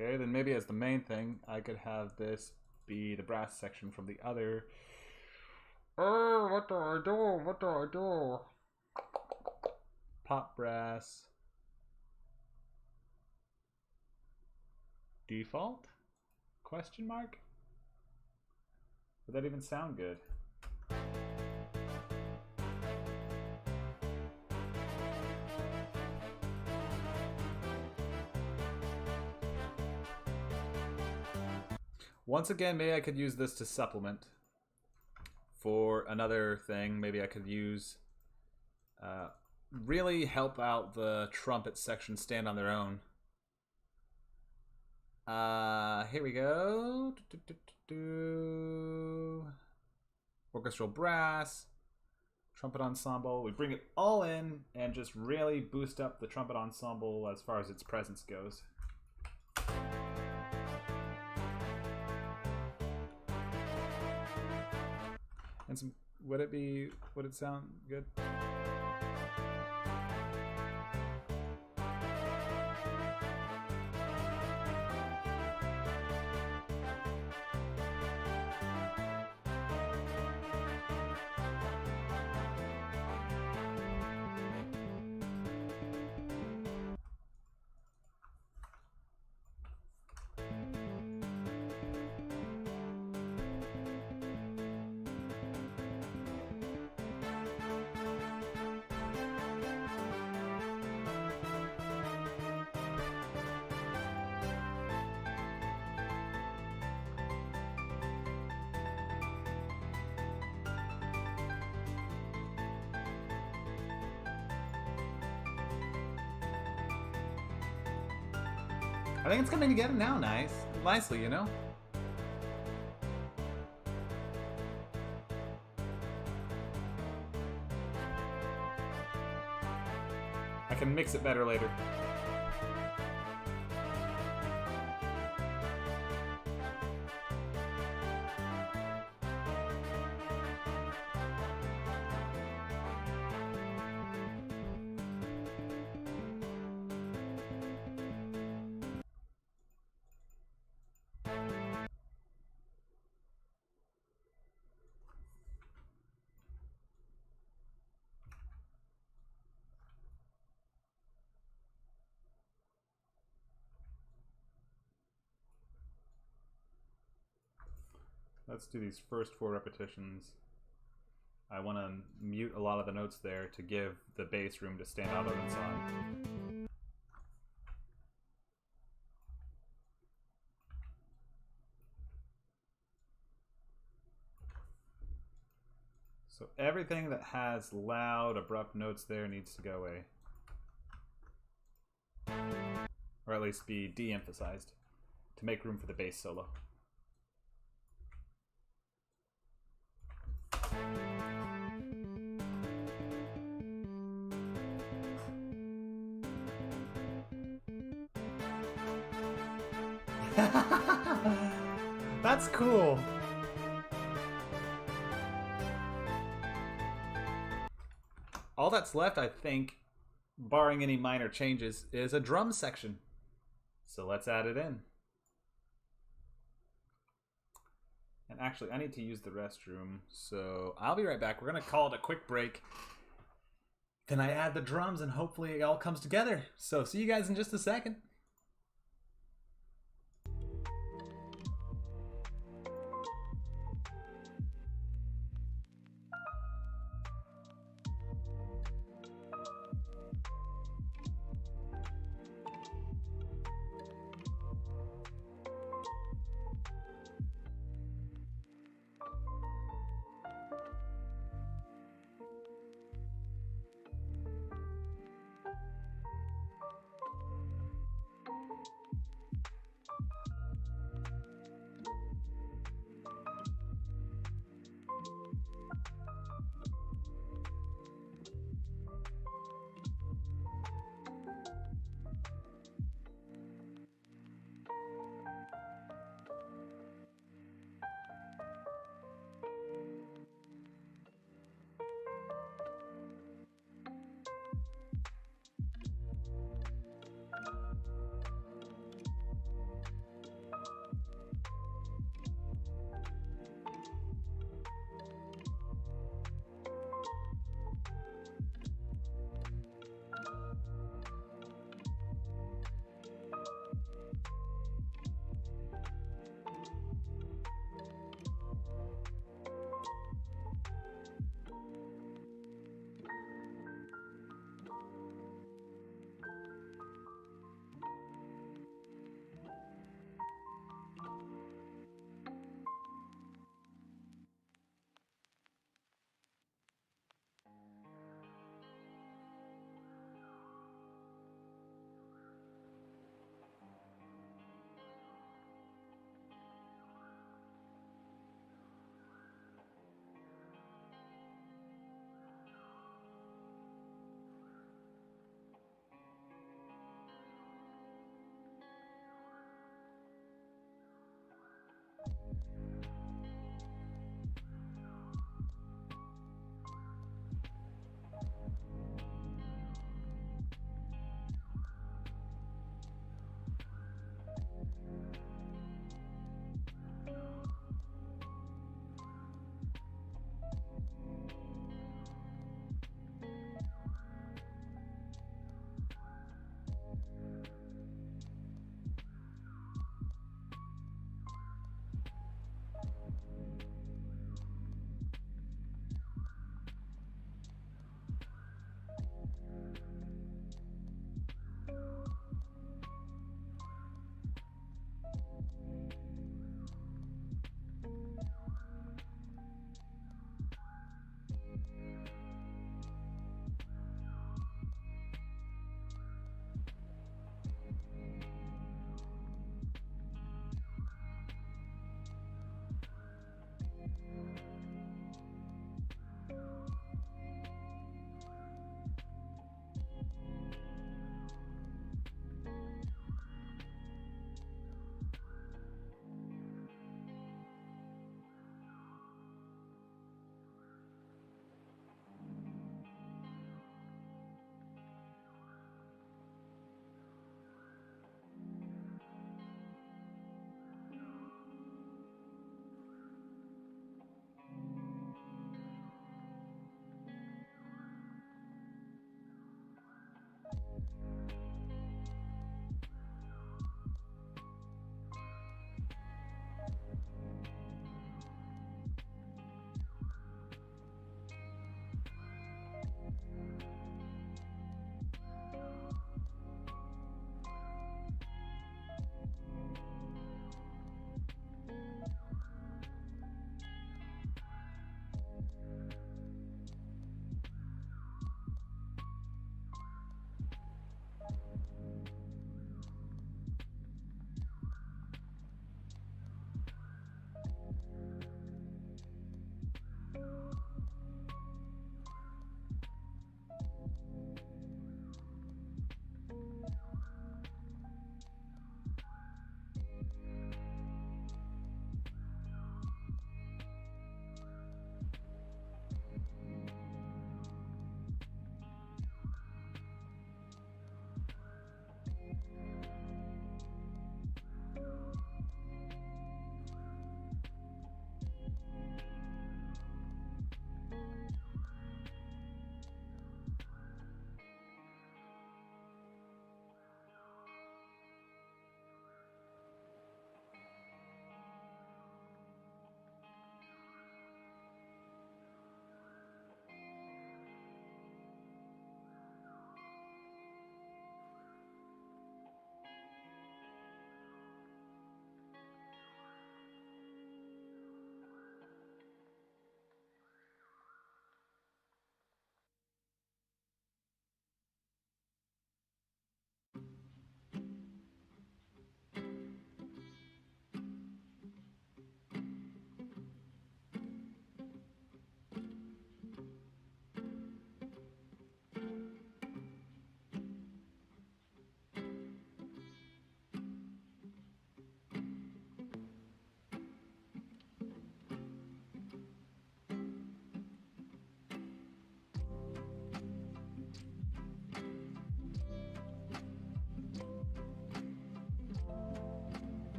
A: Okay, then maybe as the main thing, I could have this be the brass section from the other. Oh, what do I do? What do I do? Pop brass. Default? Question mark? Would that even sound good? Once again, maybe I could use this to supplement for another thing. Maybe I could use really help out the trumpet section stand on their own. Here we go. Orchestral brass, trumpet ensemble. We bring it all in and just really boost up the trumpet ensemble as far as its presence goes. And some, would it sound good? I think it's coming together now, nicely, you know? I can mix it better later. Let's do these first 4 repetitions. I want to mute a lot of the notes there to give the bass room to stand out on its own. So everything that has loud, abrupt notes there needs to go away. Or at least be de-emphasized to make room for the bass solo. That's cool. All that's left, I think, barring any minor changes, is a drum section. So let's add it in. And actually, I need to use the restroom, so I'll be right back. We're going to call it a quick break. Then I add the drums, and hopefully it all comes together. So see you guys in just a second.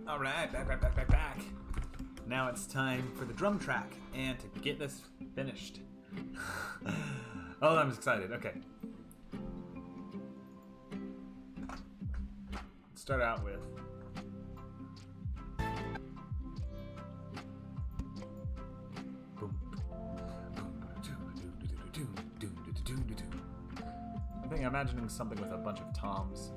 A: All right, back. Now it's time for the drum track and to get this finished. Oh, I'm excited. Okay. Let's start out with. I'm imagining something with a bunch of toms.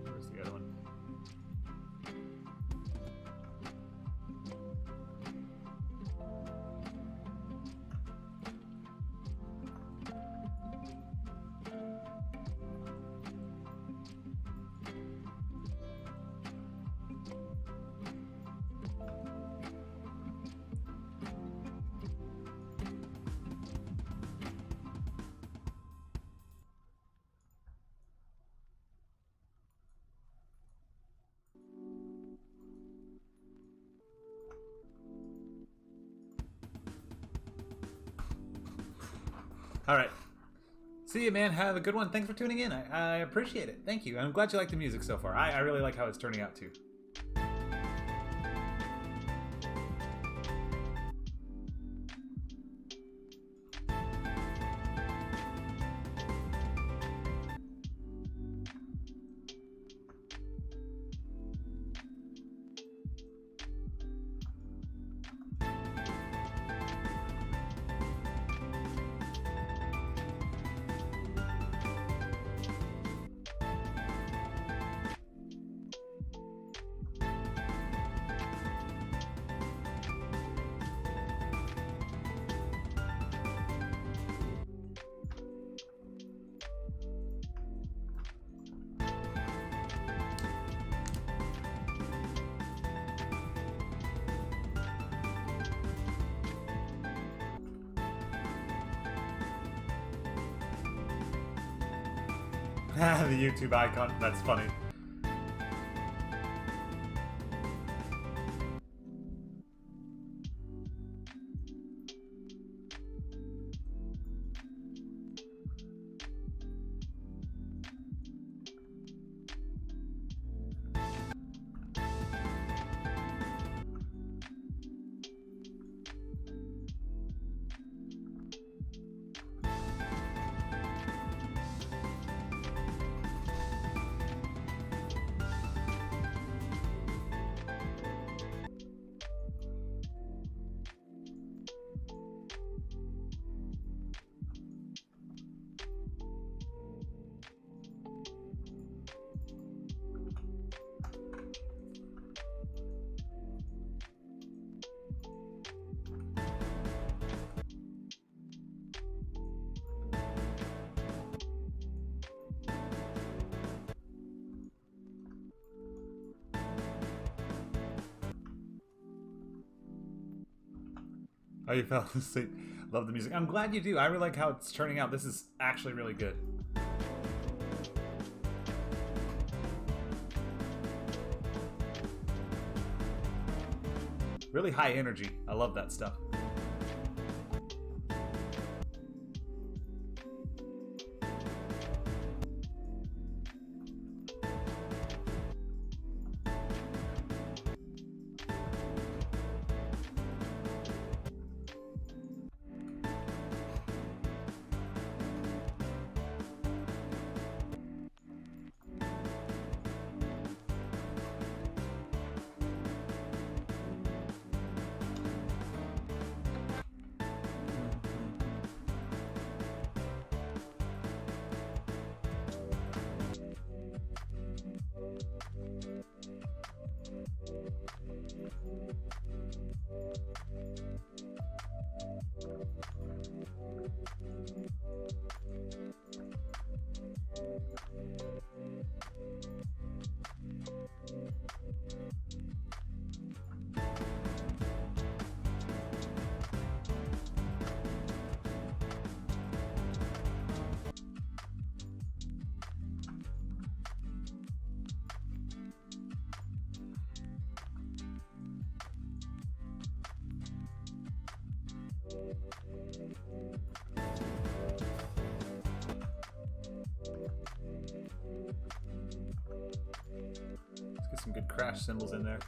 A: Where's the other one? All right. See you, man. Have a good one. Thanks for tuning in. I appreciate it. Thank you. I'm glad you like the music so far. I really like how it's turning out, too. The YouTube icon. That's funny. Oh, you fell asleep. Love the music. I'm glad you do. I really like how it's turning out. This is actually really good. Really high energy. I love that stuff. Good crash cymbals in there.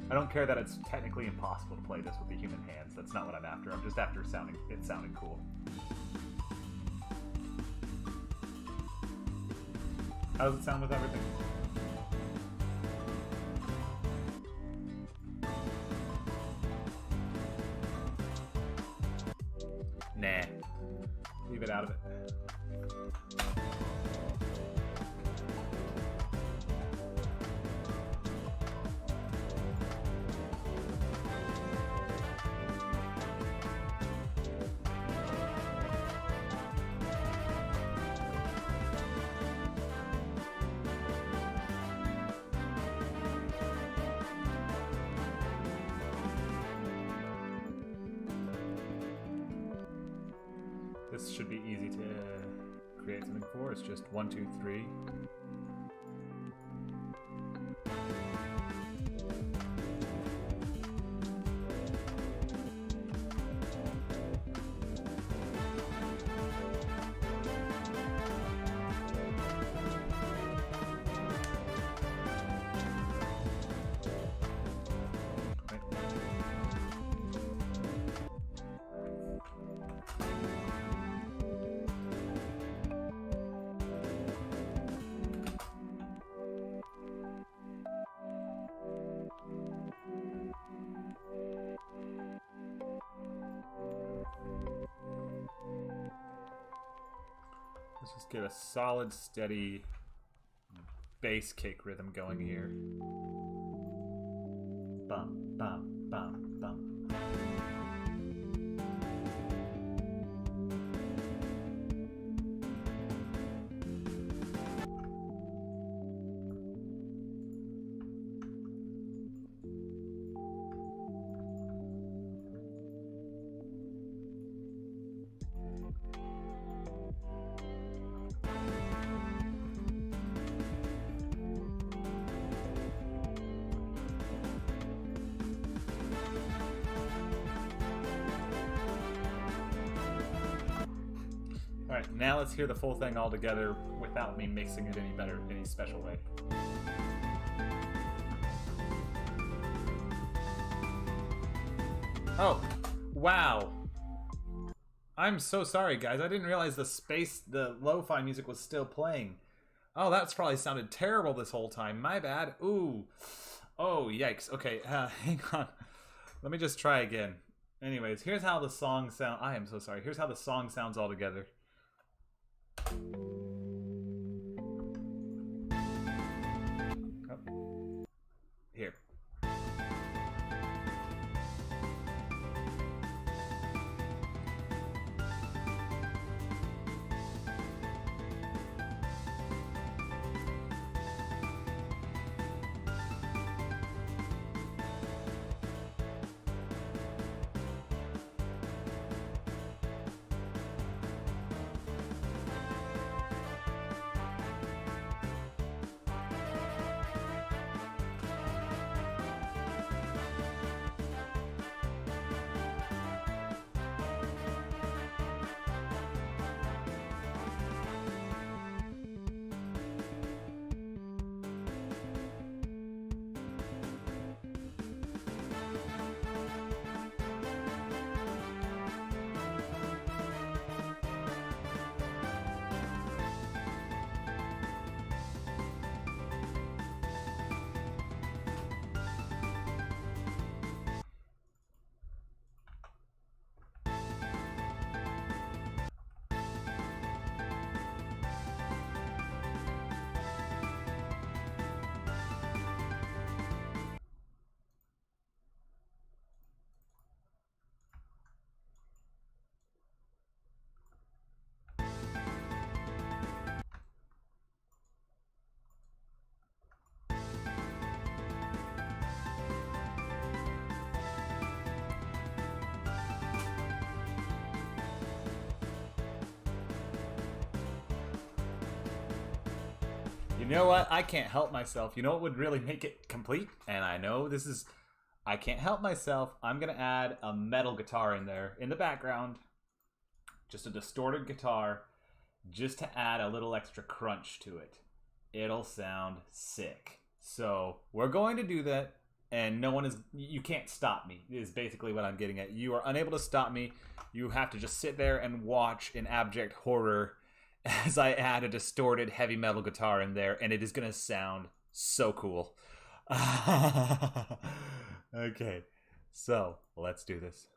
A: I don't care that it's technically impossible to play this with the human hands. That's not what I'm after. I'm just after it sounding cool. How does it sound with everything? Nah. Leave it out of it. This should be easy to create something for. It's just 1, 2, 3. Let's just get a solid, steady bass kick rhythm going here. Bum, bum, bum, bum. Alright, now let's hear the full thing all together without me mixing it any special way. Oh, wow. I'm so sorry, guys. I didn't realize the lo-fi music was still playing. Oh, that's probably sounded terrible this whole time. My bad. Ooh. Oh, yikes. Okay, hang on. Let me just try again. Anyways, here's how the song sounds. I am so sorry. Here's how the song sounds all together. Oh. Here. You know what? I can't help myself. You know what would really make it complete? And I know this is... I can't help myself. I'm going to add a metal guitar in there in the background. Just a distorted guitar. Just to add a little extra crunch to it. It'll sound sick. So we're going to do that. And no one is... You can't stop me, is basically what I'm getting at. You are unable to stop me. You have to just sit there and watch in abject horror as I add a distorted heavy metal guitar in there, and it is going to sound so cool. Okay, so let's do this.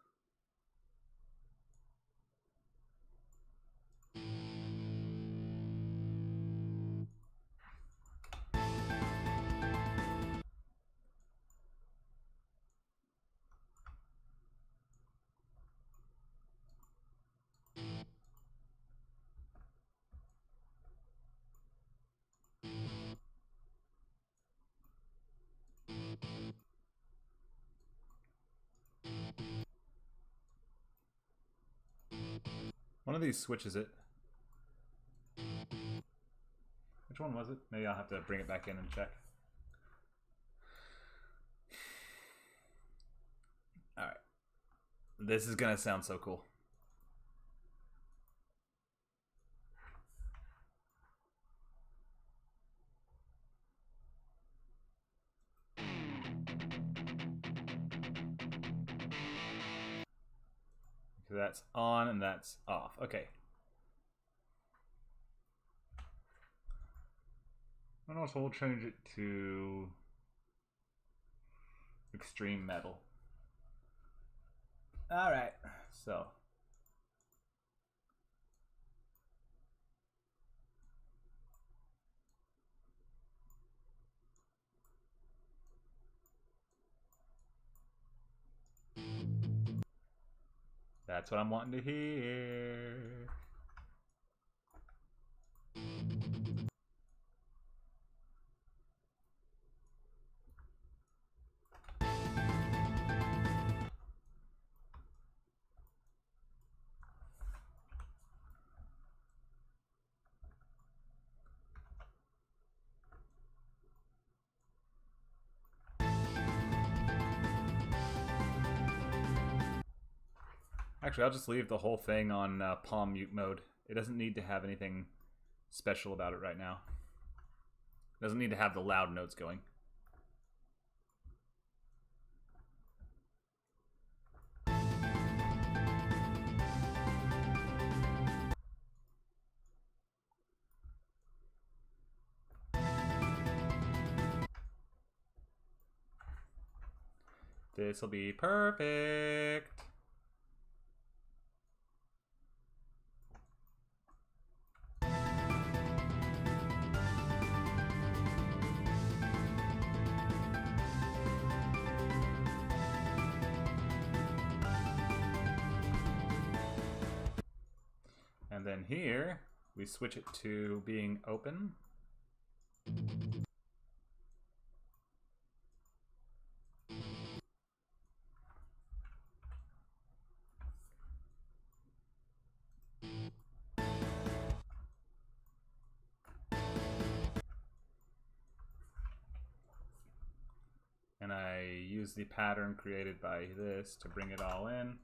A: One of these switches it. Which one was it? Maybe I'll have to bring it back in and check. Alright. This is gonna sound so cool. So that's on and that's off. Okay. And also we'll change it to extreme metal. Alright, so. That's what I'm wanting to hear. Actually, I'll just leave the whole thing on palm mute mode. It doesn't need to have anything special about it right now. It doesn't need to have the loud notes going. This will be perfect. And then here, we switch it to being open. And I use the pattern created by this to bring it all in.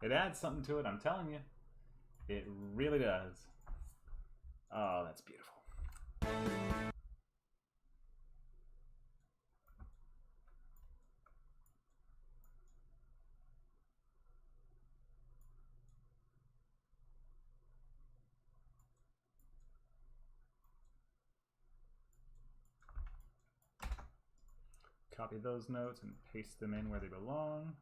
A: It adds something to it, I'm telling you. It really does. Oh, that's beautiful. Copy those notes and paste them in where they belong.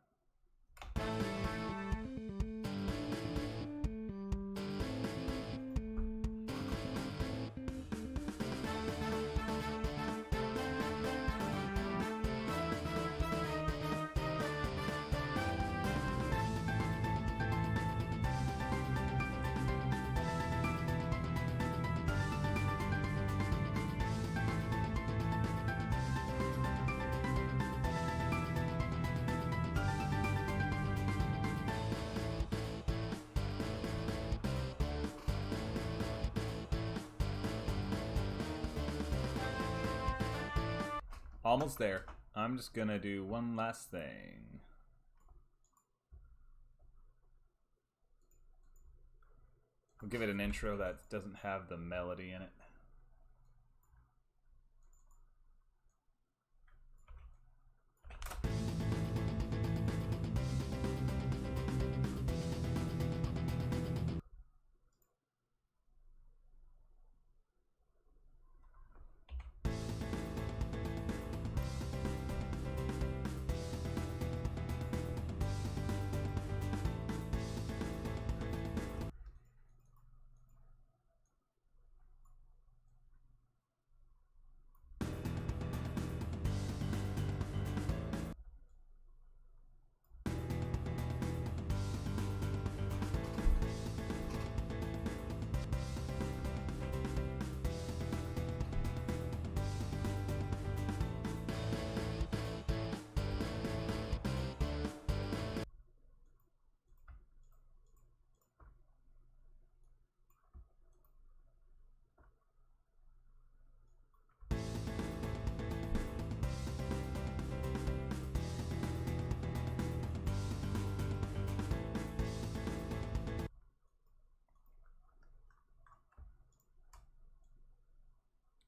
A: Almost there. I'm just gonna do one last thing. We'll give it an intro that doesn't have the melody in it.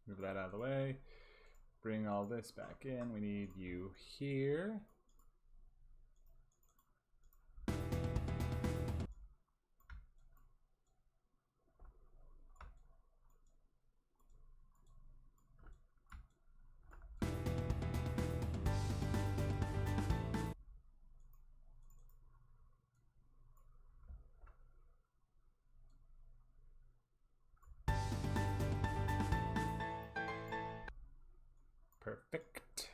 A: Move that out of the way. Bring all this back in. We need you here. Perfect.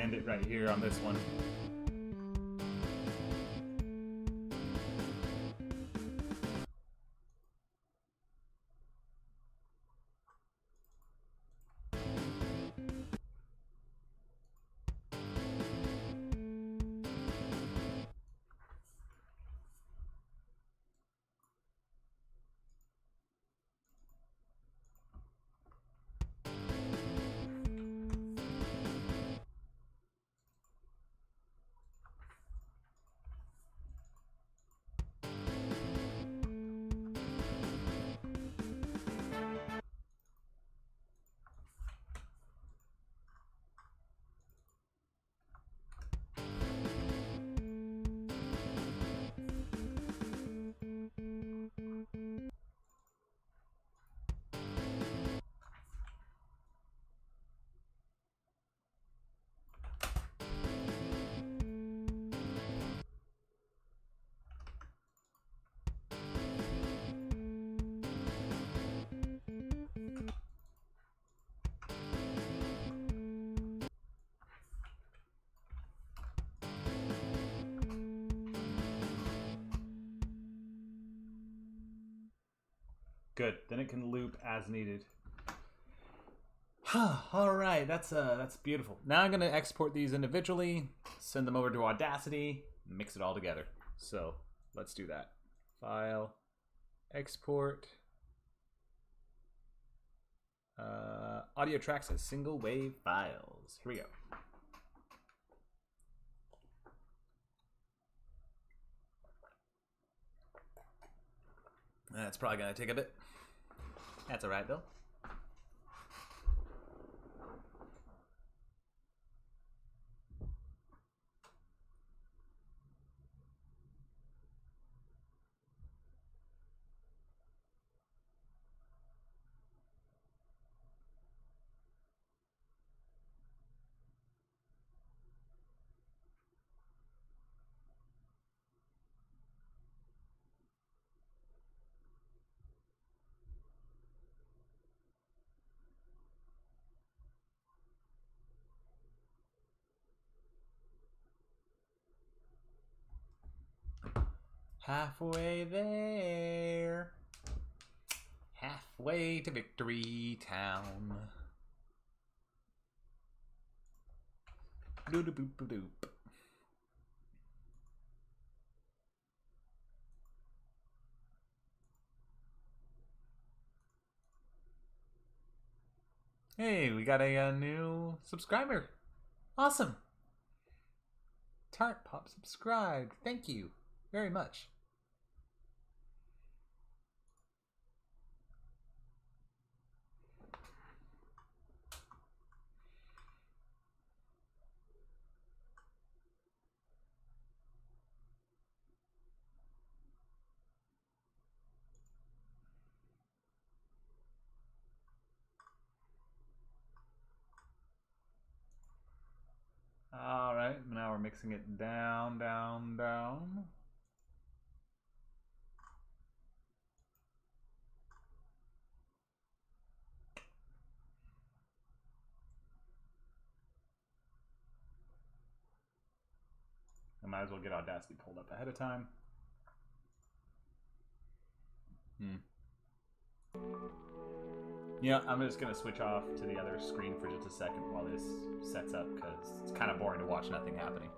A: End it right here on this one. Good. Then it can loop as needed. All right, that's beautiful. Now I'm gonna export these individually, send them over to Audacity, mix it all together. So let's do that. File, export. Audio tracks as single wave files. Here we go. That's probably gonna take a bit. That's alright though. Halfway there. Halfway to Victory Town. Doop doop doop doop. Hey, we got a new subscriber. Awesome. Tart Pop subscribed. Thank you very much. All right, now we're mixing it down, down, down. I might as well get Audacity pulled up ahead of time. Yeah, I'm just gonna switch off to the other screen for just a second while this sets up because it's kind of boring to watch nothing happening.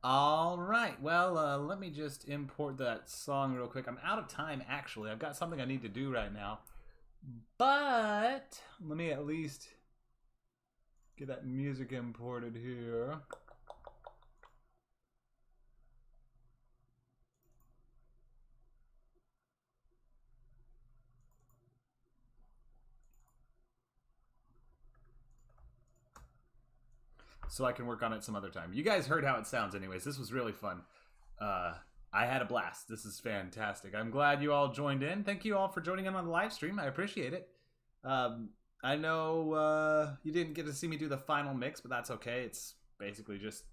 A: All right. Well, let me just import that song real quick. I'm out of time, actually. I've got something I need to do right now. But let me at least get that music imported here. So I can work on it some other time. You guys heard how it sounds anyways. This was really fun. I had a blast. This is fantastic. I'm glad you all joined in. Thank you all for joining in on the live stream. I appreciate it. I know you didn't get to see me do the final mix, but that's okay. It's basically just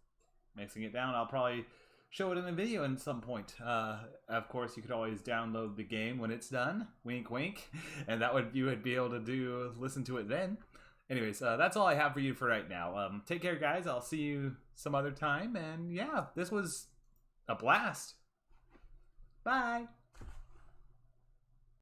A: mixing it down. I'll probably show it in a video at some point. Of course, you could always download the game when it's done. Wink, wink. And you would be able to listen to it then. Anyways, that's all I have for you for right now. Take care, guys. I'll see you some other time. And yeah, this was a blast. Bye.